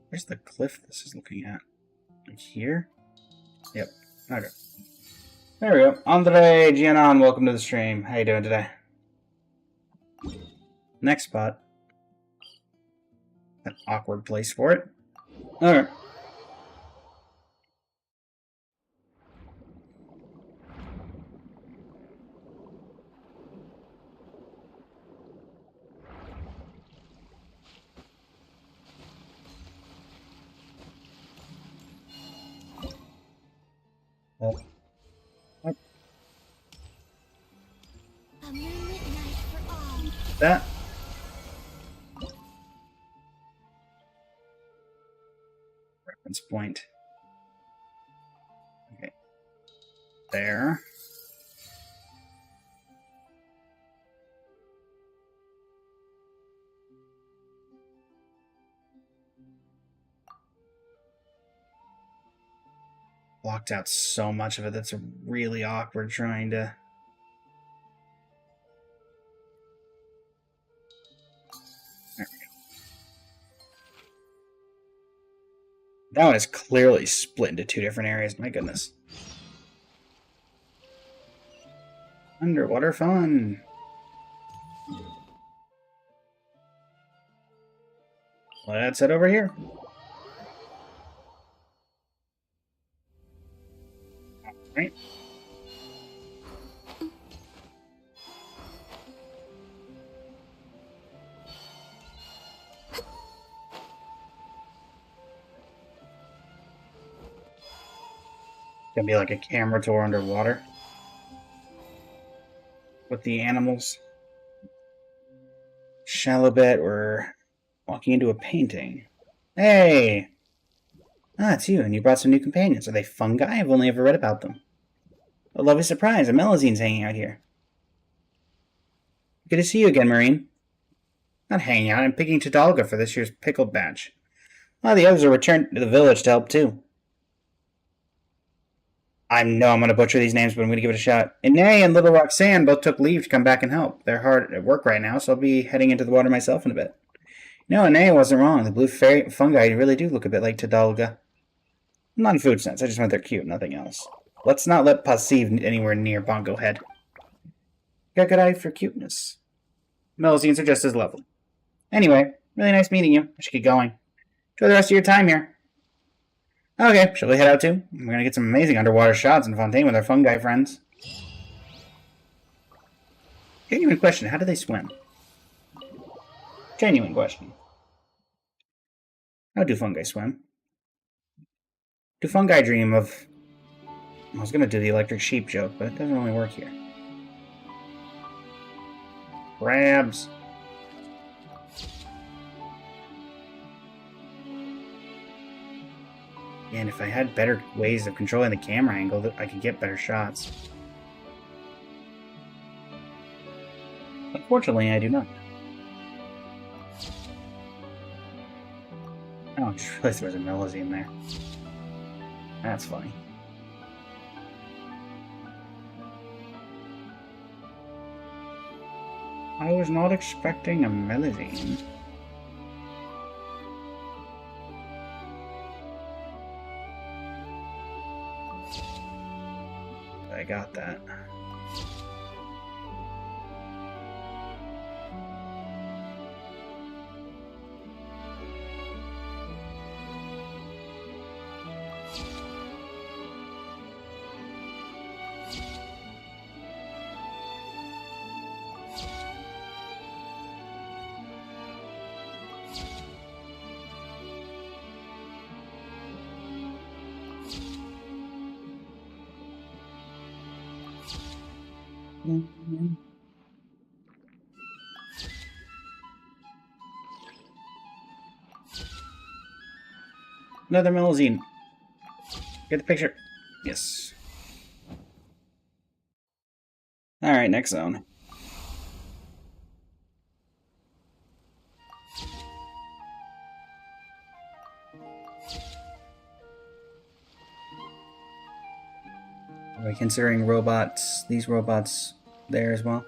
Where's the cliff this is looking at? Like here? Yep. Okay. There we go. Andre Gianon, welcome to the stream. How you doing today? Next spot. An awkward place for it. Alright. Oh. What?
A moonlit night for all.
That. Reference point. Okay. There. Blocked out so much of it that's really awkward trying to... There we go. That one is clearly split into two different areas. My goodness. Underwater fun. Let's head over here. Right. Gonna be like a camera tour underwater with the animals. Shallow bit, we're walking into a painting. Hey! Ah, it's you, and you brought some new companions. Are they fungi? I've only ever read about them. A lovely surprise, a Melazine's hanging out here. Good to see you again, Marine. Not hanging out, I'm picking Tadalga for this year's pickled batch. The others are returned to the village to help too. I know I'm going to butcher these names, but I'm going to give it a shot. Ine and Little Roxanne both took leave to come back and help. They're hard at work right now, so I'll be heading into the water myself in a bit. No, Ine wasn't wrong. The blue fungi really do look a bit like Tadalga. Not in food sense, I just meant they're cute, nothing else. Let's not let Passive anywhere near Bongo Head. Got a good eye for cuteness. Melusines are just as lovely. Anyway, really nice meeting you. I should get going. Enjoy the rest of your time here. Okay, shall we head out too? We're gonna get some amazing underwater shots in Fontaine with our fungi friends. Genuine question, how do they swim? Genuine question. How do fungi swim? Do fungi dream of... I was gonna do the electric sheep joke, but it doesn't really work here. Crabs. And if I had better ways of controlling the camera angle, I could get better shots. Unfortunately, I do not. Oh, I just realized there was a Melusine there. That's funny. I was not expecting a Melusine. I got that. Another Melusine. Get the picture. Yes. Alright, next zone. Are we considering robots, these robots there as well?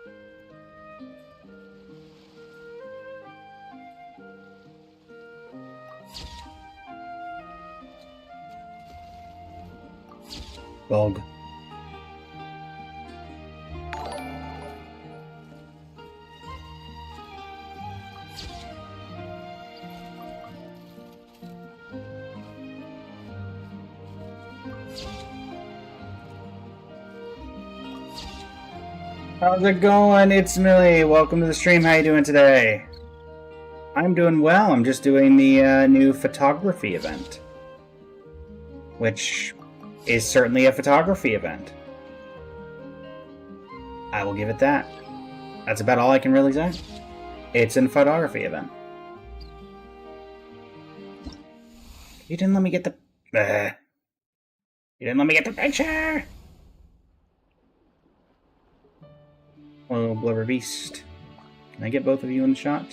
Bog. How's it going? It's Millie. Welcome to the stream. How you doing today? I'm doing well. I'm just doing the new photography event, which is certainly a photography event. I will give it that. That's about all I can really say. It's a photography event. You didn't let me get the... You didn't let me get the picture! Oh, Blubber Beast. Can I get both of you in the shot?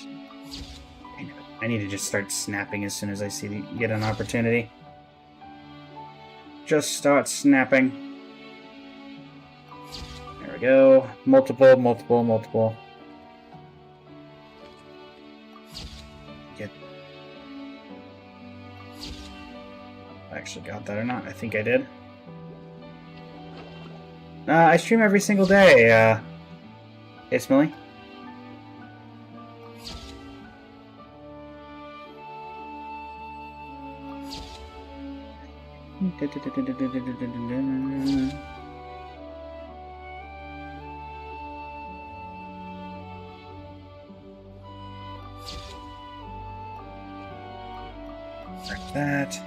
I need to just start snapping as soon as I get an opportunity. Just start snapping. There we go. Multiple, multiple, multiple. Get... I actually got that or not. I think I did. I stream every single day. Hey, Smiley. Like that.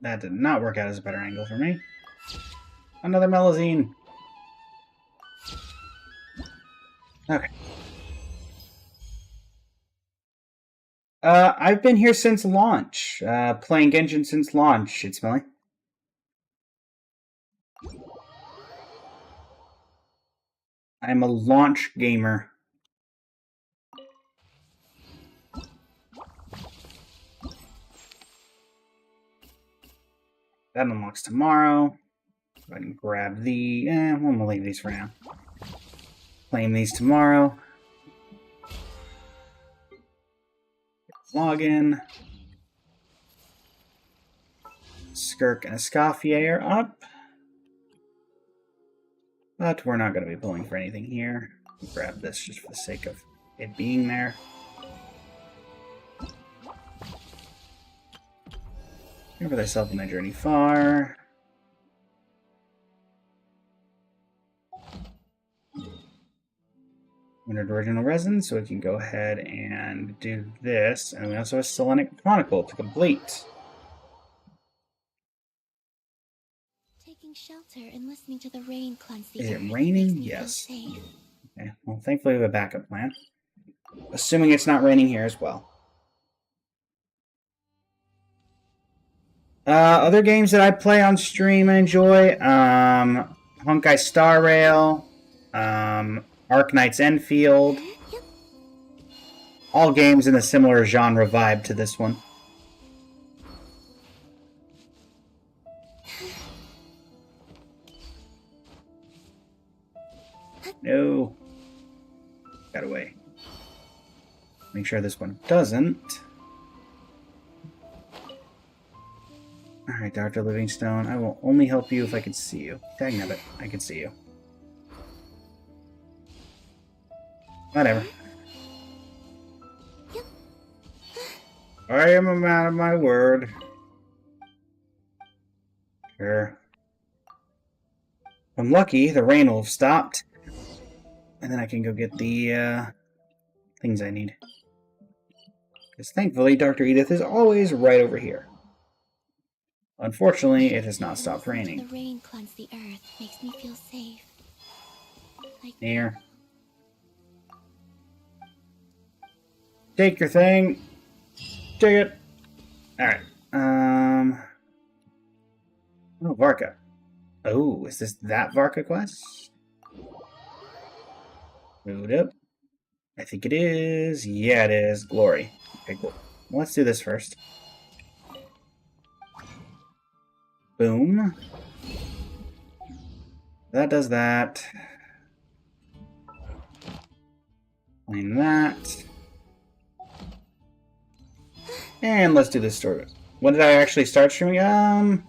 That did not work out as a better angle for me. Another Melusine. Okay. I've been here since launch. Playing Genshin since launch, it's Millie. I'm a launch gamer. That unlocks tomorrow. Go ahead and grab the... I'm gonna leave these for now. Claim these tomorrow. Login. Skirk and Escoffier are up. But we're not going to be pulling for anything here. Grab this just for the sake of it being there. Remember thyself in thy journey far. Entered original resin, so we can go ahead and do this. And we also have Selenic Chronicle to complete.
Taking shelter and listening to the rain cleanse the
Is it
earth
raining?
makes me
Yes.
feel safe.
Okay, well, thankfully we have a backup plan. Assuming it's not raining here as well. Other games that I play on stream and enjoy, Honkai Star Rail, Arknight's Enfield. All games in a similar genre vibe to this one. No. Got away. Make sure this one doesn't. Alright, Dr. Livingstone, I will only help you if I can see you. Dagnabbit, I can see you. Whatever. I am a man of my word. Sure. If I'm lucky, the rain will have stopped. And then I can go get the things I need. Because thankfully, Dr. Edith is always right over here. Unfortunately, it has not stopped raining.
The rain cleanse the earth makes me feel safe. Like
Here. Take your thing. Take it. Alright. Oh, Varka. Oh, is this that Varka quest? Load up. I think it is. Yeah, it is. Glory. Okay, cool. Well, let's do this first. Boom. That does that. Clean that. And let's do this story. When did I actually start streaming?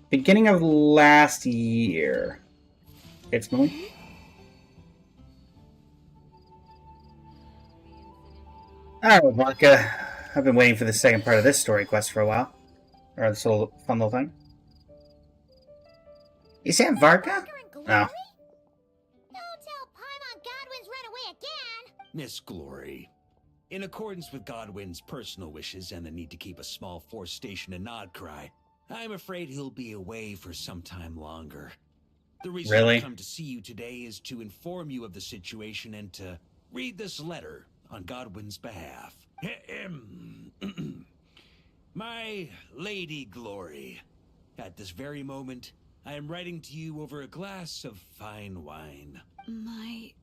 Beginning of last year. It's Millie. Alright, Vodka. I've been waiting for the second part of this story quest for a while. Or this little fun little thing. Is that Varka? Oh.
Don't tell Paimon Godwin's run away again!
Miss Glory, in accordance with Godwin's personal wishes and the need to keep a small force stationed in Nodcry, I'm afraid he'll be away for some time longer. The reason I've come to see you today is to inform you of the situation and to read this letter on Godwin's behalf. My Lady Glory, at this very moment, I am writing to you over a glass of fine wine.
My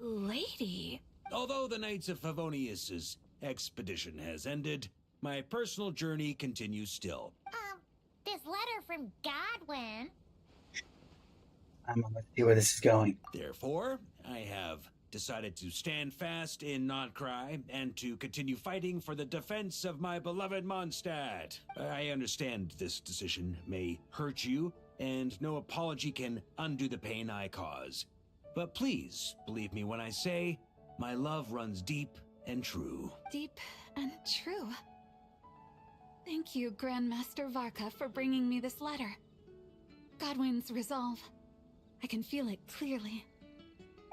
lady?
Although the Knights of Favonius's expedition has ended, my personal journey continues still.
This letter from Godwin?
I'm gonna see where this is going.
Therefore, I have decided to stand fast in Nodcry and to continue fighting for the defense of my beloved Mondstadt. I understand this decision may hurt you, and no apology can undo the pain I cause. But please, believe me when I say, my love runs deep and true.
Deep and true. Thank you, Grandmaster Varka, for bringing me this letter. Godwin's resolve. I can feel it clearly.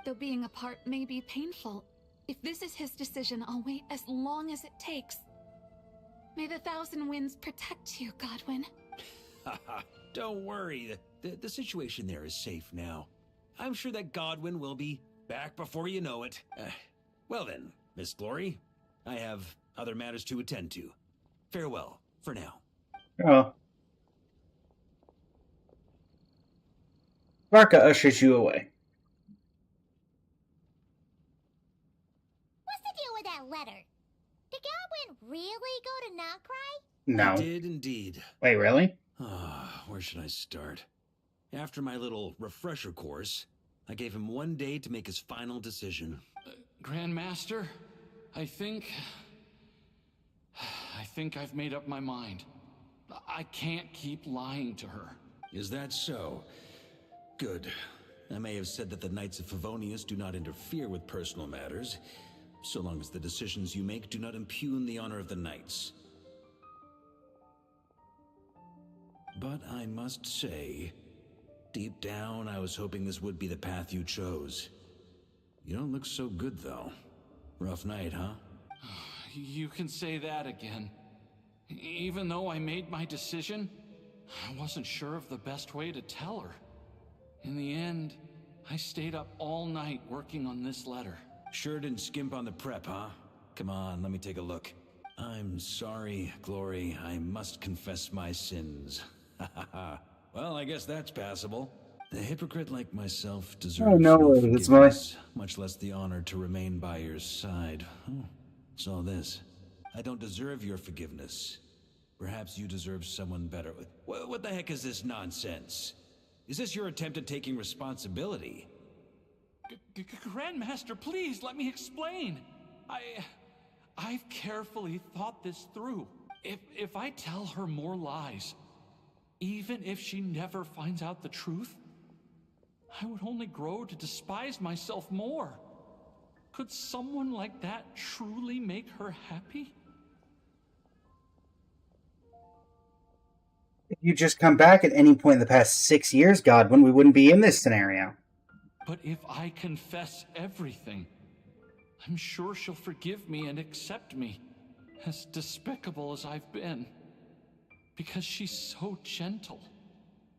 Though being apart may be painful, if this is his decision, I'll wait as long as it takes. May the Thousand Winds protect you, Godwin.
Don't worry, the situation there is safe now. I'm sure that Godwin will be Back before you know it. Well then, Miss Glory, I have other matters to attend to. Farewell, for now.
Oh. Varka ushers you away.
What's the deal with that letter? Did Godwin really go to Notcry?
No.
He did indeed.
Wait, really?
Where should I start? After my little refresher course, I gave him 1 day to make his final decision.
Grandmaster, I think I've made up my mind. I can't keep lying to her.
Is that so? Good. I may have said that the Knights of Favonius do not interfere with personal matters, so long as the decisions you make do not impugn the honor of the Knights. But I must say, deep down, I was hoping this would be the path you chose. You don't look so good, though. Rough night, huh?
You can say that again. Even though I made my decision, I wasn't sure of the best way to tell her. In the end, I stayed up all night working on this letter.
Sure didn't skimp on the prep, huh? Come on, let me take a look. I'm sorry, Glory. I must confess my sins. Well, I guess that's passable. A hypocrite like myself deserves no forgiveness, much less the honor to remain by your side. It's all this. I don't deserve your forgiveness. Perhaps you deserve someone better. What the heck is this nonsense? Is this your attempt at taking responsibility?
Grandmaster, please let me explain. I've carefully thought this through. If I tell her more lies, even if she never finds out the truth, I would only grow to despise myself more. Could someone like that truly make her happy?
If you just come back at any point in the past 6 years, Godwin, we wouldn't be in this scenario.
But if I confess everything, I'm sure she'll forgive me and accept me, as despicable as I've been. Because she's so gentle,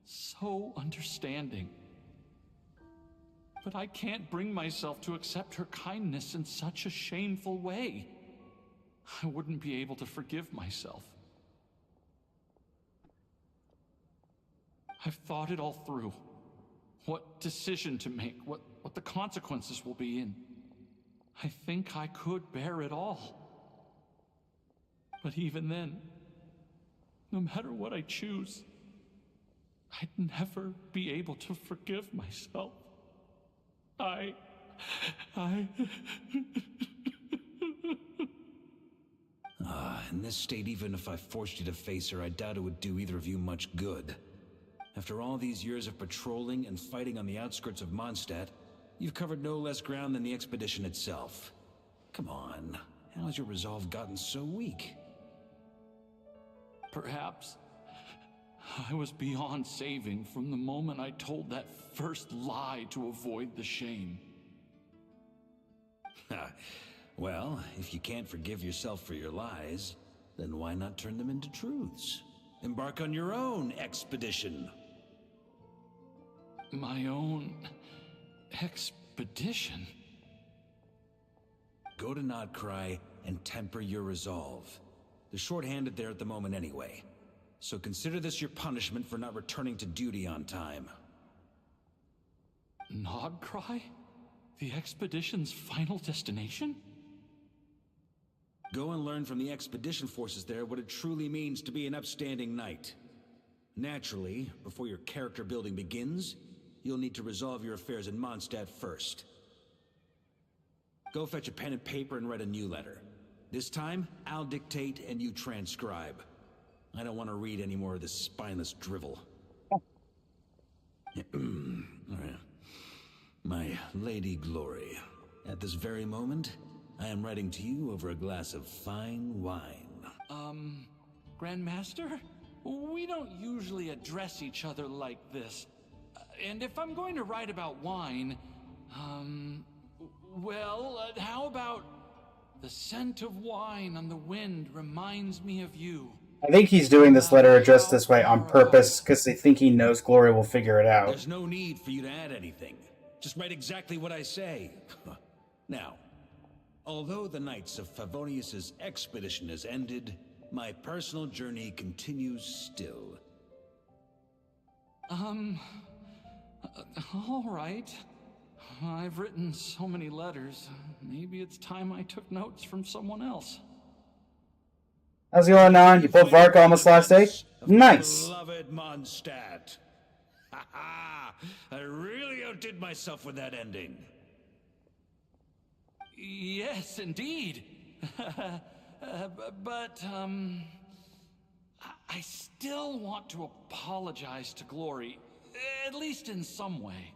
so understanding. But I can't bring myself to accept her kindness in such a shameful way. I wouldn't be able to forgive myself. I've thought it all through. What decision to make, what the consequences will be, and I think I could bear it all. But even then, no matter what I choose, I'd never be able to forgive myself.
In this state, even if I forced you to face her, I doubt it would do either of you much good. After all these years of patrolling and fighting on the outskirts of Mondstadt, you've covered no less ground than the expedition itself. Come on, how has your resolve gotten so weak?
Perhaps I was beyond saving from the moment I told that first lie to avoid the shame.
Well, if you can't forgive yourself for your lies, then why not turn them into truths? Embark on your own expedition.
My own expedition?
Go to Notcry and temper your resolve. They're short-handed there at the moment anyway. So consider this your punishment for not returning to duty on time.
Notcry? The expedition's final destination?
Go and learn from the expedition forces there what it truly means to be an upstanding knight. Naturally, before your character building begins, you'll need to resolve your affairs in Mondstadt first. Go fetch a pen and paper and write a new letter. This time, I'll dictate and you transcribe. I don't want to read any more of this spineless drivel. All right. My Lady Glory, at this very moment, I am writing to you over a glass of fine wine.
Grandmaster? We don't usually address each other like this. And if I'm going to write about wine, how about the scent of wine on the wind reminds me of you.
I think he's doing this letter addressed this way on purpose because they think he knows Glory will figure it out.
There's no need for you to add anything. Just write exactly what I say. Now, although the Knights of Favonius' expedition has ended, my personal journey continues still.
All right. I've written so many letters. Maybe it's time I took notes from someone else.
How's it going on? You pulled Varka almost last day? Nice!
Beloved Mondstadt. Ha! I really outdid myself with that ending.
Yes, indeed. But, I still want to apologize to Glory, at least in some way.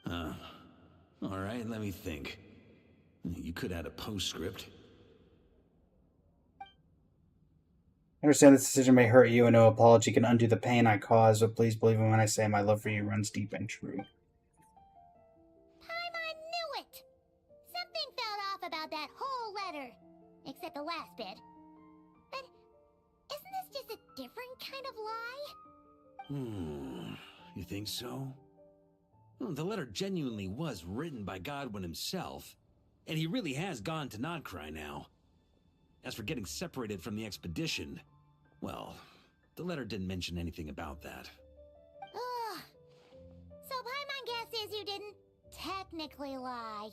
All right, let me think. You could add a postscript.
I understand this decision may hurt you, and no apology can undo the pain I caused, but please believe me when I say my love for you runs deep and true.
I knew it! Something felt off about that whole letter. Except the last bit. But isn't this just a different kind of lie?
You think so? Well, the letter genuinely was written by Godwin himself, and he really has gone to Nodcry now. As for getting separated from the expedition, well, the letter didn't mention anything about that.
Ugh. So Paimon guesses you didn't technically lie.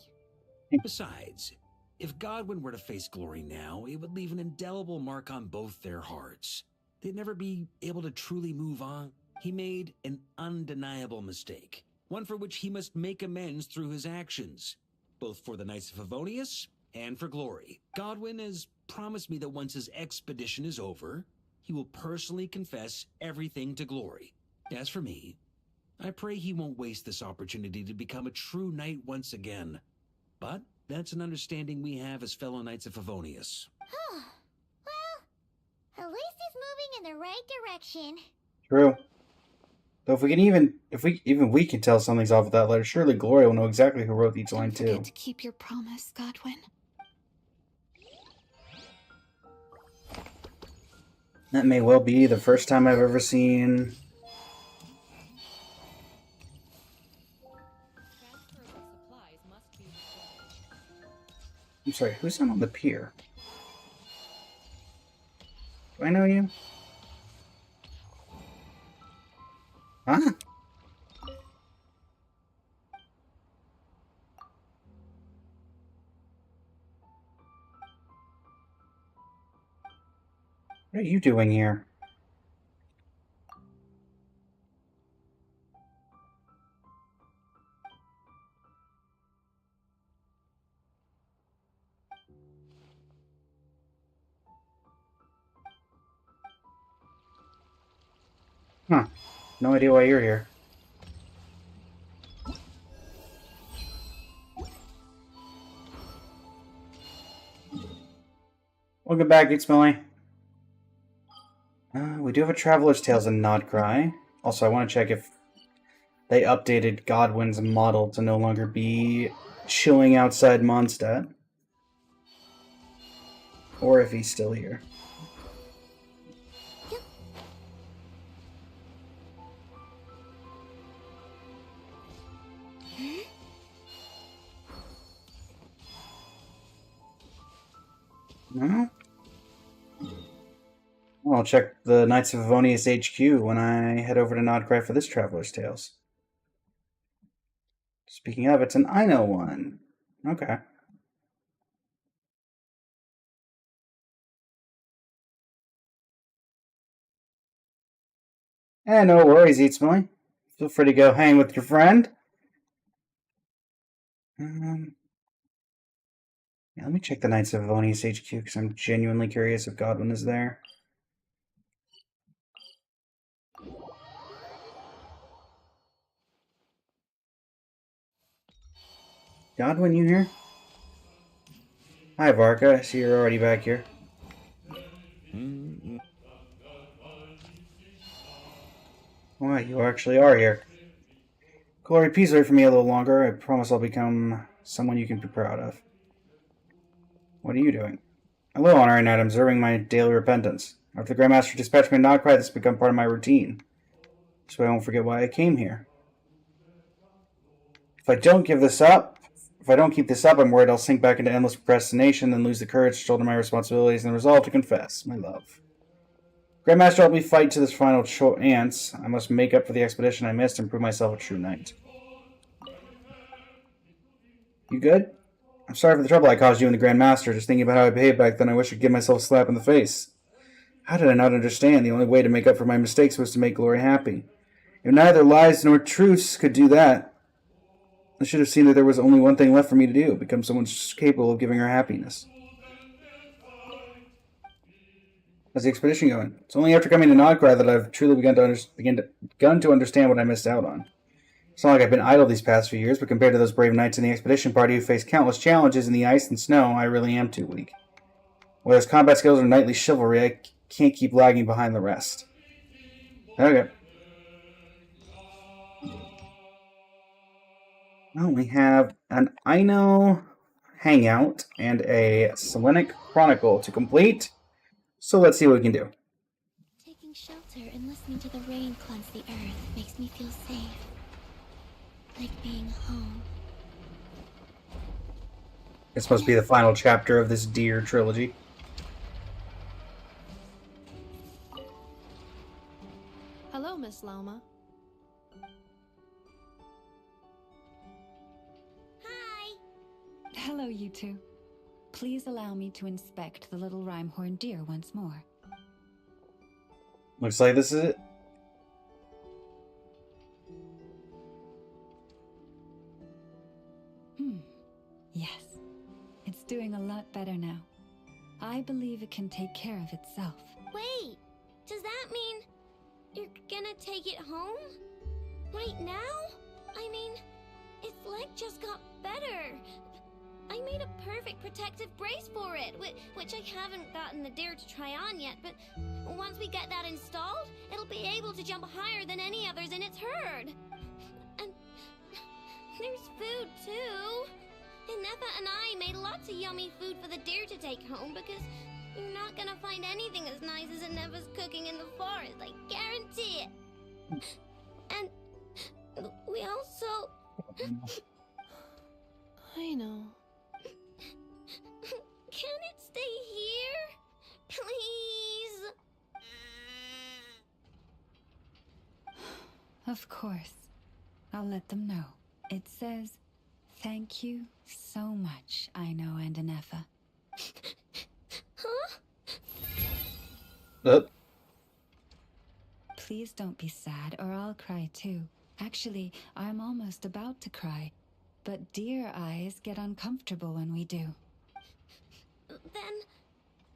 Besides, if Godwin were to face Glory now, it would leave an indelible mark on both their hearts. They'd never be able to truly move on. He made an undeniable mistake, one for which he must make amends through his actions, both for the Knights of Favonius and for Glory. Godwin has promised me that once his expedition is over, he will personally confess everything to Glory. As for me, I pray he won't waste this opportunity to become a true knight once again. But that's an understanding we have as fellow Knights of Favonius.
Well, at least he's moving in the right direction.
True. Though if we can tell something's off with that letter, surely Gloria will know exactly who wrote each line
Don't
too.
forget to keep your promise, Godwin.
That may well be the first time I've ever seen I'm sorry, who's on the pier? Do I know you? Huh? What are you doing here? Huh. No idea why you're here. Welcome back, It's Millie. We do have a Traveler's Tales in Nodcry. Also, I want to check if they updated Godwin's model to no longer be chilling outside Mondstadt. Or if he's still here. No? Well, I'll check the Knights of Favonius HQ when I head over to Nodcry for this Traveler's Tales. Speaking of, it's an I know one. Okay. No worries, Eatsmilly. Feel free to go hang with your friend. Yeah, let me check the Knights of Favonius HQ because I'm genuinely curious if Godwin is there. Godwin, you here? Hi, Varka. I see you're already back here. Why, you actually are here. Glory, please wait for me a little longer. I promise I'll become someone you can be proud of. What are you doing? Hello, Honorary Knight. I'm observing my daily repentance. After the Grandmaster dispatched me to Nodcry, this has become part of my routine. So I won't forget why I came here. If I don't keep this up, I'm worried I'll sink back into endless procrastination and lose the courage to shoulder my responsibilities and the resolve to confess my love. Grandmaster helped me fight to this final chance. I must make up for the expedition I missed and prove myself a true knight. You good? I'm sorry for the trouble I caused you and the Grandmaster. Just thinking about how I behaved back then, I wish I'd give myself a slap in the face. How did I not understand? The only way to make up for my mistakes was to make Glory happy. If neither lies nor truths could do that, I should have seen that there was only one thing left for me to do, become someone capable of giving her happiness. How's the expedition going? It's only after coming to Nodcry that I've truly begun to understand what I missed out on. It's not like I've been idle these past few years, but compared to those brave knights in the expedition party who faced countless challenges in the ice and snow, I really am too weak. Whether it's combat skills or knightly chivalry, I can't keep lagging behind the rest. Okay. Well, we have an Ino hangout and a Selenic Chronicle to complete. So let's see what we can do.
Taking shelter and listening to the rain cleanse the earth makes me feel safe. Like being home.
This must be the final chapter of this Deer trilogy.
Hello, Miss Loma.
Hello, you two. Please allow me to inspect the little Rhymehorn deer once more.
Looks like this is it.
Yes. It's doing a lot better now. I believe it can take care of itself.
Wait, does that mean you're gonna take it home? Right now? I mean, its leg just got better. I made a perfect protective brace for it, which I haven't gotten the dare to try on yet, but once we get that installed, it'll be able to jump higher than any others in its herd. And there's food, too. Inefa and I made lots of yummy food for the deer to take home, because you're not gonna find anything as nice as Inefa's cooking in the forest, I guarantee it. And we also...
I know.
Can it stay here? Please?
Of course. I'll let them know. It says, thank you so much, Ino and Inefa.
Huh?
Please don't be sad, or I'll cry too. Actually, I'm almost about to cry. But deer eyes get uncomfortable when we do.
Then,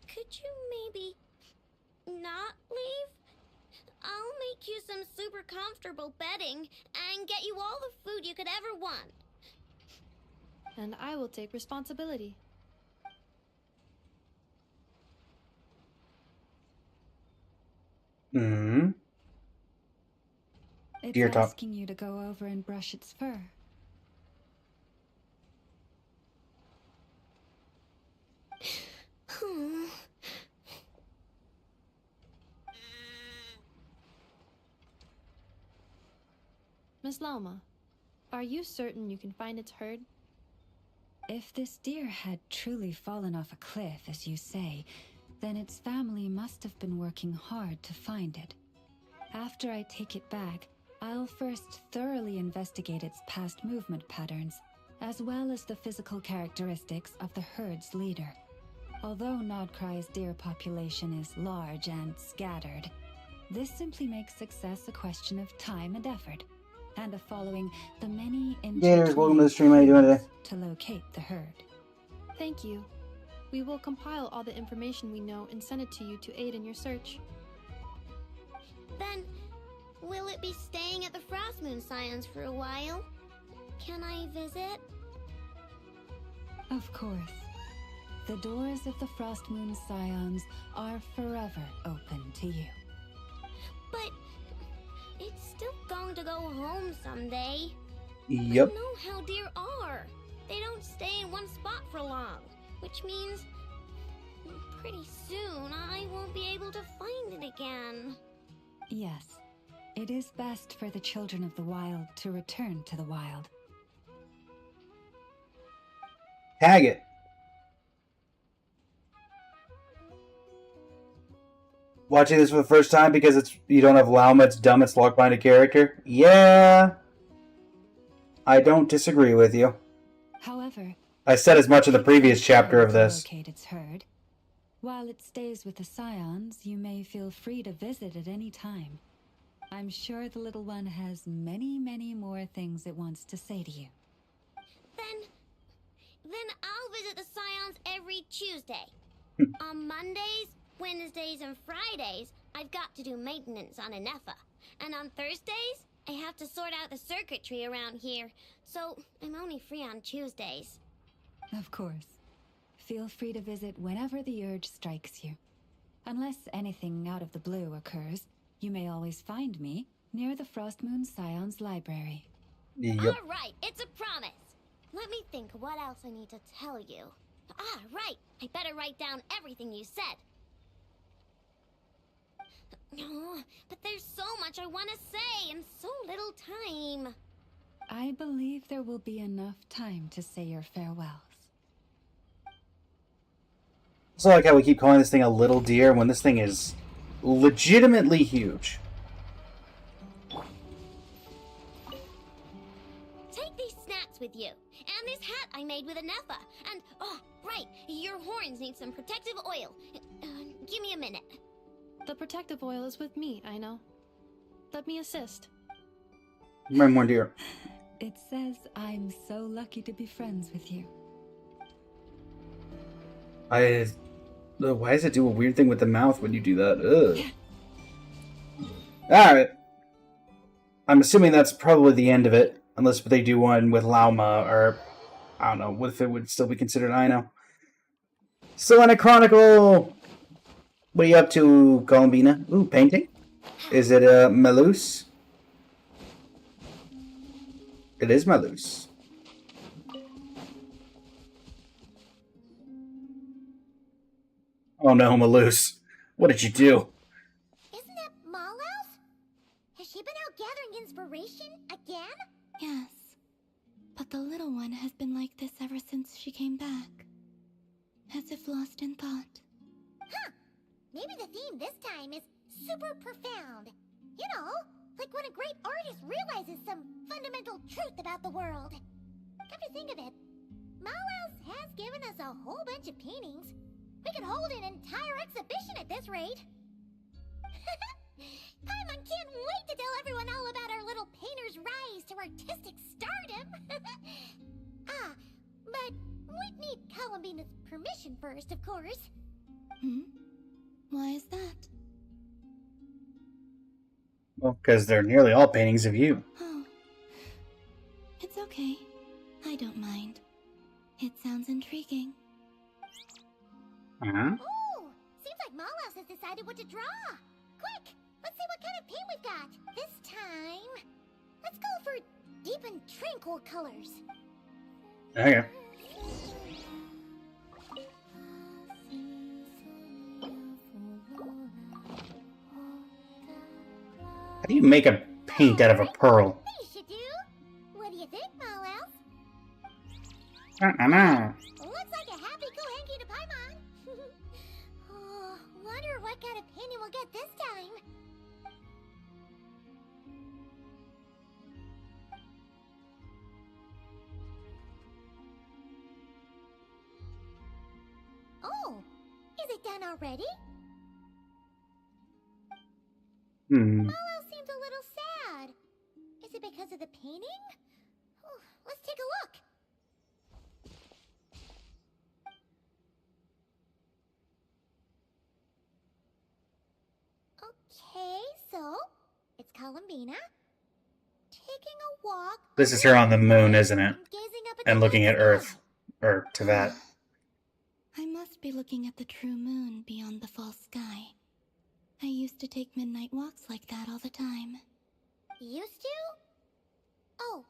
could you maybe not leave? I'll make you some super comfortable bedding and get you all the food you could ever want.
And I will take responsibility.
Hmm.
It's
Deer top.
asking you to go over and brush its fur.
Miss Loma, are you certain you can find its herd?
If this deer had truly fallen off a cliff, as you say, then its family must have been working hard to find it. After I take it back, I'll first thoroughly investigate its past movement patterns, as well as the physical characteristics of the herd's leader. Although Nodcry's deer population is large and scattered, this simply makes success a question of time and effort, and of following the many
Gators, welcome to the stream. How you doing today?
to locate the herd.
Thank you. We will compile all the information we know and send it to you to aid in your search.
Then, will it be staying at the Frostmoon Scions for a while? Can I visit?
Of course. The doors of the Frostmoon Scions are forever open to you.
But it's still going to go home someday.
Yep.
I know how deer are. They don't stay in one spot for long, which means pretty soon I won't be able to find it again.
Yes, it is best for the children of the wild to return to the wild.
Tag it. Watching this for the first time because you don't have Lauma, it's dumb, it's locked behind a character? Yeah. I don't disagree with you.
However,
I said as much in the previous chapter of this.
locate its herd. While it stays with the Scions, you may feel free to visit at any time. I'm sure the little one has many, many more things it wants to say to you.
Then I'll visit the Scions every Tuesday. On Mondays, Wednesdays, and Fridays, I've got to do maintenance on Anefa. And on Thursdays, I have to sort out the circuitry around here. So I'm only free on Tuesdays.
Of course. Feel free to visit whenever the urge strikes you. Unless anything out of the blue occurs, you may always find me near the Frostmoon Scions Library.
Yep.
All right, it's a promise. Let me think what else I need to tell you. Ah, right. I better write down everything you said. Oh, but there's so much I want to say and so little time.
I believe there will be enough time to say your farewells.
It's like how we keep calling this thing a little deer when this thing is legitimately huge.
Take these snacks with you. And this hat I made with Anefa. And, oh, right, your horns need some protective oil. Give me a minute.
The protective oil is with me, I know. Let me assist.
My more dear.
It says I'm so lucky to be friends with you.
Why does it do a weird thing with the mouth when you do that? Ugh. Alright. I'm assuming that's probably the end of it. Unless they do one with Lauma, or I don't know, if it would still be considered Aino. Selena Chronicle! What are you up to, Columbina? Ooh, painting? Is it Malus? It is Malus. Oh no, Malus. What did you do?
Isn't that Malus? Has she been out gathering inspiration again?
Yes. But the little one has been like this ever since she came back. As if lost in thought.
Huh. Maybe the theme this time is super profound. You know, like when a great artist realizes some fundamental truth about the world. Come to think of it, Malus has given us a whole bunch of paintings. We could hold an entire exhibition at this rate. Paimon can't wait to tell everyone all about our little painter's rise to artistic stardom. But we'd need Columbina's permission first, of course.
Why is that?
Well, because they're nearly all paintings of you.
Oh. It's okay. I don't mind. It sounds intriguing.
Uh-huh.
Ooh, seems like Malus has decided what to draw. Quick, let's see what kind of paint we've got. This time, let's go for deep and tranquil colors.
Okay. How do you make a paint out of a pearl?
You should do. What do you think, Malus?
No.
Looks like a happy go-hanky to Paimon. Oh, wonder what kind of painting we'll get this time. Oh, is it done already? Malus seems a little sad. Is it because of the painting? Oh, let's take a look. Okay, so it's Columbina taking a walk.
This is her on the moon, isn't it?
Gazing up at
And
the
looking
night
at Earth. Or to that.
I must be looking at the true moon beyond the false sky. I used to take midnight walks like that all the time.
Used to? Oh,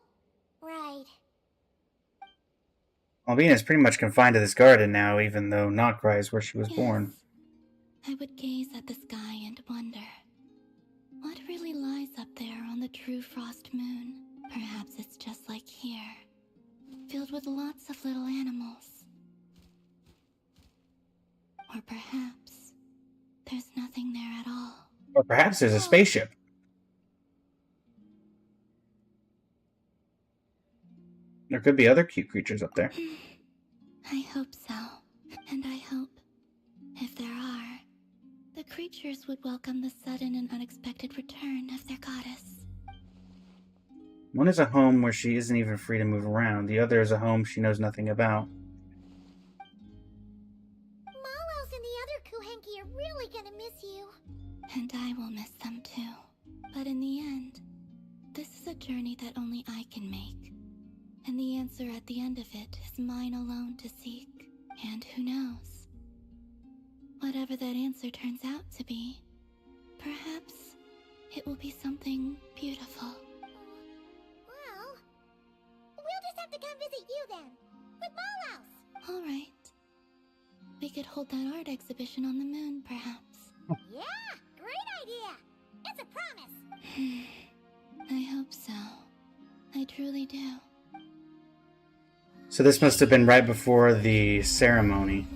right.
Albina's pretty much confined to this garden now, even though Noctri is where she was born.
I would gaze at the sky and wonder, what really lies up there on the true frost moon? Perhaps it's just like here, filled with lots of little animals.
Perhaps there's a spaceship. There could be other cute creatures up there.
I hope so. And I hope, if there are, the creatures would welcome the sudden and unexpected return of their goddess.
One is a home where she isn't even free to move around. The other is a home she knows nothing about.
Malos and the other Kuhenki are really gonna miss you.
And I will miss them too. But in the end, this is a journey that only I can make. And the answer at the end of it is mine alone to seek. And who knows? Whatever that answer turns out to be, perhaps it will be something beautiful.
Well, we'll just have to come visit you then, with Malos.
All right. We could hold that art exhibition on the moon, perhaps.
Yeah, great idea. It's a promise.
I hope so. I truly do.
So this must have been right before the ceremony.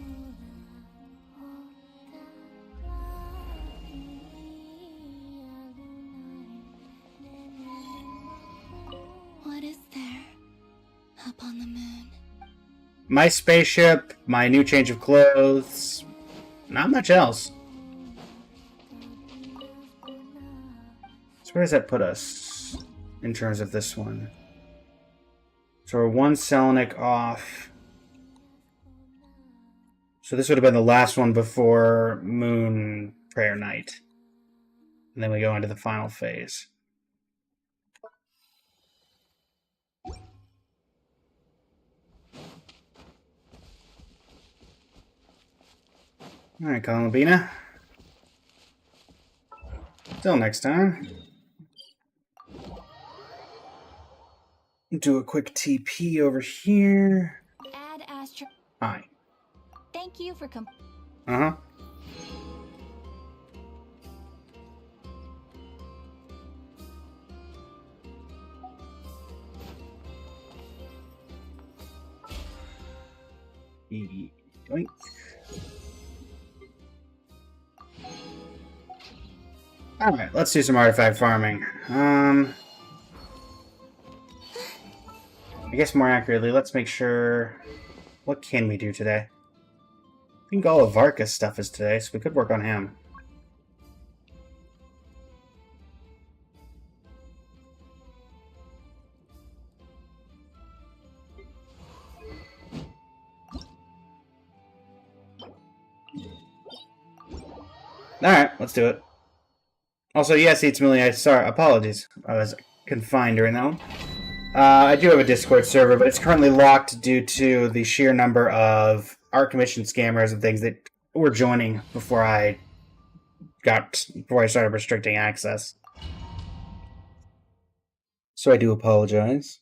What is there up on the moon?
My spaceship, my new change of clothes. Not much else. So where does that put us in terms of this one? So we're one Selenik off. So this would have been the last one before Moon Prayer Night. And then we go into the final phase. Alright, Columbina. Till next time. Do a quick TP over here.
Add Astro.
Hi.
Thank you for
Uh-huh. Yoink. Alright, let's do some artifact farming. I guess more accurately, let's make sure... What can we do today? I think all of Varka's stuff is today, so we could work on him. Alright, let's do it. Also, yes, Eats Millie, sorry, apologies. I was confined during that one. I do have a Discord server, but it's currently locked due to the sheer number of art commission scammers and things that were joining before I started restricting access. So I do apologize.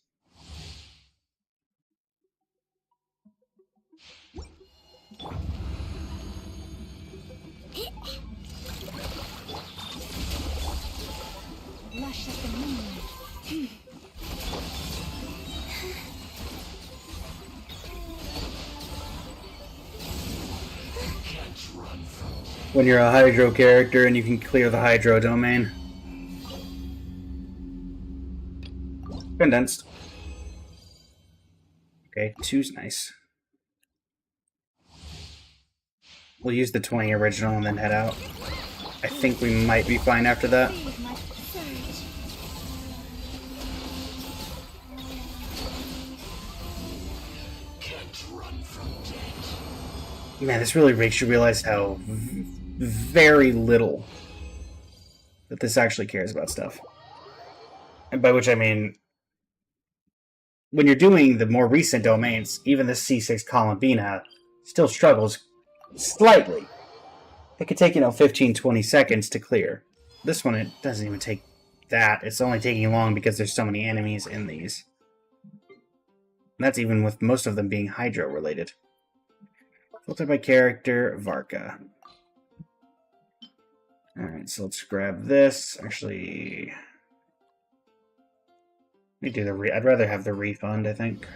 Lush as the moon.
When you're a Hydro character and you can clear the Hydro domain. Condensed. Okay, 2's nice. We'll use the 20 original and then head out. I think we might be fine after that. Man, this really makes you realize how very little that this actually cares about stuff. And by which I mean, when you're doing the more recent domains, even the C6 Columbina still struggles slightly. It could take, 15, 20 seconds to clear. This one, it doesn't even take that. It's only taking long because there's so many enemies in these. And that's even with most of them being Hydro related. Filter by character, Varka. Alright, so let's grab this. Actually, let me do the I'd rather have the refund, I think.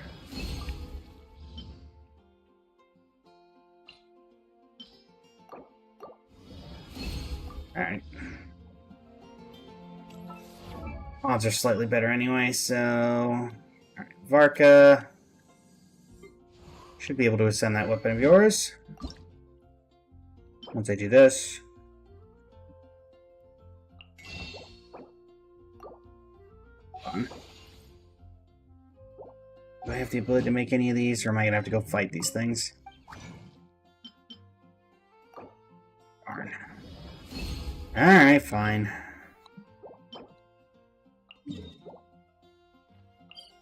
Alright. Odds are slightly better anyway, so... Alright, Varka. Should be able to ascend that weapon of yours. Once I do this. Fun. Do I have the ability to make any of these, or am I going to have to go fight these things? Darn. Alright, fine.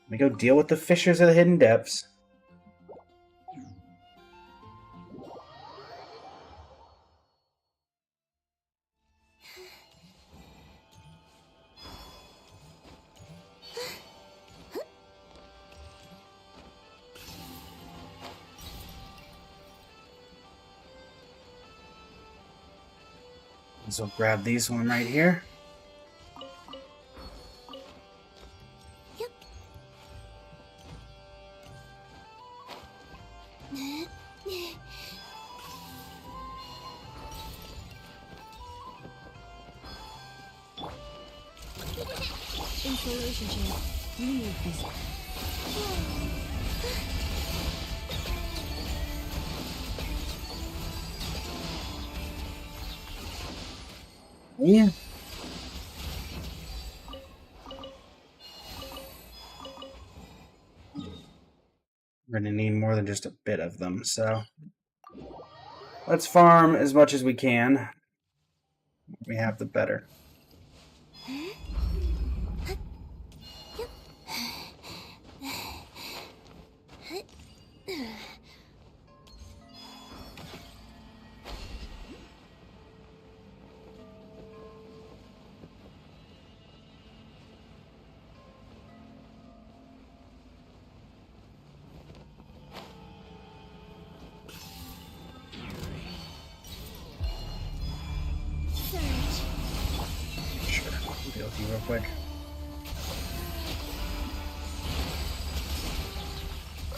Let me go deal with the fissures of the hidden depths. So grab these one right here.
Installation chamber. You need this.
Yeah. We're gonna need more than just a bit of them, so let's farm as much as we can. We have the better. Sure, I'll deal with you real quick.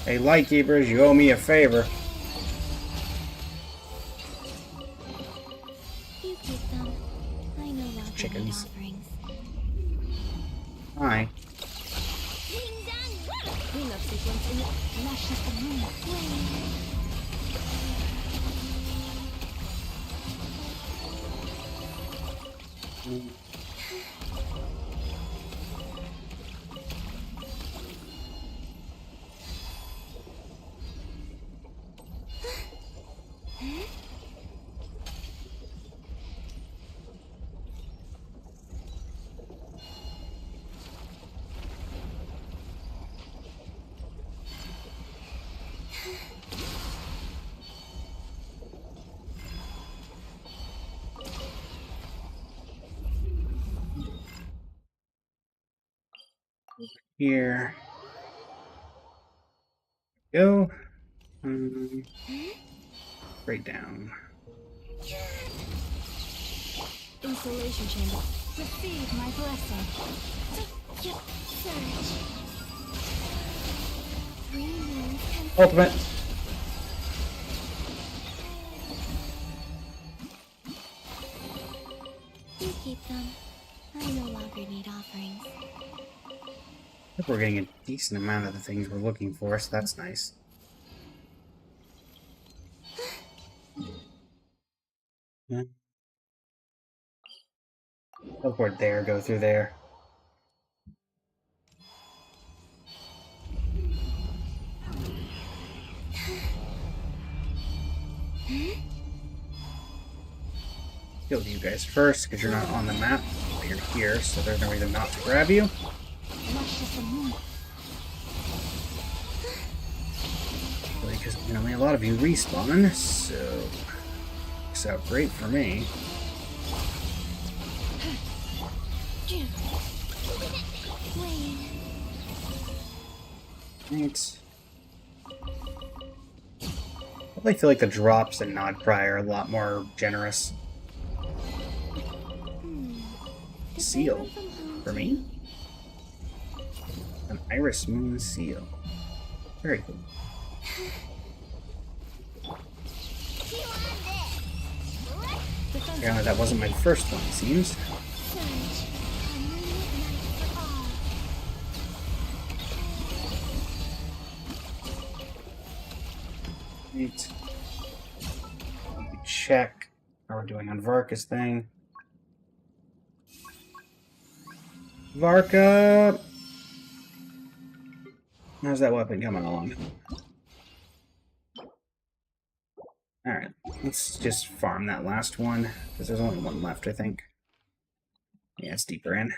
Hey, Lightkeepers, you owe me a favor.
You keep them. I know about
Chickens.
offerings.
Hi.
Cleanup sequence in it. Lashes the moon.
Here. Go. Right down.
Installation chamber. Receive my blessing.
Surge. 3 moons and
Ultimate.
you keep them. I no longer need offerings.
I think we're getting a decent amount of the things we're looking for, so that's nice. Yeah. Teleport there, go through there. Kill you guys first, because you're not on the map. You're here, so there's no reason not to grab you. Because apparently a lot of you respawn, so works out great for me. Thanks. I feel like the drops in Nodcry are a lot more generous. Seal. For me? An Iris Moon Seal. Very cool. Apparently that wasn't my first one, it seems. Right. Check how we're doing on Varka's thing. Varka! How's that weapon coming along? Alright, let's just farm that last one, because there's only one left, I think. Yeah, it's deeper in.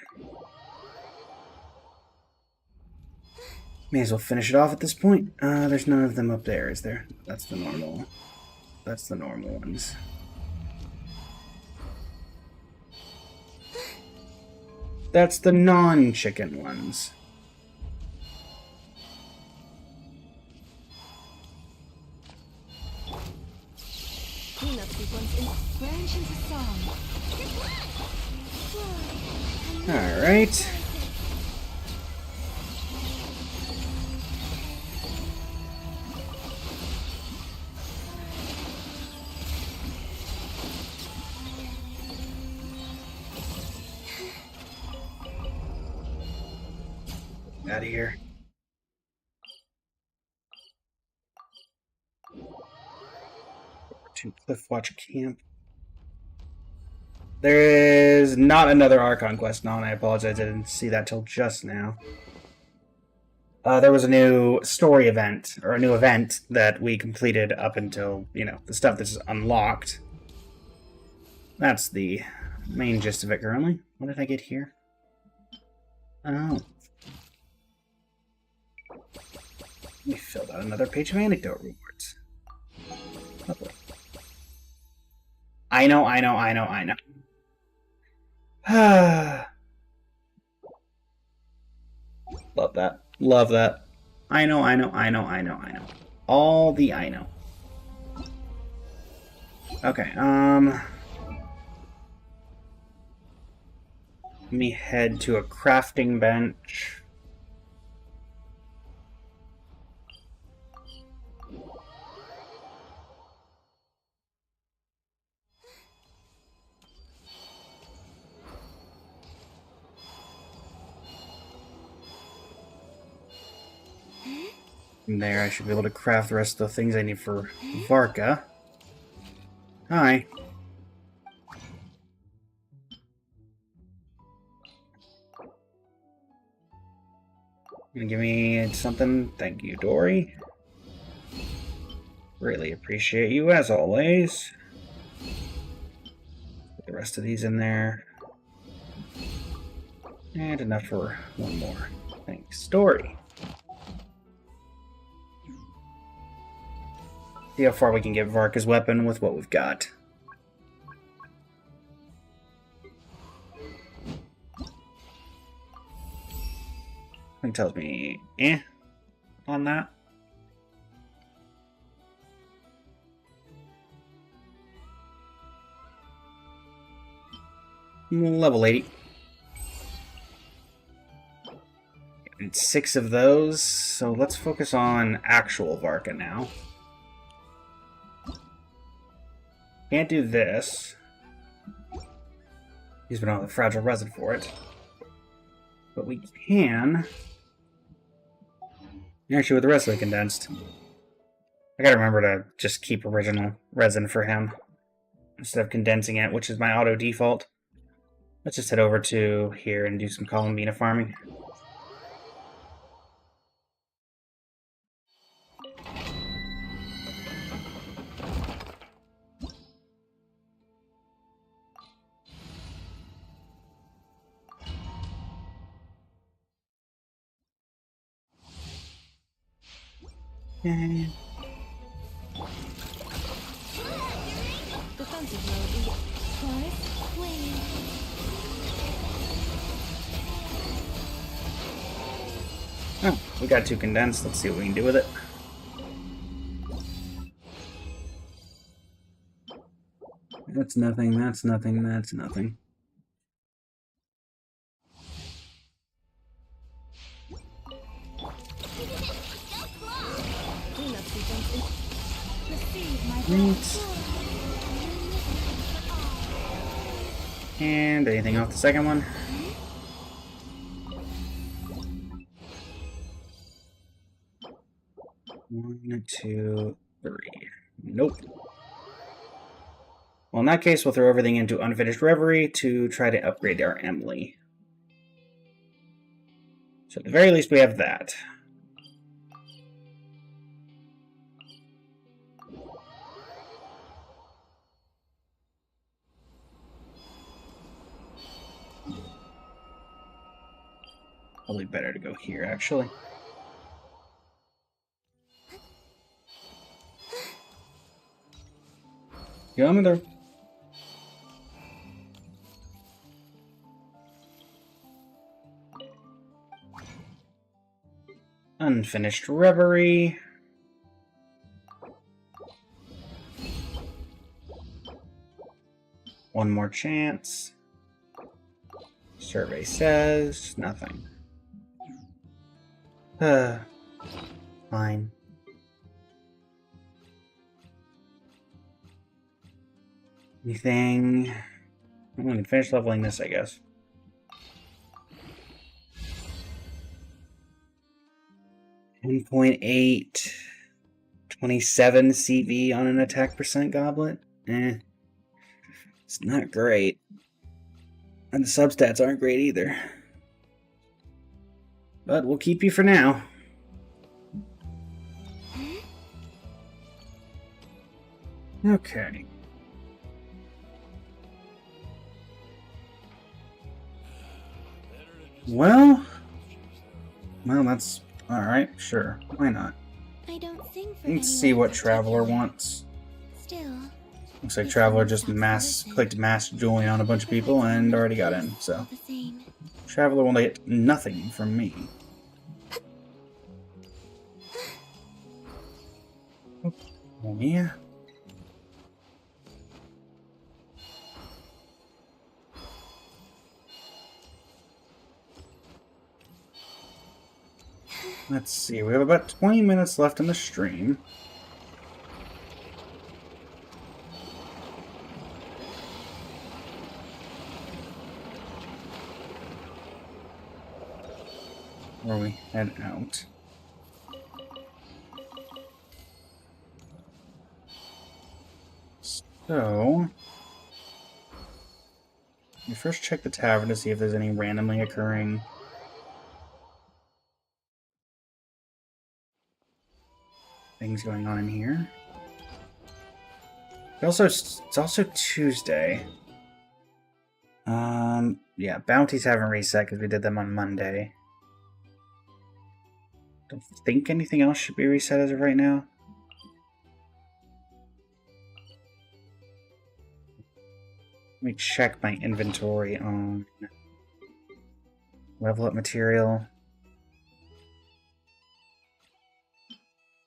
May as well finish it off at this point. There's none of them up there, is there? That's the normal. That's the normal ones. That's the non-chicken ones.
Cleanup sequence in branch into song.
Alright. Out of here. To Cliffwatch Camp. There is not another Archon quest on. I apologize, I didn't see that till just now. There was a new story event, or a new event that we completed up until, you know, the stuff that's unlocked. That's the main gist of it currently. What did I get here? Oh. We filled out another page of anecdote rewards. Lovely. I know. Love that. Love that. I know. All the I know. Okay, let me head to a crafting bench. From there, I should be able to craft the rest of the things I need for Varka. Hi. Gonna give me something? Thank you, Dory. Really appreciate you, as always. Put the rest of these in there. And enough for one more. Thanks, Dory. See how far we can get Varka's weapon with what we've got. It tells me, on that. Level 80. And 6 of those, so let's focus on actual Varka now. Can't do this. He's been on the fragile resin for it. But we can. Actually, with the rest of the condensed. I gotta remember to just keep original resin for him instead of condensing it, which is my auto default. Let's just head over to here and do some Columbina farming. Okay.
Defensive mode. Taurus, wing.
Oh, we got 2 condensed. Let's see what we can do with it. That's nothing, that's nothing, that's nothing. Right. And anything off the second one? One, two, 3. Nope. Well, in that case, we'll throw everything into Unfinished Reverie to try to upgrade our Emily. So at the very least, we have that. Probably better to go here, actually. Come there. Unfinished Reverie. One more chance. Survey says nothing. Fine. Anything? I'm going to finish leveling this, I guess. 10.8, 27 CV on an attack percent goblet. It's not great. And the substats aren't great either. But we'll keep you for now. Okay. Well, that's alright, sure. Why not?
I don't sing for
Let's see what Traveler wants.
Still,
Looks like Traveler just clicked mass join on a bunch of people and already got in, so. Traveler will get nothing from me. Oh, yeah. Let's see, we have about 20 minutes left in the stream. Where we head out. So, we first check the tavern to see if there's any randomly occurring things going on in here. It's also Tuesday. Yeah, bounties haven't reset because we did them on Monday. Don't think anything else should be reset as of right now. Let me check my inventory on level up material.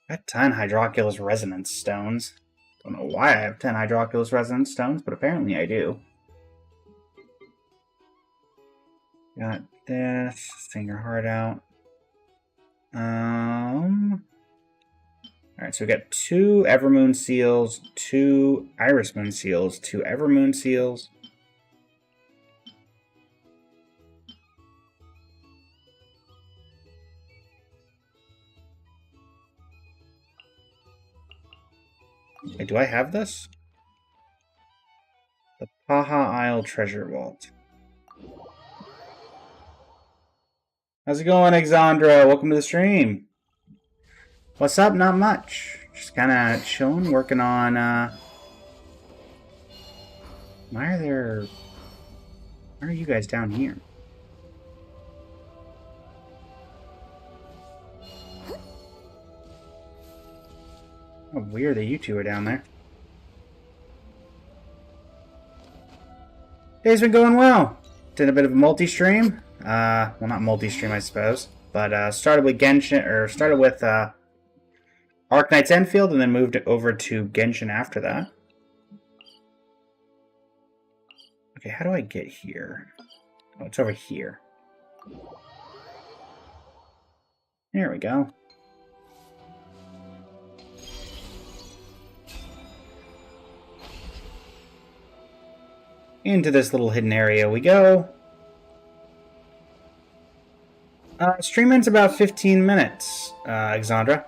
I have 10 Hydroculus Resonance Stones. Don't know why I have 10 Hydroculus Resonance Stones, but apparently I do. Got this. Finger Heart out. Alright, so we got 2 Evermoon Seals, 2 Iris Moon Seals, 2 Evermoon Seals. Wait, do I have this? The Paha Isle Treasure Vault. How's it going, Exandra? Welcome to the stream. What's up? Not much. Just kind of chilling, working on, Why are you guys down here? Oh, weird that you two are down there. Day's been going well. Did a bit of a multi-stream. Well, not multi-stream, I suppose. But, started with Genshin, or started with, Arknight's Enfield, and then moved over to Genshin after that. Okay, how do I get here? Oh, it's over here. There we go. Into this little hidden area we go. Stream ends about 15 minutes, Exandra.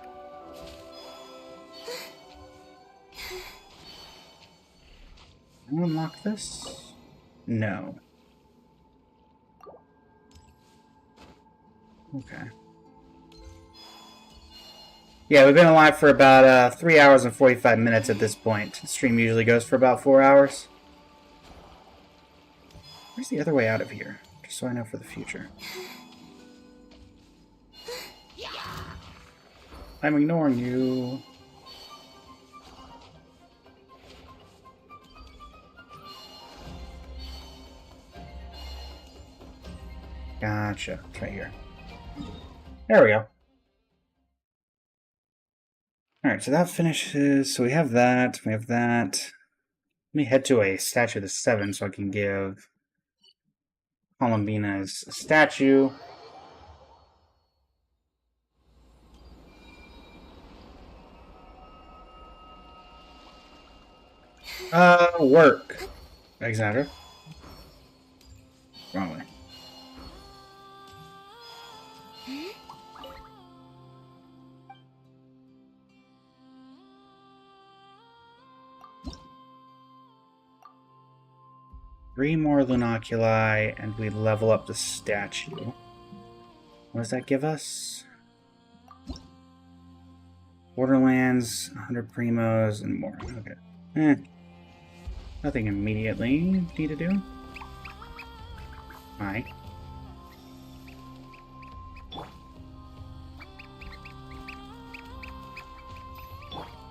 Can I unlock this? No. Okay. Yeah, we've been alive for about 3 hours and 45 minutes at this point. The stream usually goes for about 4 hours. Where's the other way out of here? Just so I know for the future. I'm ignoring you. Gotcha. It's right here. There we go. Alright, so that finishes. So we have that. We have that. Let me head to a statue of the 7 so I can give Columbina's statue. Work. Alexander. Wrong way. Three more Lunoculi, and we level up the statue. What does that give us? Borderlands, 100 Primos, and more. Okay. Nothing immediately need to do. Hi.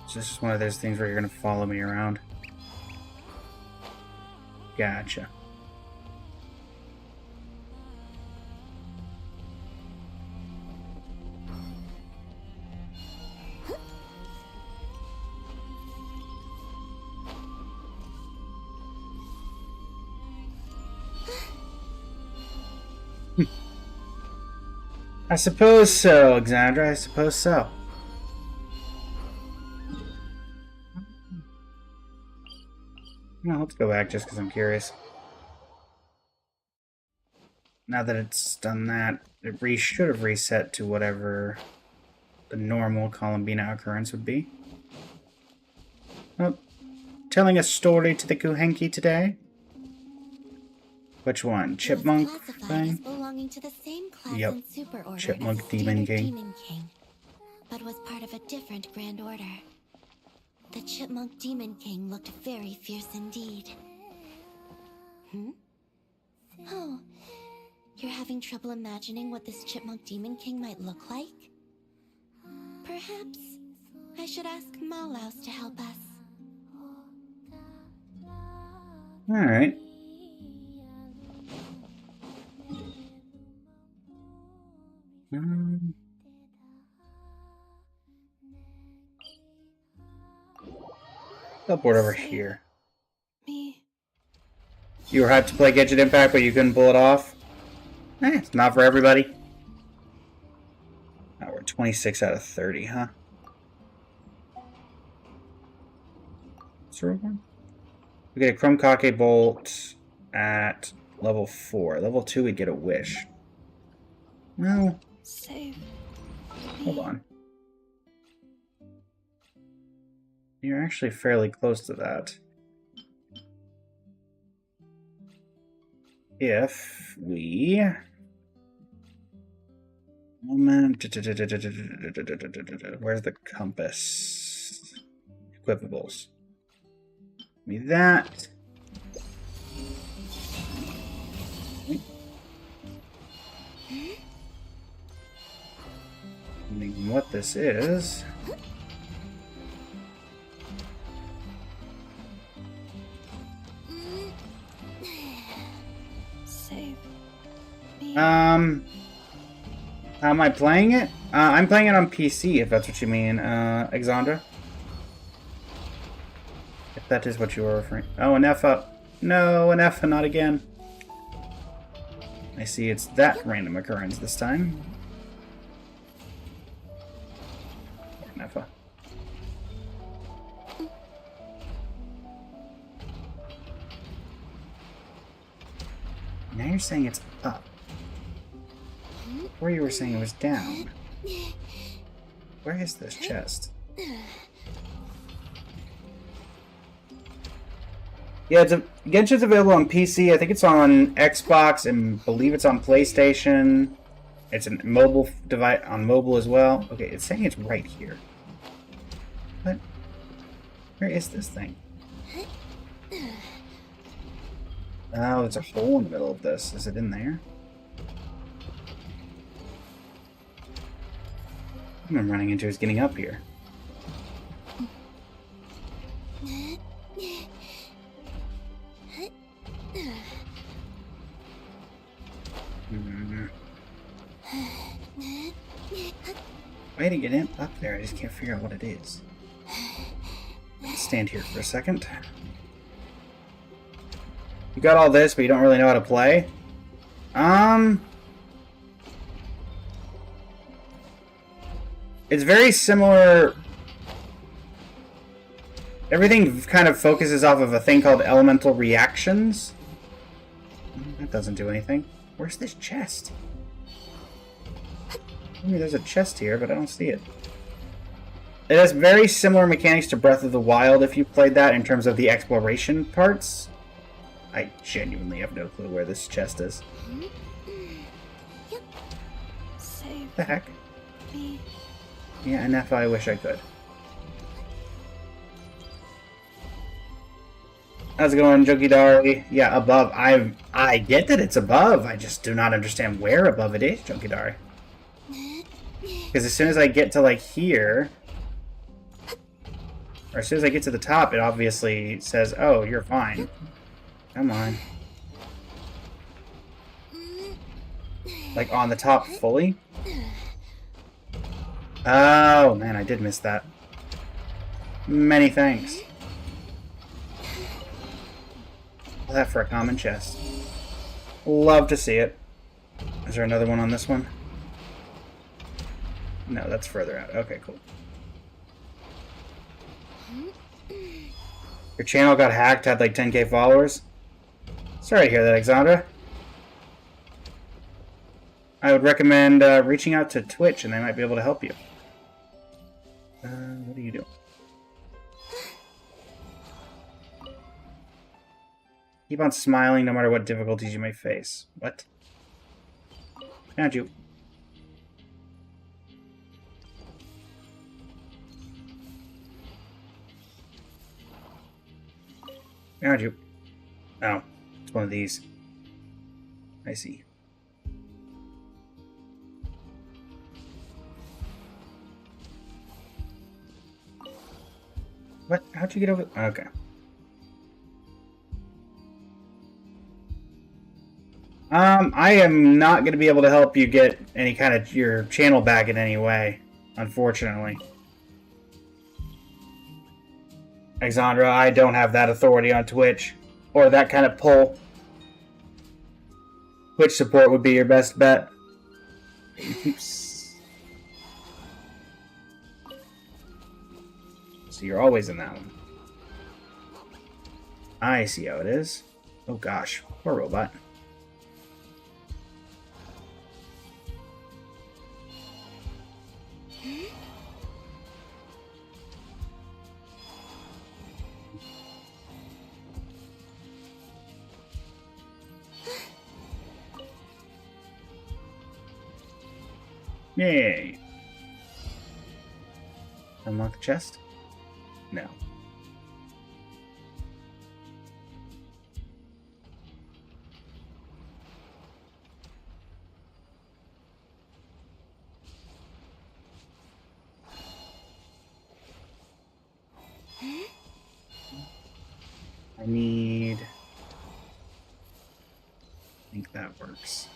So this is one of those things where you're going to follow me around. Gotcha. I suppose so, Alexandra. I suppose so. No, let's go back just because I'm curious. Now that it's done that, it should have reset to whatever the normal Columbina occurrence would be. Oh, telling a story to the Kuhenki today? Which one? Chipmunk thing?
Belonging to the same class
Yep.
and super order
Chipmunk
as
Demon
Standard
King.
Demon King, but was part of a different Grand Order. The Chipmunk Demon King looked very fierce indeed. Oh, you're having trouble imagining what this Chipmunk Demon King might look like? Perhaps I should ask Malaus to help us.
Alright. Teleport over here. You were hyped to play Genshin Impact, but you couldn't pull it off? It's not for everybody. Oh, we're 26 out of 30, huh? What's the reward? We get a Chrome Kake Bolt at level 4. Level 2, we'd get a Wish. No.
Save.
Hold on. You're actually fairly close to that. If we... Where's the compass? Equipables. Give me that. Meaning what this is.
Save.
How am I playing it? I'm playing it on PC, if that's what you mean, Exandra. If that is what you were referring. Oh, an F up. No, an F, not again. I see it's that random occurrence this time. An F up. Now you're saying it's up. Or you were saying it was down. Where is this chest? Yeah, Genshin's available on PC. I think it's on Xbox and believe it's on PlayStation. It's a mobile device on mobile as well. Okay, it's saying it's right here. What? Where is this thing? Oh, there's a hole in the middle of this. Is it in there? What I'm running into is getting up here. Way to get in up there. I just can't figure out what it is. Let's stand here for a second. You got all this, but you don't really know how to play? It's very similar. Everything kind of focuses off of a thing called elemental reactions. That doesn't do anything. Where's this chest? I mean, there's a chest here, but I don't see it. It has very similar mechanics to Breath of the Wild if you played that in terms of the exploration parts. I genuinely have no clue where this chest is. The heck? Yeah, and if I wish I could. How's it going, Jokidari? Yeah, above. I get that it's above. I just do not understand where above it is, Jokidari. Because as soon as I get to, like, here... Or as soon as I get to the top, it obviously says, oh, you're fine. Come on. Like, on the top fully? Oh, man, I did miss that. Many thanks. All that for a common chest. Love to see it. Is there another one on this one? No, that's further out. Okay, cool. Your channel got hacked, had like 10k followers? Sorry to hear that, Alexandra. I would recommend reaching out to Twitch and they might be able to help you. What are you doing? Keep on smiling no matter what difficulties you may face. What? Found you. Found you. Oh, it's one of these. I see. What? How'd you get over? Okay. I am not going to be able to help you get any kind of your channel back in any way, unfortunately. Alexandra, I don't have that authority on Twitch, or that kind of pull. Twitch support would be your best bet. Oops. So you're always in that one. I see how it is. Oh gosh, poor robot. Yay! Unlock the chest? No. I need... I think that works.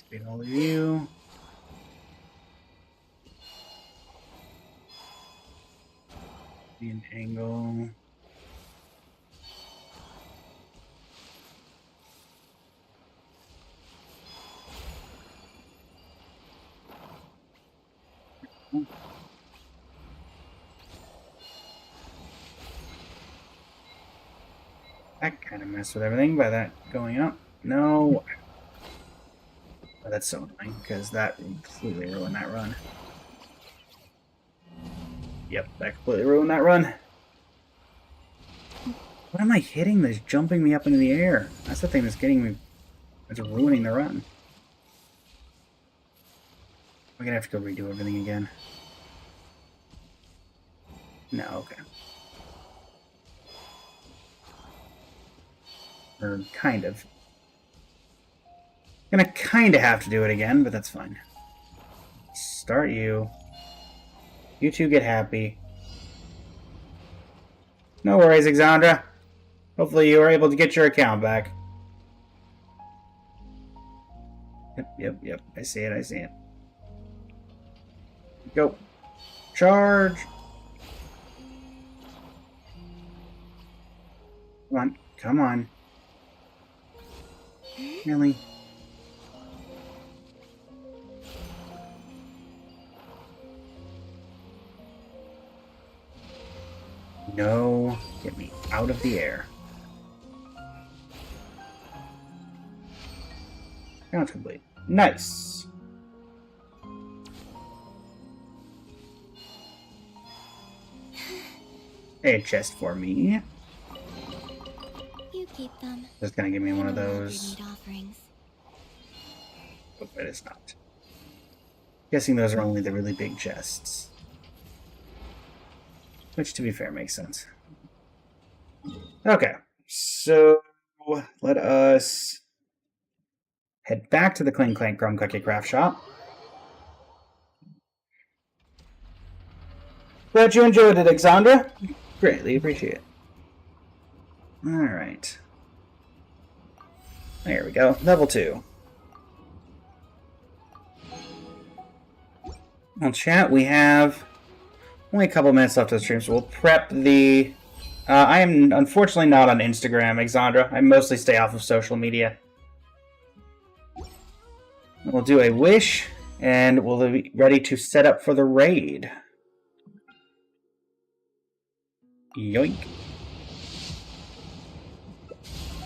Beat all of you. Be an angle. That kind of messed with everything by that going up. No. Oh, that's so annoying, because that completely ruined that run. Yep, that completely ruined that run. What am I hitting that's jumping me up into the air? That's the thing that's getting me, that's ruining the run. We're gonna have to go redo everything again. No, okay. Or kind of. Gonna kinda have to do it again, but that's fine. Start you. You two get happy. No worries, Exandra. Hopefully you are able to get your account back. Yep. I see it. Go. Charge! Come on. Really? No. Get me out of the air. Challenge complete. Nice. A chest for me.
You keep them.
That's gonna give me one of
No longer
those.
need offerings.
Oh, it is not. Guessing those are only the really big chests. Which, to be fair, makes sense. Okay, so let us head back to the Clang Clank Crumb Cookie Craft Shop. Glad you enjoyed it, Exandra. Greatly appreciate it. Alright. There we go. Level 2. Well, chat, we have only a couple minutes left of the stream, so we'll prep the... I am unfortunately not on Instagram, Exandra. I mostly stay off of social media. We'll do a wish, and we'll be ready to set up for the raid. Yoink.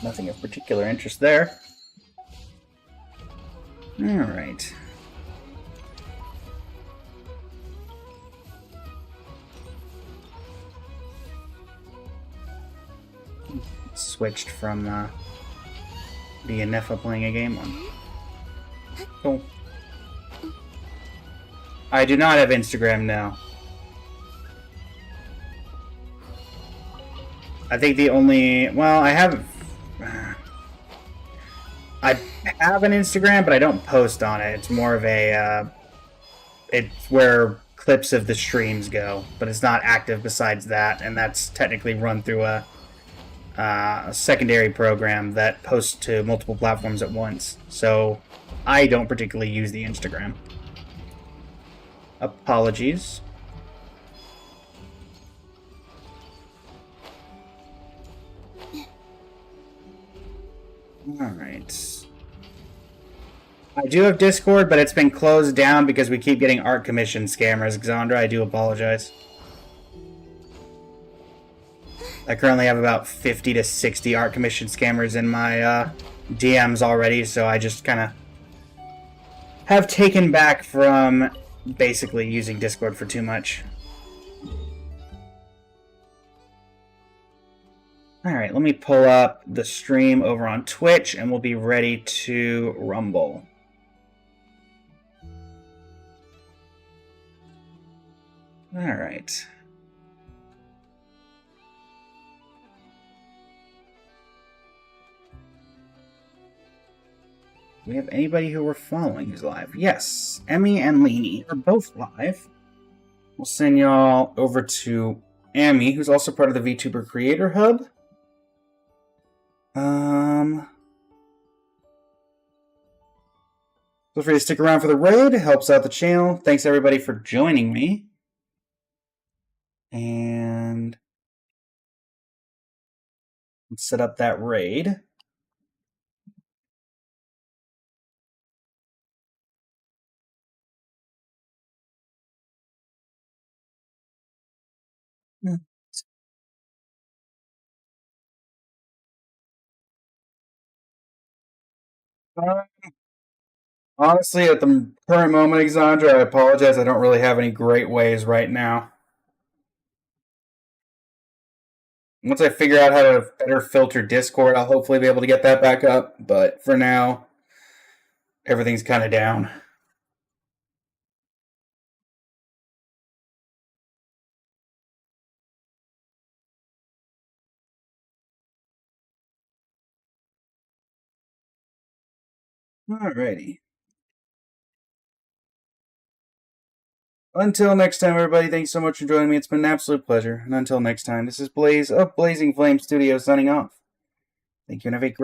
Nothing of particular interest there. Alright. Switched from the Nefa playing a game on. Cool. I do not have Instagram now. I think the only... Well, I have... I have an Instagram, but I don't post on it. It's more of a... it's where clips of the streams go, but it's not active besides that, and that's technically run through a secondary program that posts to multiple platforms at once. So I don't particularly use the Instagram. Apologies. Alright. I do have Discord, but it's been closed down because we keep getting art commission scammers, Xandra. I do apologize. I currently have about 50 to 60 art commission scammers in my DMs already, so I just kind of have taken back from basically using Discord for too much. Alright, let me pull up the stream over on Twitch, and we'll be ready to rumble. Alright. Do we have anybody who we're following who's live? Yes, Emmy and Leanie are both live. We'll send y'all over to Emmy, who's also part of the VTuber Creator Hub. Feel free to stick around for the raid. It helps out the channel. Thanks everybody for joining me. And let's set up that raid. Honestly, at the current moment, Exandra, I apologize. I don't really have any great ways right now. Once I figure out how to better filter Discord, I'll hopefully be able to get that back up. But for now, everything's kind of down. Alrighty. Until next time, everybody, thanks so much for joining me. It's been an absolute pleasure. And until next time, this is Blaze of Blazing Flame Studios signing off. Thank you and have a great